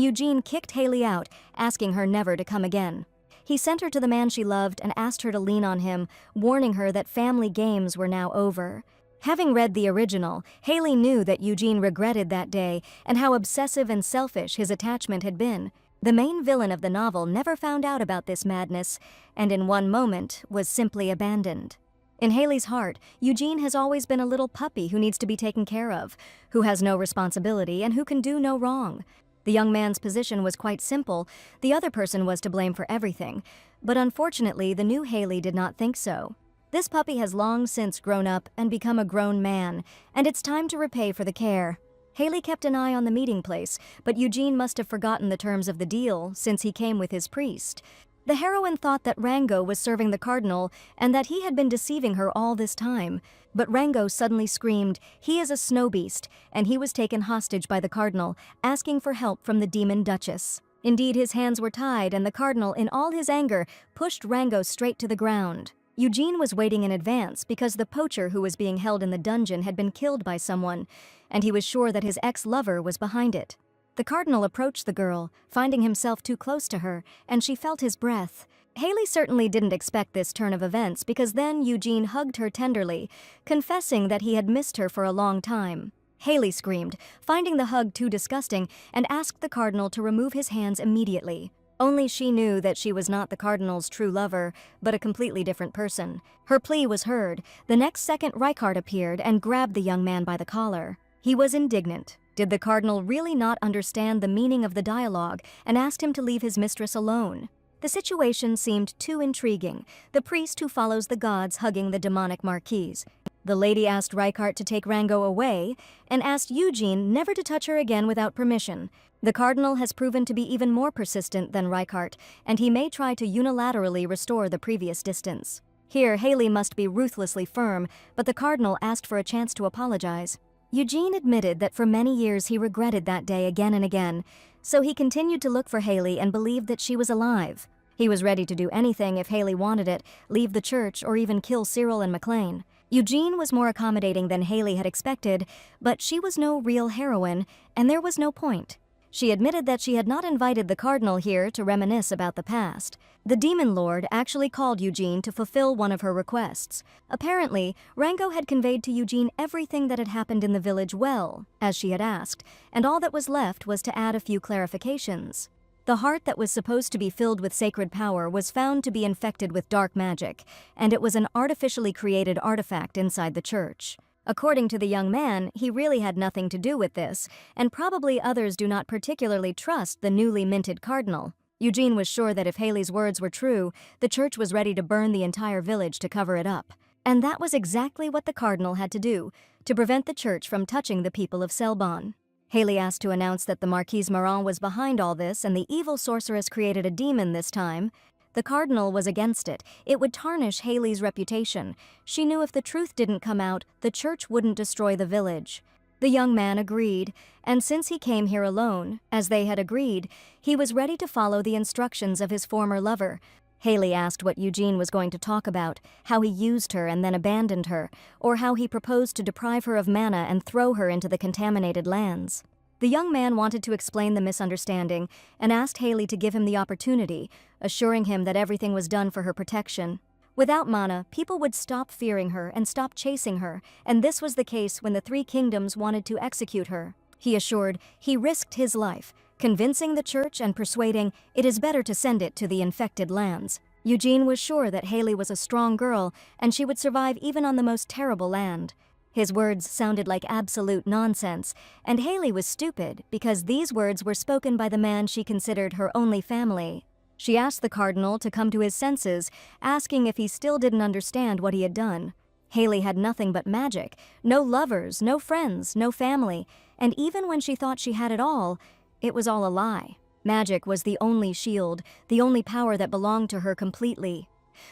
Eugene kicked Haley out, asking her never to come again. He sent her to the man she loved and asked her to lean on him, warning her that family games were now over. Having read the original, Haley knew that Eugene regretted that day and how obsessive and selfish his attachment had been. The main villain of the novel never found out about this madness, and in one moment was simply abandoned. In Haley's heart, Eugene has always been a little puppy who needs to be taken care of, who has no responsibility and who can do no wrong. The young man's position was quite simple: the other person was to blame for everything. But unfortunately, the new Haley did not think so. This puppy has long since grown up and become a grown man, and it's time to repay for the care. Haley kept an eye on the meeting place, but Eugene must have forgotten the terms of the deal since he came with his priest. The heroine thought that Rango was serving the Cardinal and that he had been deceiving her all this time. But Rango suddenly screamed, "He is a snow beast," and he was taken hostage by the Cardinal, asking for help from the demon Duchess. Indeed, his hands were tied, and the Cardinal, in all his anger, pushed Rango straight to the ground. Eugene was waiting in advance because the poacher who was being held in the dungeon had been killed by someone, and he was sure that his ex-lover was behind it. The Cardinal approached the girl, finding himself too close to her, and she felt his breath. Haley certainly didn't expect this turn of events, because then Eugene hugged her tenderly, confessing that he had missed her for a long time. Haley screamed, finding the hug too disgusting, and asked the Cardinal to remove his hands immediately. Only she knew that she was not the Cardinal's true lover, but a completely different person. Her plea was heard. The next second, Reichart appeared and grabbed the young man by the collar. He was indignant. Did the Cardinal really not understand the meaning of the dialogue, and asked him to leave his mistress alone? The situation seemed too intriguing, the priest who follows the gods hugging the demonic marquise. The lady asked Reichart to take Rango away, and asked Eugene never to touch her again without permission. The Cardinal has proven to be even more persistent than Reichart, and he may try to unilaterally restore the previous distance. Here, Haley must be ruthlessly firm, but the Cardinal asked for a chance to apologize. Eugene admitted that for many years he regretted that day again and again, so he continued to look for Haley and believed that she was alive. He was ready to do anything if Haley wanted it, leave the church, or even kill Sirill and McLean. Eugene was more accommodating than Haley had expected, but she was no real heroine, and there was no point. She admitted that she had not invited the Cardinal here to reminisce about the past. The Demon Lord actually called Eugene to fulfill one of her requests. Apparently, Rango had conveyed to Eugene everything that had happened in the village well, as she had asked, and all that was left was to add a few clarifications. The heart that was supposed to be filled with sacred power was found to be infected with dark magic, and it was an artificially created artifact inside the church. According to the young man, he really had nothing to do with this, and probably others do not particularly trust the newly minted Cardinal. Eugene was sure that if Haley's words were true, the church was ready to burn the entire village to cover it up. And that was exactly what the Cardinal had to do, to prevent the church from touching the people of Selbon. Haley asked to announce that the Marquise Marin was behind all this and the evil sorceress created a demon this time. The Cardinal was against it. It would tarnish Haley's reputation. She knew if the truth didn't come out, the church wouldn't destroy the village. The young man agreed, and since he came here alone, as they had agreed, he was ready to follow the instructions of his former lover. Haley asked what Eugene was going to talk about, how he used her and then abandoned her, or how he proposed to deprive her of mana and throw her into the contaminated lands. The young man wanted to explain the misunderstanding and asked Haley to give him the opportunity, assuring him that everything was done for her protection. Without mana, people would stop fearing her and stop chasing her, and this was the case when the three kingdoms wanted to execute her. He assured he risked his life, convincing the church and persuading it is better to send it to the infected lands. Eugene was sure that Haley was a strong girl and she would survive even on the most terrible land. His words sounded like absolute nonsense, and Haley was stupid because these words were spoken by the man she considered her only family. She asked the Cardinal to come to his senses, asking if he still didn't understand what he had done. Haley had nothing but magic, no lovers, no friends, no family, and even when she thought she had it all a lie. Magic was the only shield, the only power that belonged to her completely.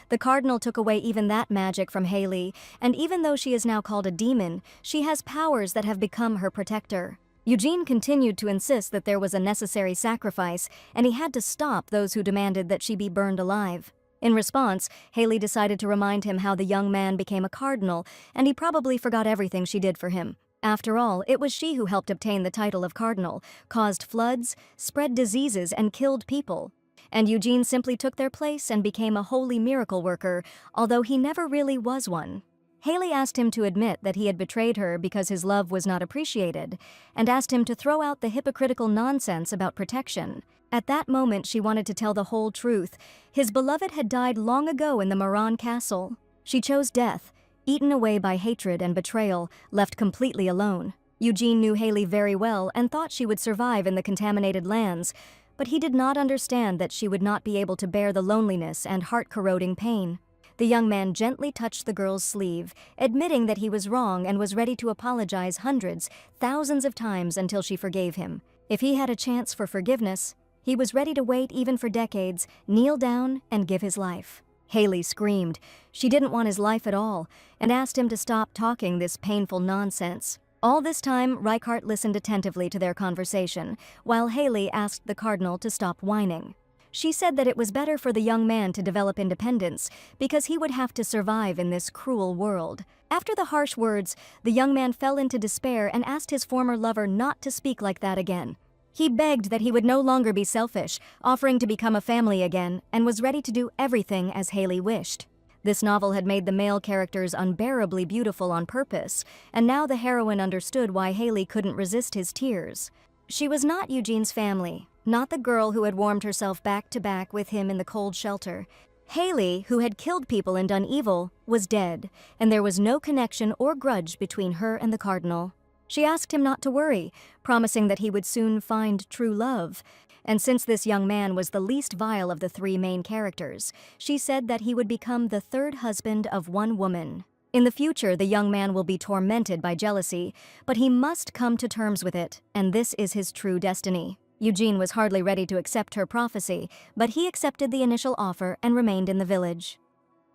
The Cardinal took away even that magic from Haley, and even though she is now called a demon, she has powers that have become her protector. Eugene continued to insist that there was a necessary sacrifice, and he had to stop those who demanded that she be burned alive. In response, Haley decided to remind him how the young man became a cardinal, and he probably forgot everything she did for him. After all, it was she who helped obtain the title of cardinal, caused floods, spread diseases, and killed people. And Eugene simply took their place and became a holy miracle worker, although he never really was one. Haley asked him to admit that he had betrayed her because his love was not appreciated, and asked him to throw out the hypocritical nonsense about protection. At that moment, she wanted to tell the whole truth. His beloved had died long ago in the Marin castle. She chose death, eaten away by hatred and betrayal, left completely alone. Eugene knew Haley very well and thought she would survive in the contaminated lands, but he did not understand that she would not be able to bear the loneliness and heart-corroding pain. The young man gently touched the girl's sleeve, admitting that he was wrong and was ready to apologize hundreds, thousands of times until she forgave him. If he had a chance for forgiveness, he was ready to wait even for decades, kneel down, and give his life. Haley screamed. She didn't want his life at all, and asked him to stop talking this painful nonsense. All this time, Reichart listened attentively to their conversation, while Haley asked the Cardinal to stop whining. She said that it was better for the young man to develop independence, because he would have to survive in this cruel world. After the harsh words, the young man fell into despair and asked his former lover not to speak like that again. He begged that he would no longer be selfish, offering to become a family again, and was ready to do everything as Haley wished. This novel had made the male characters unbearably beautiful on purpose, and now the heroine understood why Haley couldn't resist his tears. She was not Eugene's family, not the girl who had warmed herself back to back with him in the cold shelter. Haley, who had killed people and done evil, was dead, and there was no connection or grudge between her and the Cardinal. She asked him not to worry, promising that he would soon find true love. And since this young man was the least vile of the three main characters, she said that he would become the third husband of one woman. In the future, the young man will be tormented by jealousy, but he must come to terms with it, and this is his true destiny. Eugene was hardly ready to accept her prophecy, but he accepted the initial offer and remained in the village.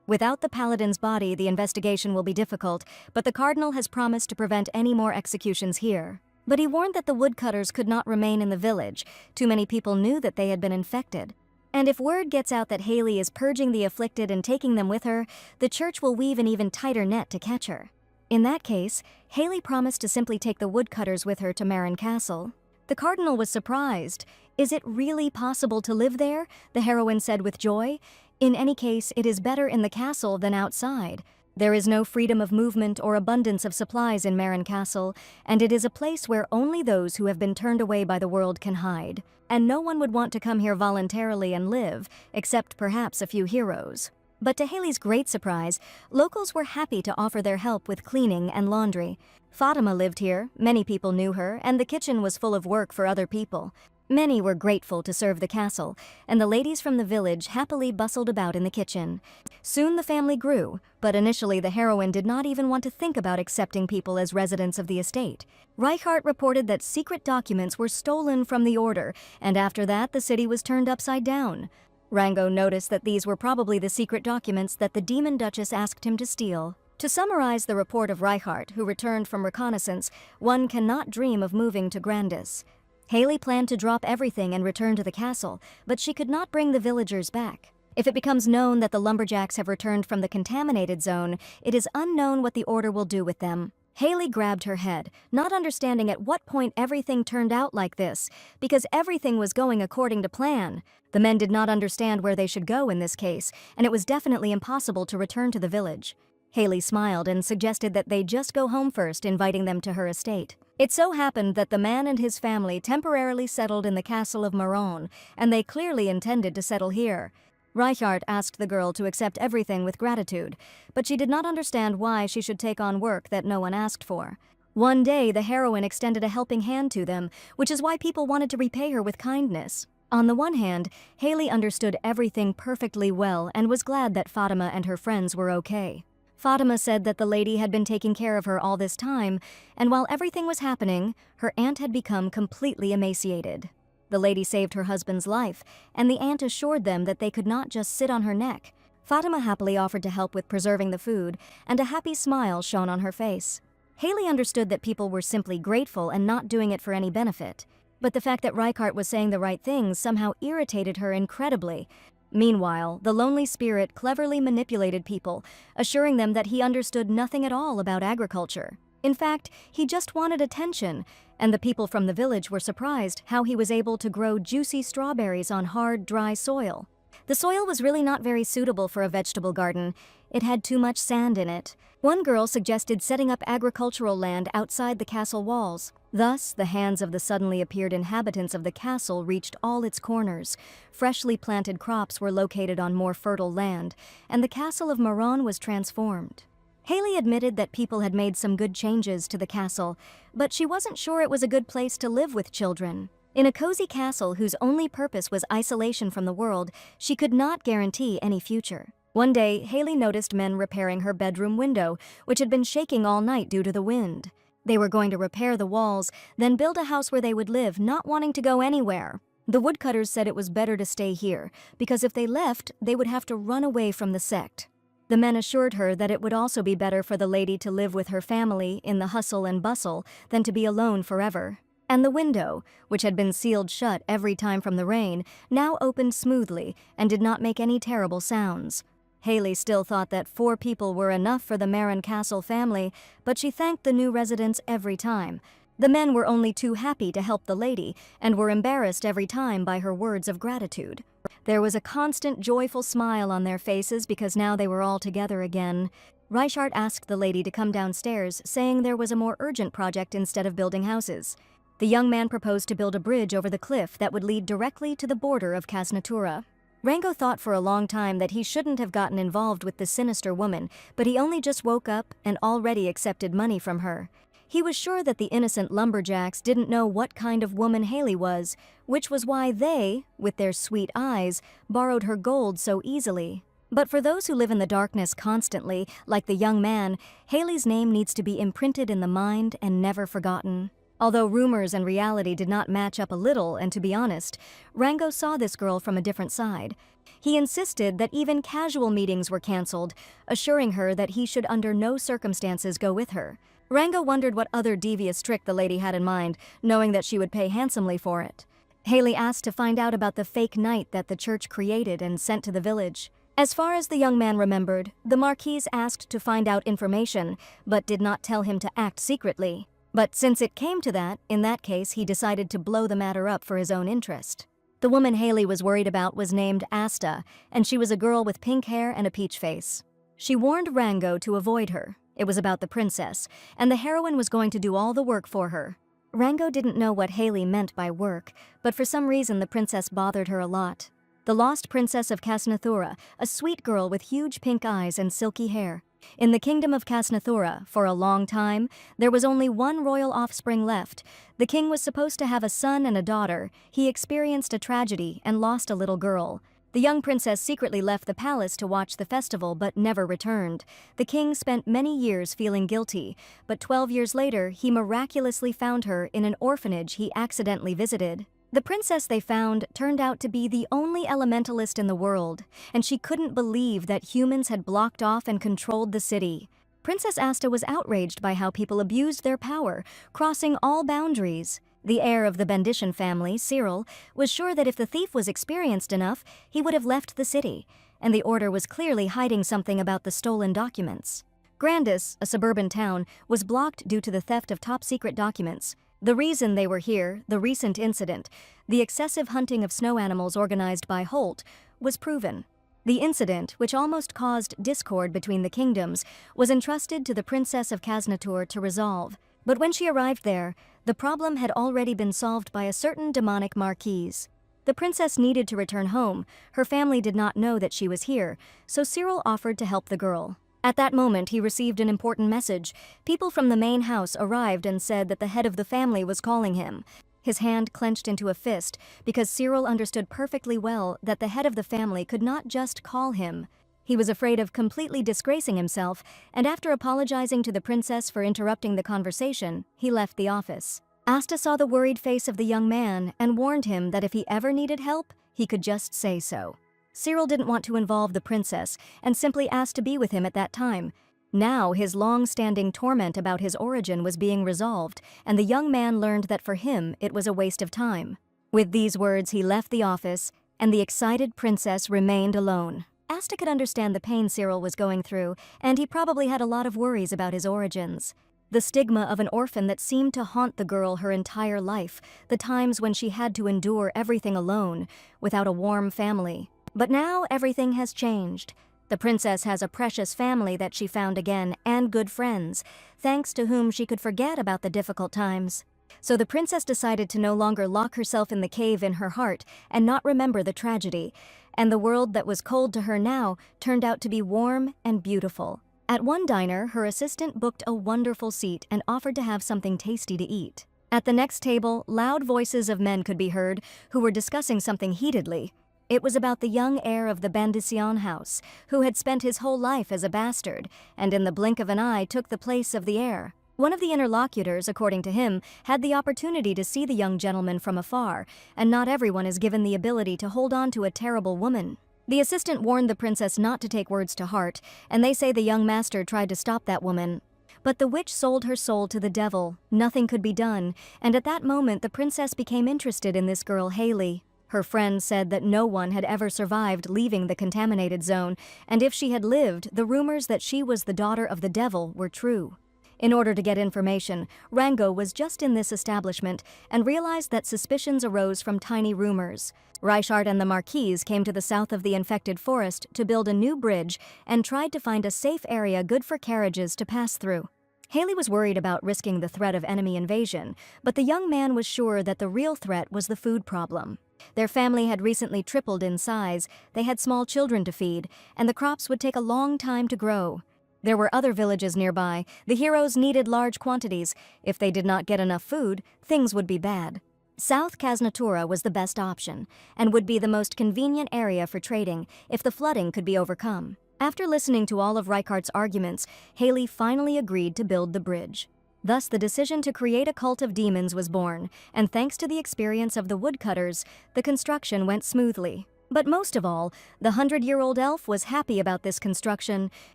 Without the paladin's body, the investigation will be difficult, but the Cardinal has promised to prevent any more executions here. But he warned that the woodcutters could not remain in the village. Too many people knew that they had been infected. And if word gets out that Haley is purging the afflicted and taking them with her, the church will weave an even tighter net to catch her. In that case, Haley promised to simply take the woodcutters with her to Marin Castle. The Cardinal was surprised. Is it really possible to live there? The heroine said with joy. In any case, it is better in the castle than outside. There is no freedom of movement or abundance of supplies in Marin Castle, and it is a place where only those who have been turned away by the world can hide. And no one would want to come here voluntarily and live, except perhaps a few heroes. But to Haley's great surprise, locals were happy to offer their help with cleaning and laundry. Fatima lived here, many people knew her, and the kitchen was full of work for other people. Many were grateful to serve the castle, and the ladies from the village happily bustled about in the kitchen. Soon the family grew, but initially the heroine did not even want to think about accepting people as residents of the estate. Reichart reported that secret documents were stolen from the order, and after that the city was turned upside down. Rango noticed that these were probably the secret documents that the Demon Duchess asked him to steal. To summarize the report of Reichart, who returned from reconnaissance, one cannot dream of moving to Grandis. Haley planned to drop everything and return to the castle, but she could not bring the villagers back. If it becomes known that the lumberjacks have returned from the contaminated zone, it is unknown what the order will do with them. Haley grabbed her head, not understanding at what point everything turned out like this, because everything was going according to plan. The men did not understand where they should go in this case, and it was definitely impossible to return to the village. Haley smiled and suggested that they just go home first, inviting them to her estate. It so happened that the man and his family temporarily settled in the castle of Marin, and they clearly intended to settle here. Reichart asked the girl to accept everything with gratitude, but she did not understand why she should take on work that no one asked for. One day, the heroine extended a helping hand to them, which is why people wanted to repay her with kindness. On the one hand, Haley understood everything perfectly well and was glad that Fatima and her friends were okay. Fatima said that the lady had been taking care of her all this time, and while everything was happening, her aunt had become completely emaciated. The lady saved her husband's life, and the aunt assured them that they could not just sit on her neck. Fatima happily offered to help with preserving the food, and a happy smile shone on her face. Haley understood that people were simply grateful and not doing it for any benefit, but the fact that Reichart was saying the right things somehow irritated her incredibly. Meanwhile, the lonely spirit cleverly manipulated people, assuring them that he understood nothing at all about agriculture. In fact, he just wanted attention, and the people from the village were surprised how he was able to grow juicy strawberries on hard, dry soil. The soil was really not very suitable for a vegetable garden. It had too much sand in it. One girl suggested setting up agricultural land outside the castle walls. Thus, the hands of the suddenly appeared inhabitants of the castle reached all its corners. Freshly planted crops were located on more fertile land, and the castle of Marin was transformed. Haley admitted that people had made some good changes to the castle, but she wasn't sure it was a good place to live with children. In a cozy castle whose only purpose was isolation from the world, she could not guarantee any future. One day, Haley noticed men repairing her bedroom window, which had been shaking all night due to the wind. They were going to repair the walls, then build a house where they would live, not wanting to go anywhere. The woodcutters said it was better to stay here, because if they left, they would have to run away from the sect. The men assured her that it would also be better for the lady to live with her family in the hustle and bustle than to be alone forever. And the window, which had been sealed shut every time from the rain, now opened smoothly and did not make any terrible sounds. Haley still thought that 4 people were enough for the Marin Castle family, but she thanked the new residents every time. The men were only too happy to help the lady and were embarrassed every time by her words of gratitude. There was a constant joyful smile on their faces because now they were all together again. Reichart asked the lady to come downstairs, saying there was a more urgent project instead of building houses. The young man proposed to build a bridge over the cliff that would lead directly to the border of Casnatura. Rango thought for a long time that he shouldn't have gotten involved with the sinister woman, but he only just woke up and already accepted money from her. He was sure that the innocent lumberjacks didn't know what kind of woman Haley was, which was why they, with their sweet eyes, borrowed her gold so easily. But for those who live in the darkness constantly, like the young man, Haley's name needs to be imprinted in the mind and never forgotten. Although rumors and reality did not match up a little, and to be honest, Rango saw this girl from a different side. He insisted that even casual meetings were canceled, assuring her that he should under no circumstances go with her. Rango wondered what other devious trick the lady had in mind, knowing that she would pay handsomely for it. Haley asked to find out about the fake knight that the church created and sent to the village. As far as the young man remembered, the Marquise asked to find out information, but did not tell him to act secretly. But since it came to that, in that case he decided to blow the matter up for his own interest. The woman Haley was worried about was named Asta, and she was a girl with pink hair and a peach face. She warned Rango to avoid her. It was about the princess, and the heroine was going to do all the work for her. Rango didn't know what Haley meant by work, but for some reason the princess bothered her a lot. The lost princess of Casnathura, a sweet girl with huge pink eyes and silky hair. In the kingdom of Casnathura, for a long time, there was only one royal offspring left. The king was supposed to have a son and a daughter. He experienced a tragedy and lost a little girl. The young princess secretly left the palace to watch the festival but never returned. The king spent many years feeling guilty, but 12 years later he miraculously found her in an orphanage he accidentally visited. The princess they found turned out to be the only elementalist in the world, and she couldn't believe that humans had blocked off and controlled the city. Princess Asta was outraged by how people abused their power, crossing all boundaries. The heir of the Benditian family, Sirill, was sure that if the thief was experienced enough, he would have left the city, and the order was clearly hiding something about the stolen documents. Grandis, a suburban town, was blocked due to the theft of top-secret documents. The reason they were here, the recent incident, the excessive hunting of snow animals organized by Holt, was proven. The incident, which almost caused discord between the kingdoms, was entrusted to the Princess of Khaznatur to resolve. But when she arrived there, the problem had already been solved by a certain demonic marquise. The princess needed to return home. Her family did not know that she was here, so Sirill offered to help the girl. At that moment, he received an important message. People from the main house arrived and said that the head of the family was calling him. His hand clenched into a fist, because Sirill understood perfectly well that the head of the family could not just call him. He was afraid of completely disgracing himself, and after apologizing to the princess for interrupting the conversation, he left the office. Asta saw the worried face of the young man and warned him that if he ever needed help, he could just say so. Sirill didn't want to involve the princess and simply asked to be with him at that time. Now his long-standing torment about his origin was being resolved, and the young man learned that for him it was a waste of time. With these words, he left the office, and the excited princess remained alone. Asta could understand the pain Sirill was going through, and he probably had a lot of worries about his origins. The stigma of an orphan that seemed to haunt the girl her entire life, the times when she had to endure everything alone, without a warm family. But now everything has changed. The princess has a precious family that she found again, and good friends, thanks to whom she could forget about the difficult times. So the princess decided to no longer lock herself in the cave in her heart and not remember the tragedy, and the world that was cold to her now turned out to be warm and beautiful. At one diner, her assistant booked a wonderful seat and offered to have something tasty to eat. At the next table, loud voices of men could be heard who were discussing something heatedly. It was about the young heir of the Benditian house, who had spent his whole life as a bastard, and in the blink of an eye took the place of the heir. One of the interlocutors, according to him, had the opportunity to see the young gentleman from afar, and not everyone is given the ability to hold on to a terrible woman. The assistant warned the princess not to take words to heart, and they say the young master tried to stop that woman. But the witch sold her soul to the devil. Nothing could be done, and at that moment the princess became interested in this girl, Haley. Her friends said that no one had ever survived leaving the contaminated zone, and if she had lived, the rumors that she was the daughter of the devil were true. In order to get information, Rango was just in this establishment and realized that suspicions arose from tiny rumors. Reichart and the Marquise came to the south of the infected forest to build a new bridge and tried to find a safe area good for carriages to pass through. Haley was worried about risking the threat of enemy invasion, but the young man was sure that the real threat was the food problem. Their family had recently tripled in size, they had small children to feed, and the crops would take a long time to grow. There were other villages nearby. The heroes needed large quantities. If they did not get enough food, things would be bad. South Khaznatura was the best option, and would be the most convenient area for trading if the flooding could be overcome. After listening to all of Reichart's arguments, Haley finally agreed to build the bridge. Thus, the decision to create a cult of demons was born, and thanks to the experience of the woodcutters, the construction went smoothly. But most of all, the 100-year-old elf was happy about this construction,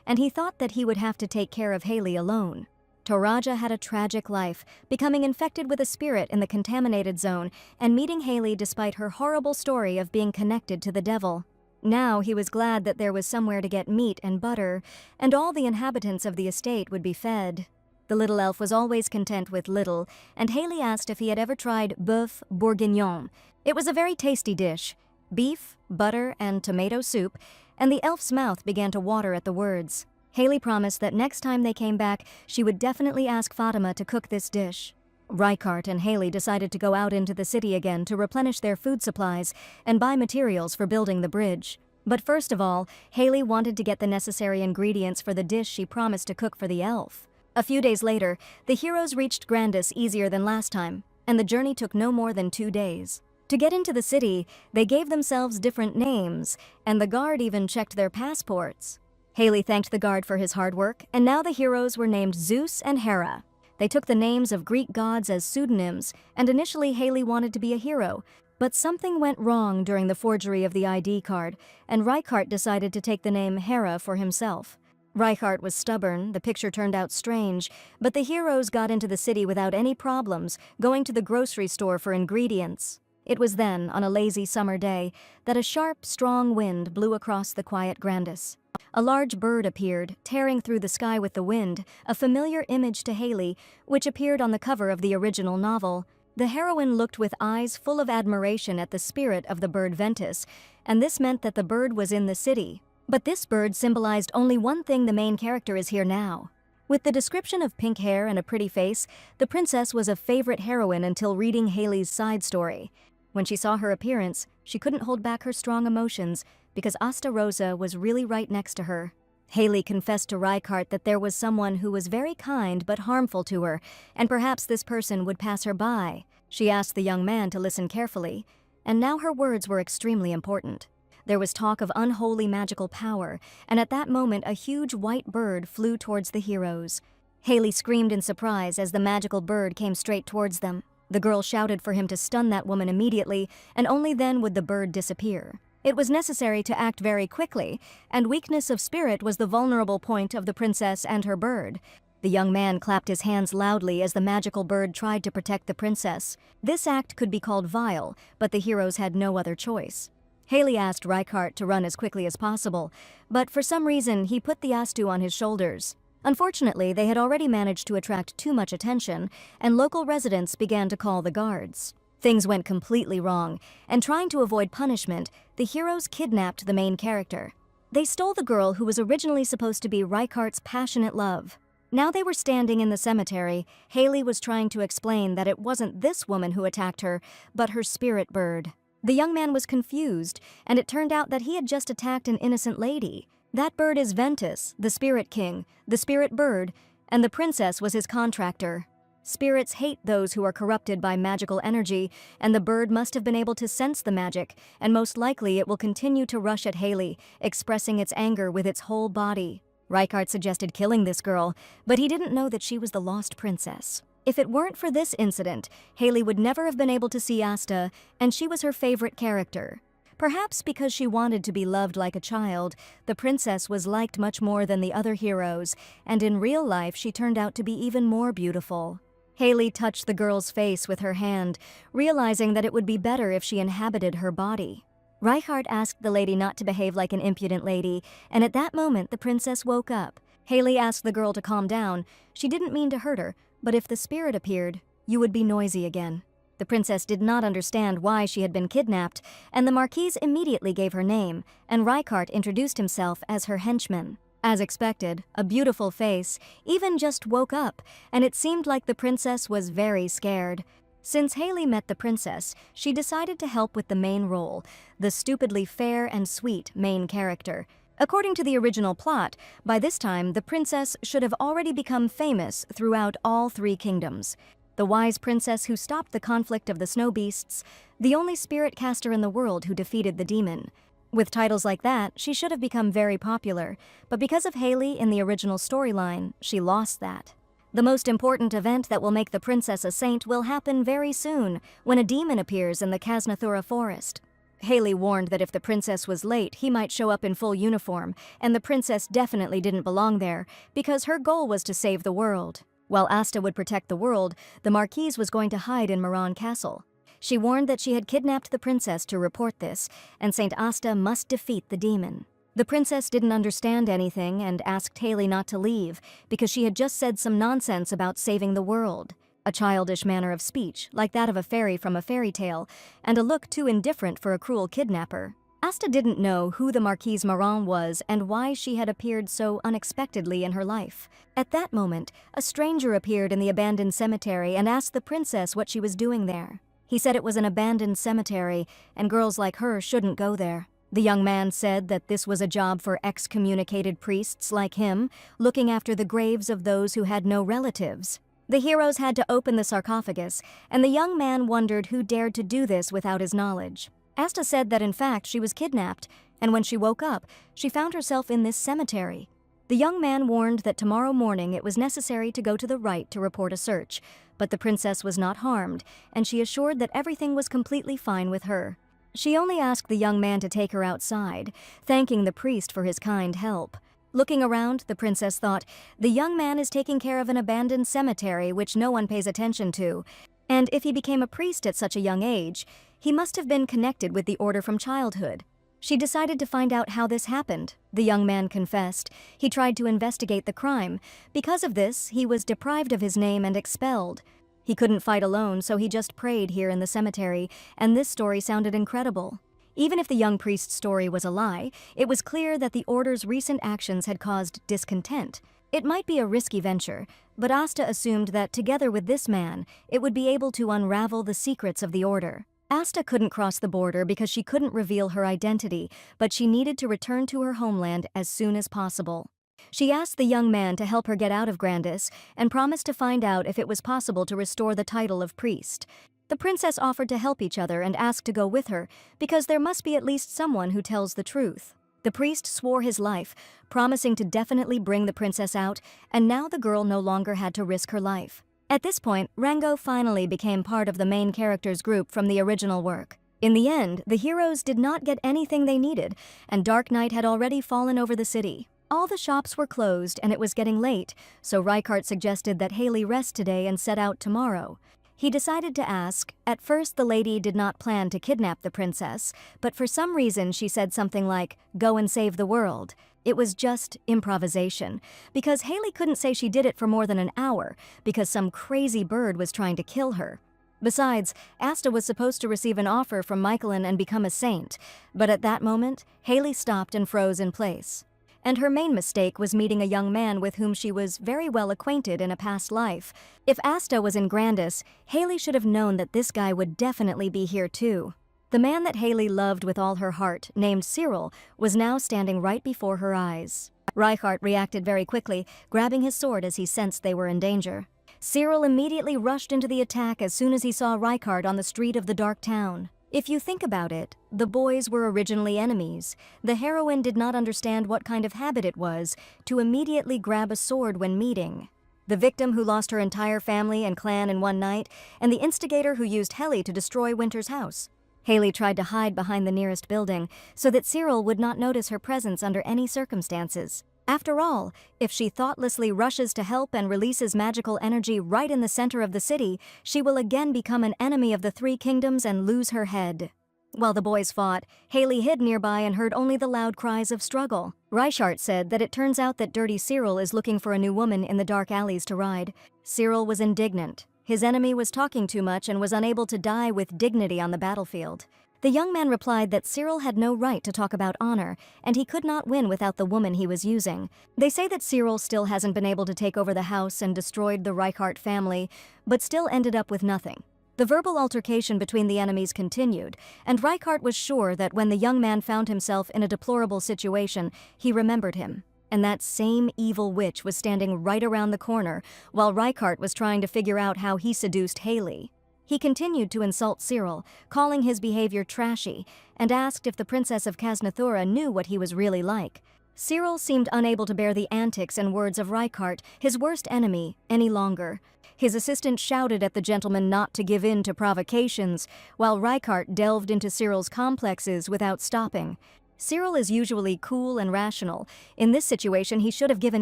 and he thought that he would have to take care of Haley alone. Toraja had a tragic life, becoming infected with a spirit in the contaminated zone and meeting Haley despite her horrible story of being connected to the devil. Now he was glad that there was somewhere to get meat and butter, and all the inhabitants of the estate would be fed. The little elf was always content with little, and Haley asked if he had ever tried bœuf bourguignon. It was a very tasty dish. Beef, butter, and tomato soup, and the elf's mouth began to water at the words. Haley promised that next time they came back, she would definitely ask Fatima to cook this dish. Reichart and Haley decided to go out into the city again to replenish their food supplies and buy materials for building the bridge. But first of all, Haley wanted to get the necessary ingredients for the dish she promised to cook for the elf. A few days later, the heroes reached Grandis easier than last time, and the journey took no more than 2 days. To get into the city, they gave themselves different names, and the guard even checked their passports. Haley thanked the guard for his hard work, and now the heroes were named Zeus and Hera. They took the names of Greek gods as pseudonyms, and initially Haley wanted to be a hero, But something went wrong during the forgery of the ID card, and Reichart decided to take the name Hera for himself. Reichart was stubborn, the picture turned out strange, but the heroes got into the city without any problems, going to the grocery store for ingredients. It was then, on a lazy summer day, that a sharp, strong wind blew across the quiet Grandis. A large bird appeared, tearing through the sky with the wind, a familiar image to Haley, which appeared on the cover of the original novel. The heroine looked with eyes full of admiration at the spirit of the bird Ventus, and this meant that the bird was in the city. But this bird symbolized only one thing: the main character is here now. With the description of pink hair and a pretty face, the princess was a favorite heroine until reading Haley's side story. When she saw her appearance, she couldn't hold back her strong emotions, because Asta Rosa was really right next to her. Haley confessed to Reichart that there was someone who was very kind but harmful to her, and perhaps this person would pass her by. She asked the young man to listen carefully, and now her words were extremely important. There was talk of unholy magical power, and at that moment a huge white bird flew towards the heroes. Haley screamed in surprise as the magical bird came straight towards them. The girl shouted for him to stun that woman immediately, and only then would the bird disappear. It was necessary to act very quickly, and weakness of spirit was the vulnerable point of the princess and her bird. The young man clapped his hands loudly as the magical bird tried to protect the princess. This act could be called vile, but the heroes had no other choice. Haley asked Reichart to run as quickly as possible, but for some reason he put the Astu on his shoulders. Unfortunately, they had already managed to attract too much attention, and local residents began to call the guards. Things went completely wrong, and trying to avoid punishment, the heroes kidnapped the main character. They stole the girl who was originally supposed to be Reichart's passionate love. Now they were standing in the cemetery. Haley was trying to explain that it wasn't this woman who attacked her, but her spirit bird. The young man was confused, and it turned out that he had just attacked an innocent lady. That bird is Ventus, the spirit king, the spirit bird, and the princess was his contractor. Spirits hate those who are corrupted by magical energy, and the bird must have been able to sense the magic, and most likely it will continue to rush at Haley, expressing its anger with its whole body. Reichart suggested killing this girl, but he didn't know that she was the lost princess. If it weren't for this incident, Haley would never have been able to see Asta, and she was her favorite character. Perhaps because she wanted to be loved like a child, the princess was liked much more than the other heroes, and in real life she turned out to be even more beautiful. Haley touched the girl's face with her hand, realizing that it would be better if she inhabited her body. Reichart asked the lady not to behave like an impudent lady, and at that moment the princess woke up. Haley asked the girl to calm down. She didn't mean to hurt her, but if the spirit appeared, you would be noisy again. The princess did not understand why she had been kidnapped, and the Marquise immediately gave her name, and Reichart introduced himself as her henchman. As expected, a beautiful face, even just woke up, and it seemed like the princess was very scared. Since Haley met the princess, she decided to help with the main role, the stupidly fair and sweet main character. According to the original plot, by this time the princess should have already become famous throughout all three kingdoms. The wise princess who stopped the conflict of the snow beasts, the only spirit caster in the world who defeated the demon. With titles like that, she should have become very popular, but because of Haley in the original storyline, she lost that. The most important event that will make the princess a saint will happen very soon, when a demon appears in the Kasnathura forest. Haley warned that if the princess was late, he might show up in full uniform, and the princess definitely didn't belong there, because her goal was to save the world. While Asta would protect the world, the Marquise was going to hide in Marin Castle. She warned that she had kidnapped the princess to report this, and Saint Asta must defeat the demon. The princess didn't understand anything and asked Haley not to leave, because she had just said some nonsense about saving the world. A childish manner of speech, like that of a fairy from a fairy tale, and a look too indifferent for a cruel kidnapper. Asta didn't know who the Marquise Marin was and why she had appeared so unexpectedly in her life. At that moment, a stranger appeared in the abandoned cemetery and asked the princess what she was doing there. He said it was an abandoned cemetery, and girls like her shouldn't go there. The young man said that this was a job for excommunicated priests like him, looking after the graves of those who had no relatives. The heroes had to open the sarcophagus, and the young man wondered who dared to do this without his knowledge. Asta said that in fact she was kidnapped, and when she woke up, she found herself in this cemetery. The young man warned that tomorrow morning it was necessary to go to the right to report a search, but the princess was not harmed, and she assured that everything was completely fine with her. She only asked the young man to take her outside, thanking the priest for his kind help. Looking around, the princess thought, the young man is taking care of an abandoned cemetery which no one pays attention to, and if he became a priest at such a young age, he must have been connected with the order from childhood. She decided to find out how this happened. The young man confessed. He tried to investigate the crime. Because of this, he was deprived of his name and expelled. He couldn't fight alone, so he just prayed here in the cemetery, and this story sounded incredible. Even if the young priest's story was a lie, it was clear that the order's recent actions had caused discontent. It might be a risky venture, but Asta assumed that together with this man, it would be able to unravel the secrets of the order. Asta couldn't cross the border because she couldn't reveal her identity, but she needed to return to her homeland as soon as possible. She asked the young man to help her get out of Grandis and promised to find out if it was possible to restore the title of priest. The princess offered to help each other and asked to go with her, because there must be at least someone who tells the truth. The priest swore his life, promising to definitely bring the princess out, and now the girl no longer had to risk her life. At this point, Rango finally became part of the main characters group from the original work. In the end, the heroes did not get anything they needed, and dark night had already fallen over the city. All the shops were closed and it was getting late, so Reichart suggested that Haley rest today and set out tomorrow. He decided to ask. At first, the lady did not plan to kidnap the princess, but for some reason she said something like, "Go and save the world." It was just improvisation, because Haley couldn't say she did it for more than an hour, because some crazy bird was trying to kill her. Besides, Asta was supposed to receive an offer from Michelin and become a saint, but at that moment, Haley stopped and froze in place. And her main mistake was meeting a young man with whom she was very well acquainted in a past life. If Asta was in Grandis, Haley should have known that this guy would definitely be here too. The man that Haley loved with all her heart, named Sirill, was now standing right before her eyes. Reichart reacted very quickly, grabbing his sword as he sensed they were in danger. Sirill immediately rushed into the attack as soon as he saw Reichart on the street of the dark town. If you think about it, the boys were originally enemies. The heroine did not understand what kind of habit it was to immediately grab a sword when meeting. The victim who lost her entire family and clan in one night, and the instigator who used Heli to destroy Winter's house. Haley tried to hide behind the nearest building so that Sirill would not notice her presence under any circumstances. After all, if she thoughtlessly rushes to help and releases magical energy right in the center of the city, she will again become an enemy of the Three Kingdoms and lose her head. While the boys fought, Haley hid nearby and heard only the loud cries of struggle. Reichart said that it turns out that Dirty Sirill is looking for a new woman in the dark alleys to ride. Sirill was indignant. His enemy was talking too much and was unable to die with dignity on the battlefield. The young man replied that Sirill had no right to talk about honor, and he could not win without the woman he was using. They say that Sirill still hasn't been able to take over the house and destroyed the Reichart family, but still ended up with nothing. The verbal altercation between the enemies continued, and Reichart was sure that when the young man found himself in a deplorable situation, he remembered him. And that same evil witch was standing right around the corner, while Reichart was trying to figure out how he seduced Haley. He continued to insult Sirill, calling his behavior trashy, and asked if the Princess of Kasnathura knew what he was really like. Sirill seemed unable to bear the antics and words of Reichart, his worst enemy, any longer. His assistant shouted at the gentleman not to give in to provocations, while Reichart delved into Sirill's complexes without stopping. Sirill is usually cool and rational. In this situation, he should have given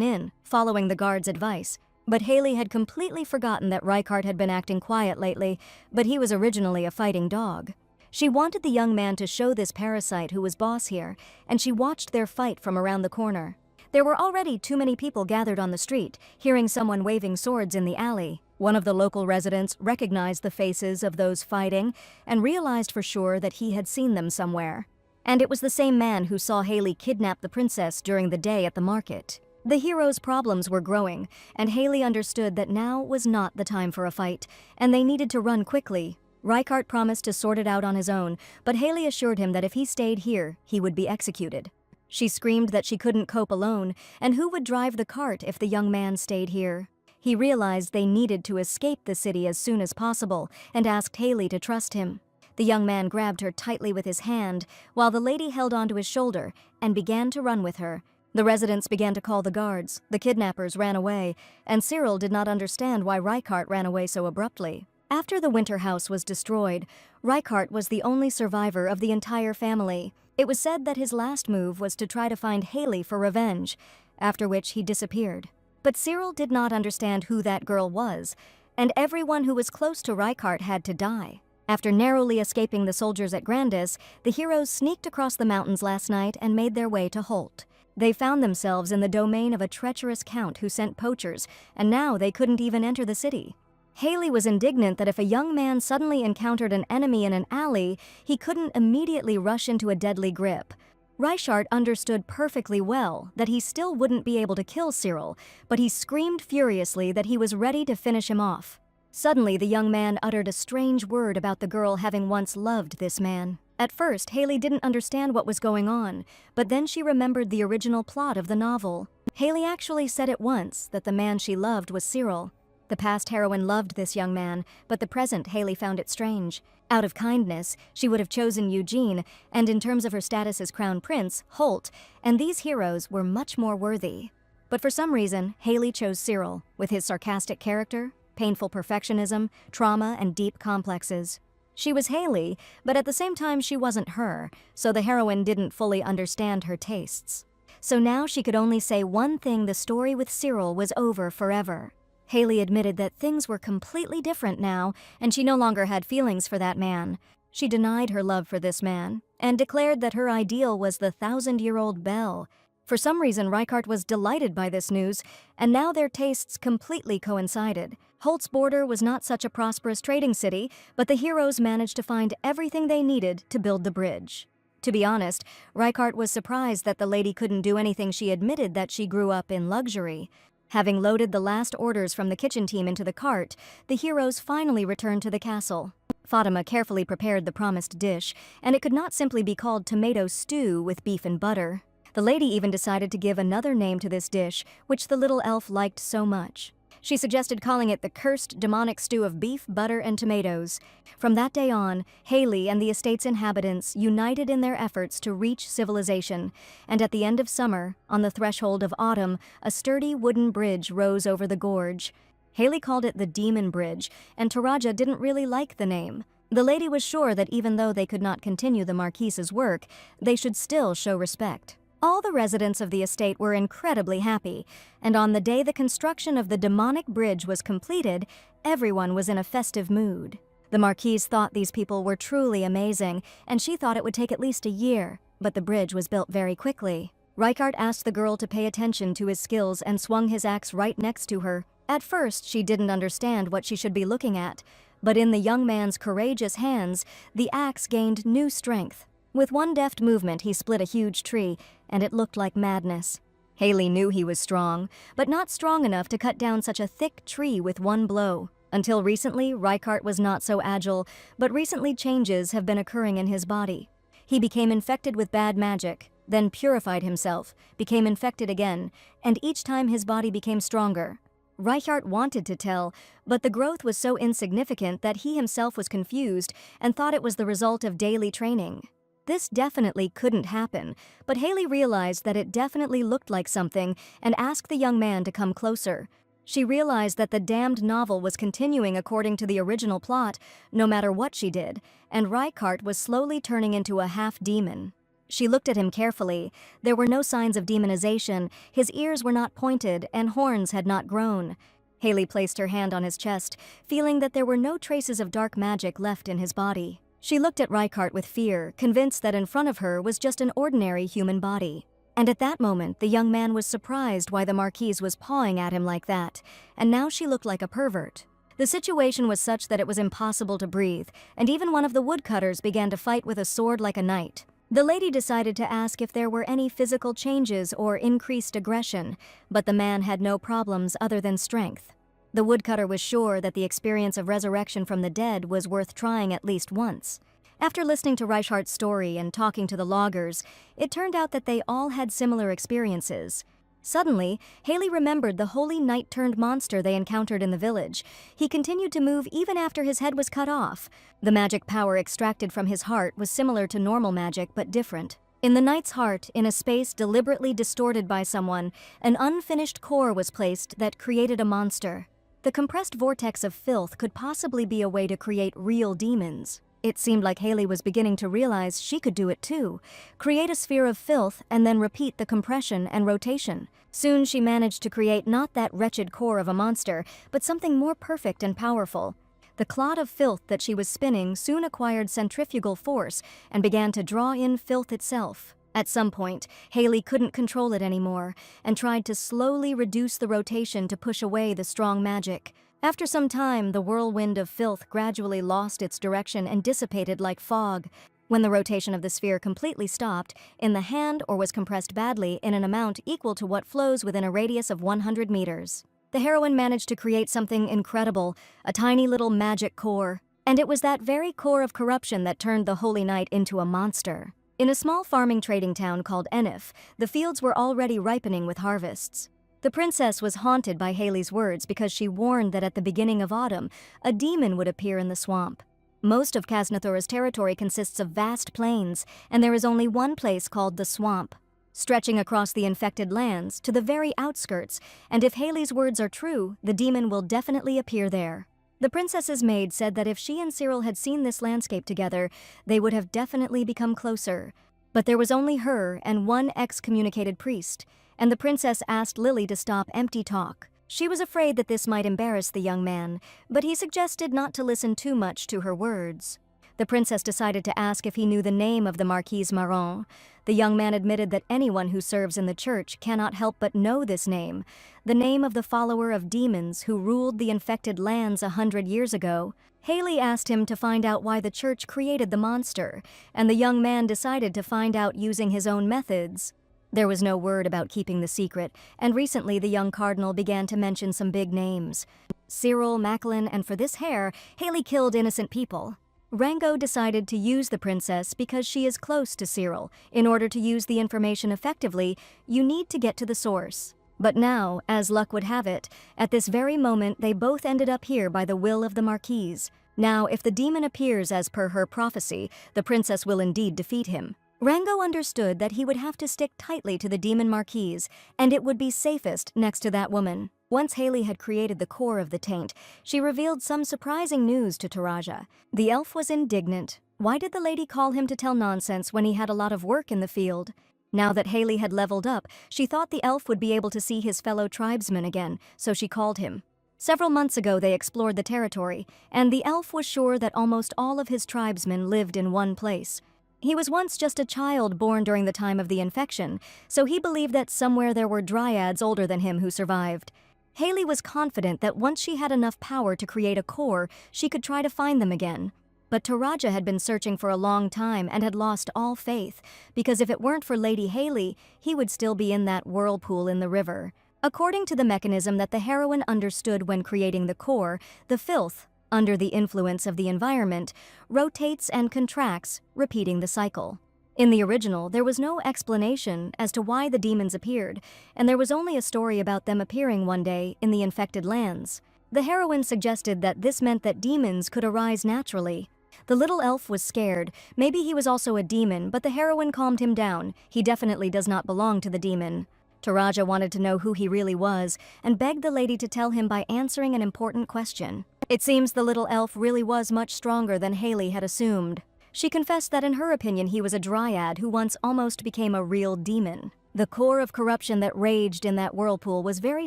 in, following the guard's advice. But Haley had completely forgotten that Reichart had been acting quiet lately, but he was originally a fighting dog. She wanted the young man to show this parasite who was boss here, and she watched their fight from around the corner. There were already too many people gathered on the street, hearing someone waving swords in the alley. One of the local residents recognized the faces of those fighting and realized for sure that he had seen them somewhere. And it was the same man who saw Haley kidnap the princess during the day at the market. The heroes' problems were growing, and Haley understood that now was not the time for a fight, and they needed to run quickly. Reichart promised to sort it out on his own, but Haley assured him that if he stayed here, he would be executed. She screamed that she couldn't cope alone, and who would drive the cart if the young man stayed here? He realized they needed to escape the city as soon as possible, and asked Haley to trust him. The young man grabbed her tightly with his hand, while the lady held onto his shoulder and began to run with her. The residents began to call the guards, the kidnappers ran away, and Sirill did not understand why Reichart ran away so abruptly. After the winter house was destroyed, Reichart was the only survivor of the entire family. It was said that his last move was to try to find Haley for revenge, after which he disappeared. But Sirill did not understand who that girl was, and everyone who was close to Reichart had to die. After narrowly escaping the soldiers at Grandis, the heroes sneaked across the mountains last night and made their way to Holt. They found themselves in the domain of a treacherous count who sent poachers, and now they couldn't even enter the city. Haley was indignant that if a young man suddenly encountered an enemy in an alley, he couldn't immediately rush into a deadly grip. Reichart understood perfectly well that he still wouldn't be able to kill Sirill, but he screamed furiously that he was ready to finish him off. Suddenly, the young man uttered a strange word about the girl having once loved this man. At first, Haley didn't understand what was going on, but then she remembered the original plot of the novel. Haley actually said at once that the man she loved was Sirill. The past heroine loved this young man, but the present Haley found it strange. Out of kindness, she would have chosen Eugene, and in terms of her status as crown prince, Holt, and these heroes were much more worthy. But for some reason, Haley chose Sirill, with his sarcastic character, painful perfectionism, trauma, and deep complexes. She was Haley, but at the same time she wasn't her, so the heroine didn't fully understand her tastes. So now she could only say one thing: the story with Sirill was over forever. Haley admitted that things were completely different now, and she no longer had feelings for that man. She denied her love for this man, and declared that her ideal was the 1,000-year-old Belle. For some reason, Reichart was delighted by this news, and now their tastes completely coincided. Holt's border was not such a prosperous trading city, but the heroes managed to find everything they needed to build the bridge. To be honest, Reichart was surprised that the lady couldn't do anything. She admitted that she grew up in luxury. Having loaded the last orders from the kitchen team into the cart, the heroes finally returned to the castle. Fatima carefully prepared the promised dish, and it could not simply be called tomato stew with beef and butter. The lady even decided to give another name to this dish, which the little elf liked so much. She suggested calling it the cursed demonic stew of beef, butter, and tomatoes. From that day on, Haley and the estate's inhabitants united in their efforts to reach civilization, and at the end of summer, on the threshold of autumn, a sturdy wooden bridge rose over the gorge. Haley called it the Demon Bridge, and Taraja didn't really like the name. The lady was sure that even though they could not continue the Marquise's work, they should still show respect. All the residents of the estate were incredibly happy, and on the day the construction of the demonic bridge was completed, everyone was in a festive mood. The Marquise thought these people were truly amazing, and she thought it would take at least a year, but the bridge was built very quickly. Reichart asked the girl to pay attention to his skills and swung his axe right next to her. At first, she didn't understand what she should be looking at, but in the young man's courageous hands, the axe gained new strength. With one deft movement, he split a huge tree, and it looked like madness. Haley knew he was strong, but not strong enough to cut down such a thick tree with one blow. Until recently, Reichart was not so agile, but recently changes have been occurring in his body. He became infected with bad magic, then purified himself, became infected again, and each time his body became stronger. Reichart wanted to tell, but the growth was so insignificant that he himself was confused and thought it was the result of daily training. This definitely couldn't happen, but Haley realized that it definitely looked like something and asked the young man to come closer. She realized that the damned novel was continuing according to the original plot, no matter what she did, and Reichart was slowly turning into a half-demon. She looked at him carefully. There were no signs of demonization, his ears were not pointed, and horns had not grown. Haley placed her hand on his chest, feeling that there were no traces of dark magic left in his body. She looked at Reichart with fear, convinced that in front of her was just an ordinary human body. And at that moment, the young man was surprised why the Marquise was pawing at him like that, and now she looked like a pervert. The situation was such that it was impossible to breathe, and even one of the woodcutters began to fight with a sword like a knight. The lady decided to ask if there were any physical changes or increased aggression, but the man had no problems other than strength. The woodcutter was sure that the experience of resurrection from the dead was worth trying at least once. After listening to Reichart's story and talking to the loggers, it turned out that they all had similar experiences. Suddenly, Haley remembered the holy knight-turned monster they encountered in the village. He continued to move even after his head was cut off. The magic power extracted from his heart was similar to normal magic but different. In the knight's heart, in a space deliberately distorted by someone, an unfinished core was placed that created a monster. The compressed vortex of filth could possibly be a way to create real demons. It seemed like Haley was beginning to realize she could do it too. Create a sphere of filth and then repeat the compression and rotation. Soon she managed to create not that wretched core of a monster, but something more perfect and powerful. The clod of filth that she was spinning soon acquired centrifugal force and began to draw in filth itself. At some point, Haley couldn't control it anymore and tried to slowly reduce the rotation to push away the strong magic. After some time, the whirlwind of filth gradually lost its direction and dissipated like fog. When the rotation of the sphere completely stopped, in the hand or was compressed badly in an amount equal to what flows within a radius of 100 meters. The heroine managed to create something incredible, a tiny little magic core. And it was that very core of corruption that turned the Holy Knight into a monster. In a small farming trading town called Enif, the fields were already ripening with harvests. The princess was haunted by Haley's words because she warned that at the beginning of autumn, a demon would appear in the swamp. Most of Kasnathura's territory consists of vast plains, and there is only one place called the swamp, stretching across the infected lands to the very outskirts, and if Haley's words are true, the demon will definitely appear there. The princess's maid said that if she and Sirill had seen this landscape together, they would have definitely become closer. But there was only her and one excommunicated priest, and the princess asked Lily to stop empty talk. She was afraid that this might embarrass the young man, but he suggested not to listen too much to her words. The princess decided to ask if he knew the name of the Marquise Marin. The young man admitted that anyone who serves in the church cannot help but know this name, the name of the follower of demons who ruled the infected lands 100 years ago. Haley asked him to find out why the church created the monster, and the young man decided to find out using his own methods. There was no word about keeping the secret, and recently the young cardinal began to mention some big names. Sirill, Macklin, and for this hair, Haley killed innocent people. Rango decided to use the princess because she is close to Sirill. In order to use the information effectively, you need to get to the source. But now, as luck would have it, at this very moment they both ended up here by the will of the Marquise. Now, if the demon appears as per her prophecy, the princess will indeed defeat him. Rango understood that he would have to stick tightly to the demon Marquise, and it would be safest next to that woman. Once Haley had created the core of the taint, she revealed some surprising news to Taraja. The elf was indignant. Why did the lady call him to tell nonsense when he had a lot of work in the field? Now that Haley had leveled up, she thought the elf would be able to see his fellow tribesmen again, so she called him. Several months ago they explored the territory, and the elf was sure that almost all of his tribesmen lived in one place. He was once just a child born during the time of the infection, so he believed that somewhere there were Dryads older than him who survived. Haley was confident that once she had enough power to create a core, she could try to find them again. But Taraja had been searching for a long time and had lost all faith, because if it weren't for Lady Haley, he would still be in that whirlpool in the river. According to the mechanism that the heroine understood when creating the core, the filth, under the influence of the environment, rotates and contracts, repeating the cycle. In the original, there was no explanation as to why the demons appeared, and there was only a story about them appearing one day in the infected lands. The heroine suggested that this meant that demons could arise naturally. The little elf was scared. Maybe he was also a demon, but the heroine calmed him down. He definitely does not belong to the demon. Taraja wanted to know who he really was, and begged the lady to tell him by answering an important question. It seems the little elf really was much stronger than Haley had assumed. She confessed that in her opinion he was a Dryad who once almost became a real demon. The core of corruption that raged in that whirlpool was very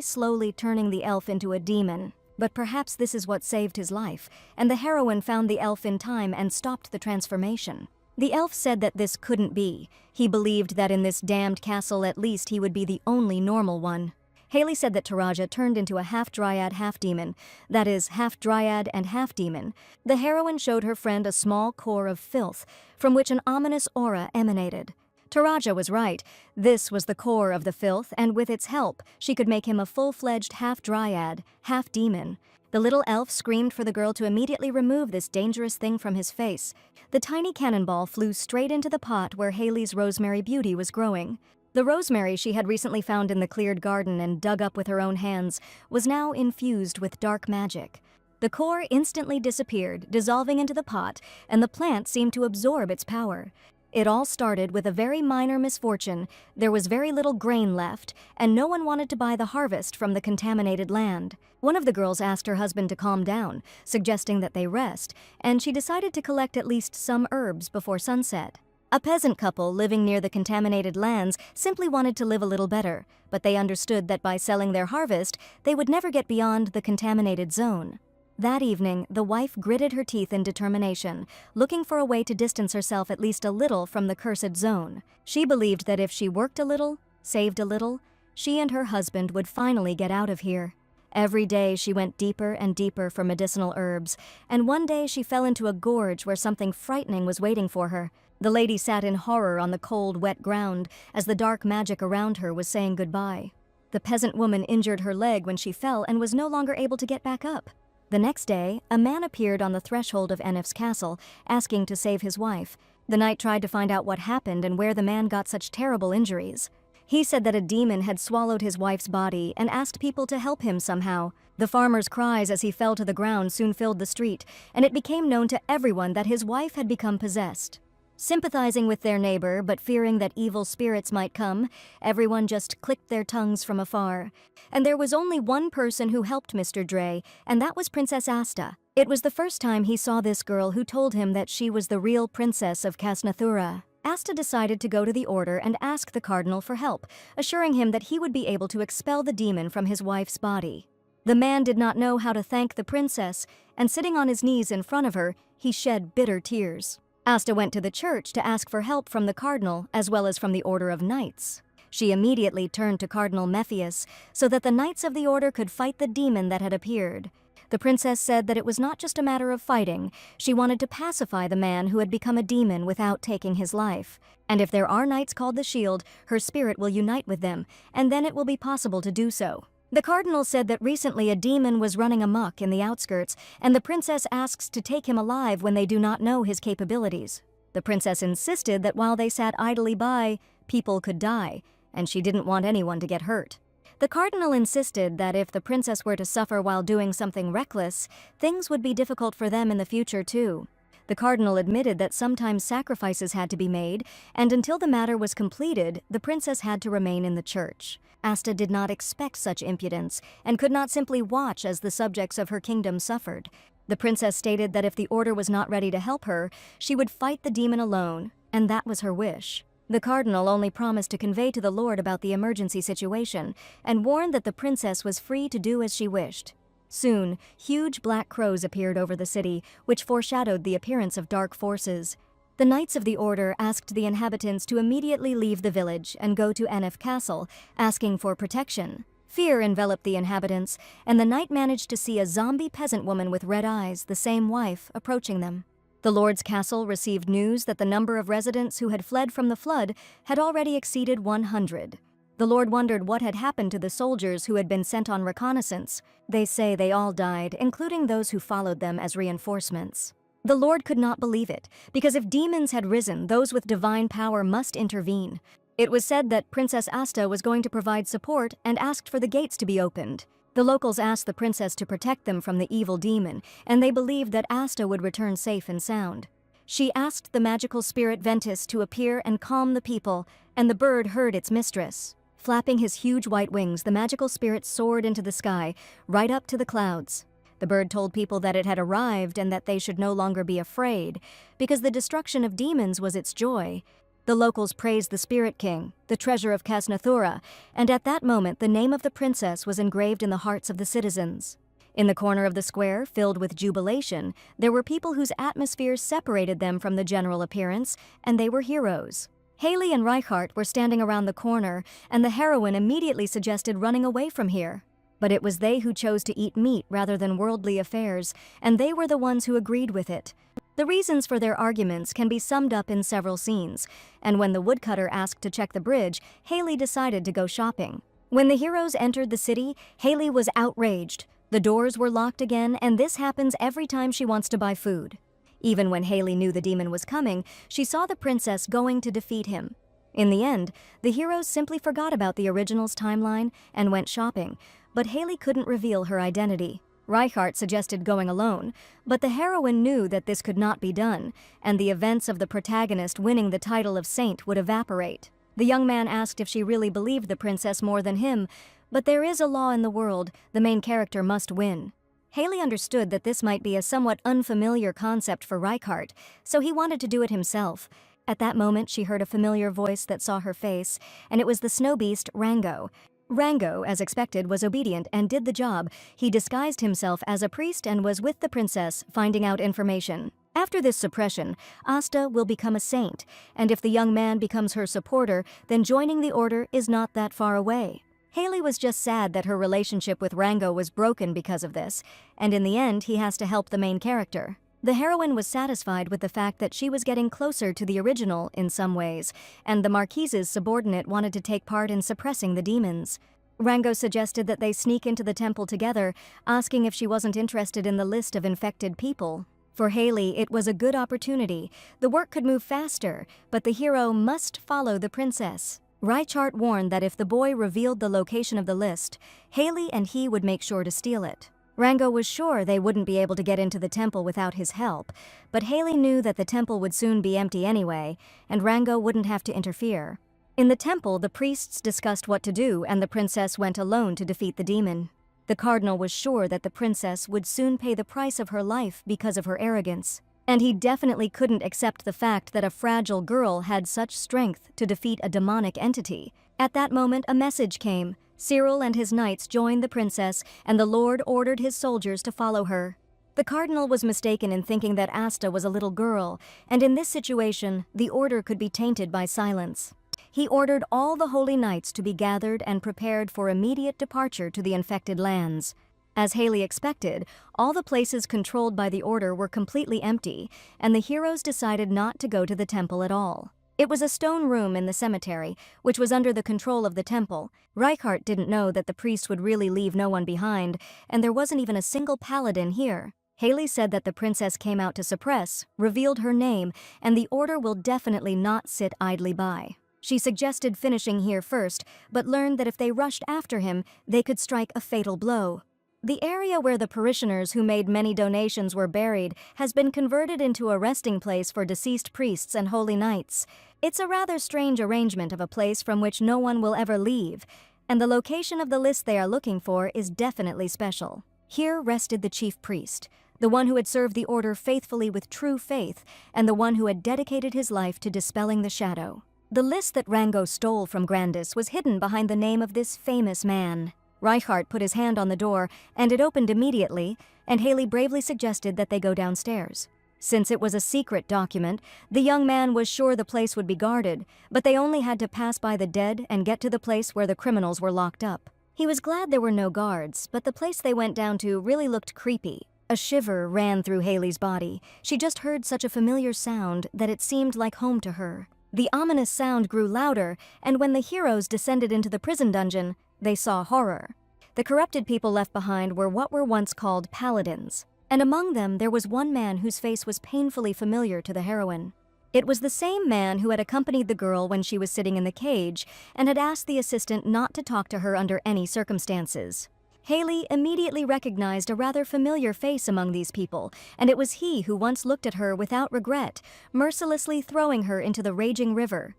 slowly turning the elf into a demon. But perhaps this is what saved his life, and the heroine found the elf in time and stopped the transformation. The elf said that this couldn't be. He believed that in this damned castle at least he would be the only normal one. Haley said that Taraja turned into a half-dryad, half-demon, that is, half-dryad and half-demon. The heroine showed her friend a small core of filth, from which an ominous aura emanated. Taraja was right. This was the core of the filth, and with its help, she could make him a full-fledged half-dryad, half-demon. The little elf screamed for the girl to immediately remove this dangerous thing from his face. The tiny cannonball flew straight into the pot where Haley's rosemary beauty was growing. The rosemary she had recently found in the cleared garden and dug up with her own hands was now infused with dark magic. The core instantly disappeared, dissolving into the pot, and the plant seemed to absorb its power. It all started with a very minor misfortune. There was very little grain left, and no one wanted to buy the harvest from the contaminated land. One of the girls asked her husband to calm down, suggesting that they rest, and she decided to collect at least some herbs before sunset. A peasant couple living near the contaminated lands simply wanted to live a little better, but they understood that by selling their harvest, they would never get beyond the contaminated zone. That evening, the wife gritted her teeth in determination, looking for a way to distance herself at least a little from the cursed zone. She believed that if she worked a little, saved a little, she and her husband would finally get out of here. Every day she went deeper and deeper for medicinal herbs, and one day she fell into a gorge where something frightening was waiting for her. The lady sat in horror on the cold, wet ground as the dark magic around her was saying goodbye. The peasant woman injured her leg when she fell and was no longer able to get back up. The next day, a man appeared on the threshold of Enif's castle, asking to save his wife. The knight tried to find out what happened and where the man got such terrible injuries. He said that a demon had swallowed his wife's body and asked people to help him somehow. The farmer's cries as he fell to the ground soon filled the street, and it became known to everyone that his wife had become possessed. Sympathizing with their neighbor, but fearing that evil spirits might come, everyone just clicked their tongues from afar. And there was only one person who helped Mr. Dre, and that was Princess Asta. It was the first time he saw this girl who told him that she was the real princess of Casnathura. Asta decided to go to the order and ask the Cardinal for help, assuring him that he would be able to expel the demon from his wife's body. The man did not know how to thank the princess, and sitting on his knees in front of her, he shed bitter tears. Asta went to the church to ask for help from the Cardinal as well as from the Order of Knights. She immediately turned to Cardinal Mephius so that the Knights of the Order could fight the demon that had appeared. The princess said that it was not just a matter of fighting. She wanted to pacify the man who had become a demon without taking his life. And if there are knights called the Shield, her spirit will unite with them, and then it will be possible to do so. The Cardinal said that recently a demon was running amok in the outskirts, and the princess asks to take him alive when they do not know his capabilities. The princess insisted that while they sat idly by, people could die, and she didn't want anyone to get hurt. The Cardinal insisted that if the princess were to suffer while doing something reckless, things would be difficult for them in the future too. The Cardinal admitted that sometimes sacrifices had to be made, and until the matter was completed, the princess had to remain in the church. Asta did not expect such impudence, and could not simply watch as the subjects of her kingdom suffered. The princess stated that if the order was not ready to help her, she would fight the demon alone, and that was her wish. The Cardinal only promised to convey to the Lord about the emergency situation, and warned that the princess was free to do as she wished. Soon, huge black crows appeared over the city, which foreshadowed the appearance of dark forces. The Knights of the Order asked the inhabitants to immediately leave the village and go to Enif Castle, asking for protection. Fear enveloped the inhabitants, and the knight managed to see a zombie peasant woman with red eyes, the same wife, approaching them. The Lord's castle received news that the number of residents who had fled from the flood had already exceeded 100. The Lord wondered what had happened to the soldiers who had been sent on reconnaissance. They say they all died, including those who followed them as reinforcements. The Lord could not believe it, because if demons had risen, those with divine power must intervene. It was said that Princess Asta was going to provide support and asked for the gates to be opened. The locals asked the princess to protect them from the evil demon, and they believed that Asta would return safe and sound. She asked the magical spirit Ventus to appear and calm the people, and the bird heard its mistress. Flapping his huge white wings, the magical spirit soared into the sky, right up to the clouds. The bird told people that it had arrived and that they should no longer be afraid, because the destruction of demons was its joy. The locals praised the Spirit King, the treasure of Casnathura, and at that moment the name of the princess was engraved in the hearts of the citizens. In the corner of the square, filled with jubilation, there were people whose atmosphere separated them from the general appearance, and they were heroes. Haley and Reichart were standing around the corner, and the heroine immediately suggested running away from here. But it was they who chose to eat meat rather than worldly affairs, and they were the ones who agreed with it. The reasons for their arguments can be summed up in several scenes, and when the woodcutter asked to check the bridge, Haley decided to go shopping. When the heroes entered the city, Haley was outraged. The doors were locked again, and this happens every time she wants to buy food. Even when Haley knew the demon was coming, she saw the princess going to defeat him. In the end, the heroes simply forgot about the original's timeline and went shopping, but Haley couldn't reveal her identity. Reichart suggested going alone, but the heroine knew that this could not be done, and the events of the protagonist winning the title of saint would evaporate. The young man asked if she really believed the princess more than him, but there is a law in the world: the main character must win. Haley understood that this might be a somewhat unfamiliar concept for Reichart, so he wanted to do it himself. At that moment, she heard a familiar voice that saw her face, and it was the snow beast, Rango. Rango, as expected, was obedient and did the job. He disguised himself as a priest and was with the princess, finding out information. After this suppression, Asta will become a saint, and if the young man becomes her supporter, then joining the order is not that far away. Haley was just sad that her relationship with Rango was broken because of this, and in the end he has to help the main character. The heroine was satisfied with the fact that she was getting closer to the original in some ways, and the Marquise's subordinate wanted to take part in suppressing the demons. Rango suggested that they sneak into the temple together, asking if she wasn't interested in the list of infected people. For Haley, it was a good opportunity. The work could move faster, but the hero must follow the princess. Reichart warned that if the boy revealed the location of the list, Haley and he would make sure to steal it. Rango was sure they wouldn't be able to get into the temple without his help, but Haley knew that the temple would soon be empty anyway, and Rango wouldn't have to interfere. In the temple, the priests discussed what to do, and the princess went alone to defeat the demon. The Cardinal was sure that the princess would soon pay the price of her life because of her arrogance, and he definitely couldn't accept the fact that a fragile girl had such strength to defeat a demonic entity. At that moment, a message came. Sirill and his knights joined the princess, and the Lord ordered his soldiers to follow her. The Cardinal was mistaken in thinking that Asta was a little girl, and in this situation, the order could be tainted by silence. He ordered all the holy knights to be gathered and prepared for immediate departure to the infected lands. As Haley expected, all the places controlled by the order were completely empty, and the heroes decided not to go to the temple at all. It was a stone room in the cemetery, which was under the control of the temple. Reichart didn't know that the priest would really leave no one behind, and there wasn't even a single paladin here. Haley said that the princess came out to suppress, revealed her name, and the order will definitely not sit idly by. She suggested finishing here first, but learned that if they rushed after him, they could strike a fatal blow. The area where the parishioners who made many donations were buried has been converted into a resting place for deceased priests and holy knights. It's a rather strange arrangement of a place from which no one will ever leave, and the location of the list they are looking for is definitely special. Here rested the chief priest, the one who had served the order faithfully with true faith, and the one who had dedicated his life to dispelling the shadow. The list that Rango stole from Grandis was hidden behind the name of this famous man. Reichart put his hand on the door, and it opened immediately, and Haley bravely suggested that they go downstairs. Since it was a secret document, the young man was sure the place would be guarded, but they only had to pass by the dead and get to the place where the criminals were locked up. He was glad there were no guards, but the place they went down to really looked creepy. A shiver ran through Haley's body. She just heard such a familiar sound that it seemed like home to her. The ominous sound grew louder, and when the heroes descended into the prison dungeon, they saw horror. The corrupted people left behind were what were once called paladins, and among them there was one man whose face was painfully familiar to the heroine. It was the same man who had accompanied the girl when she was sitting in the cage and had asked the assistant not to talk to her under any circumstances. Haley immediately recognized a rather familiar face among these people, and it was he who once looked at her without regret, mercilessly throwing her into the raging river.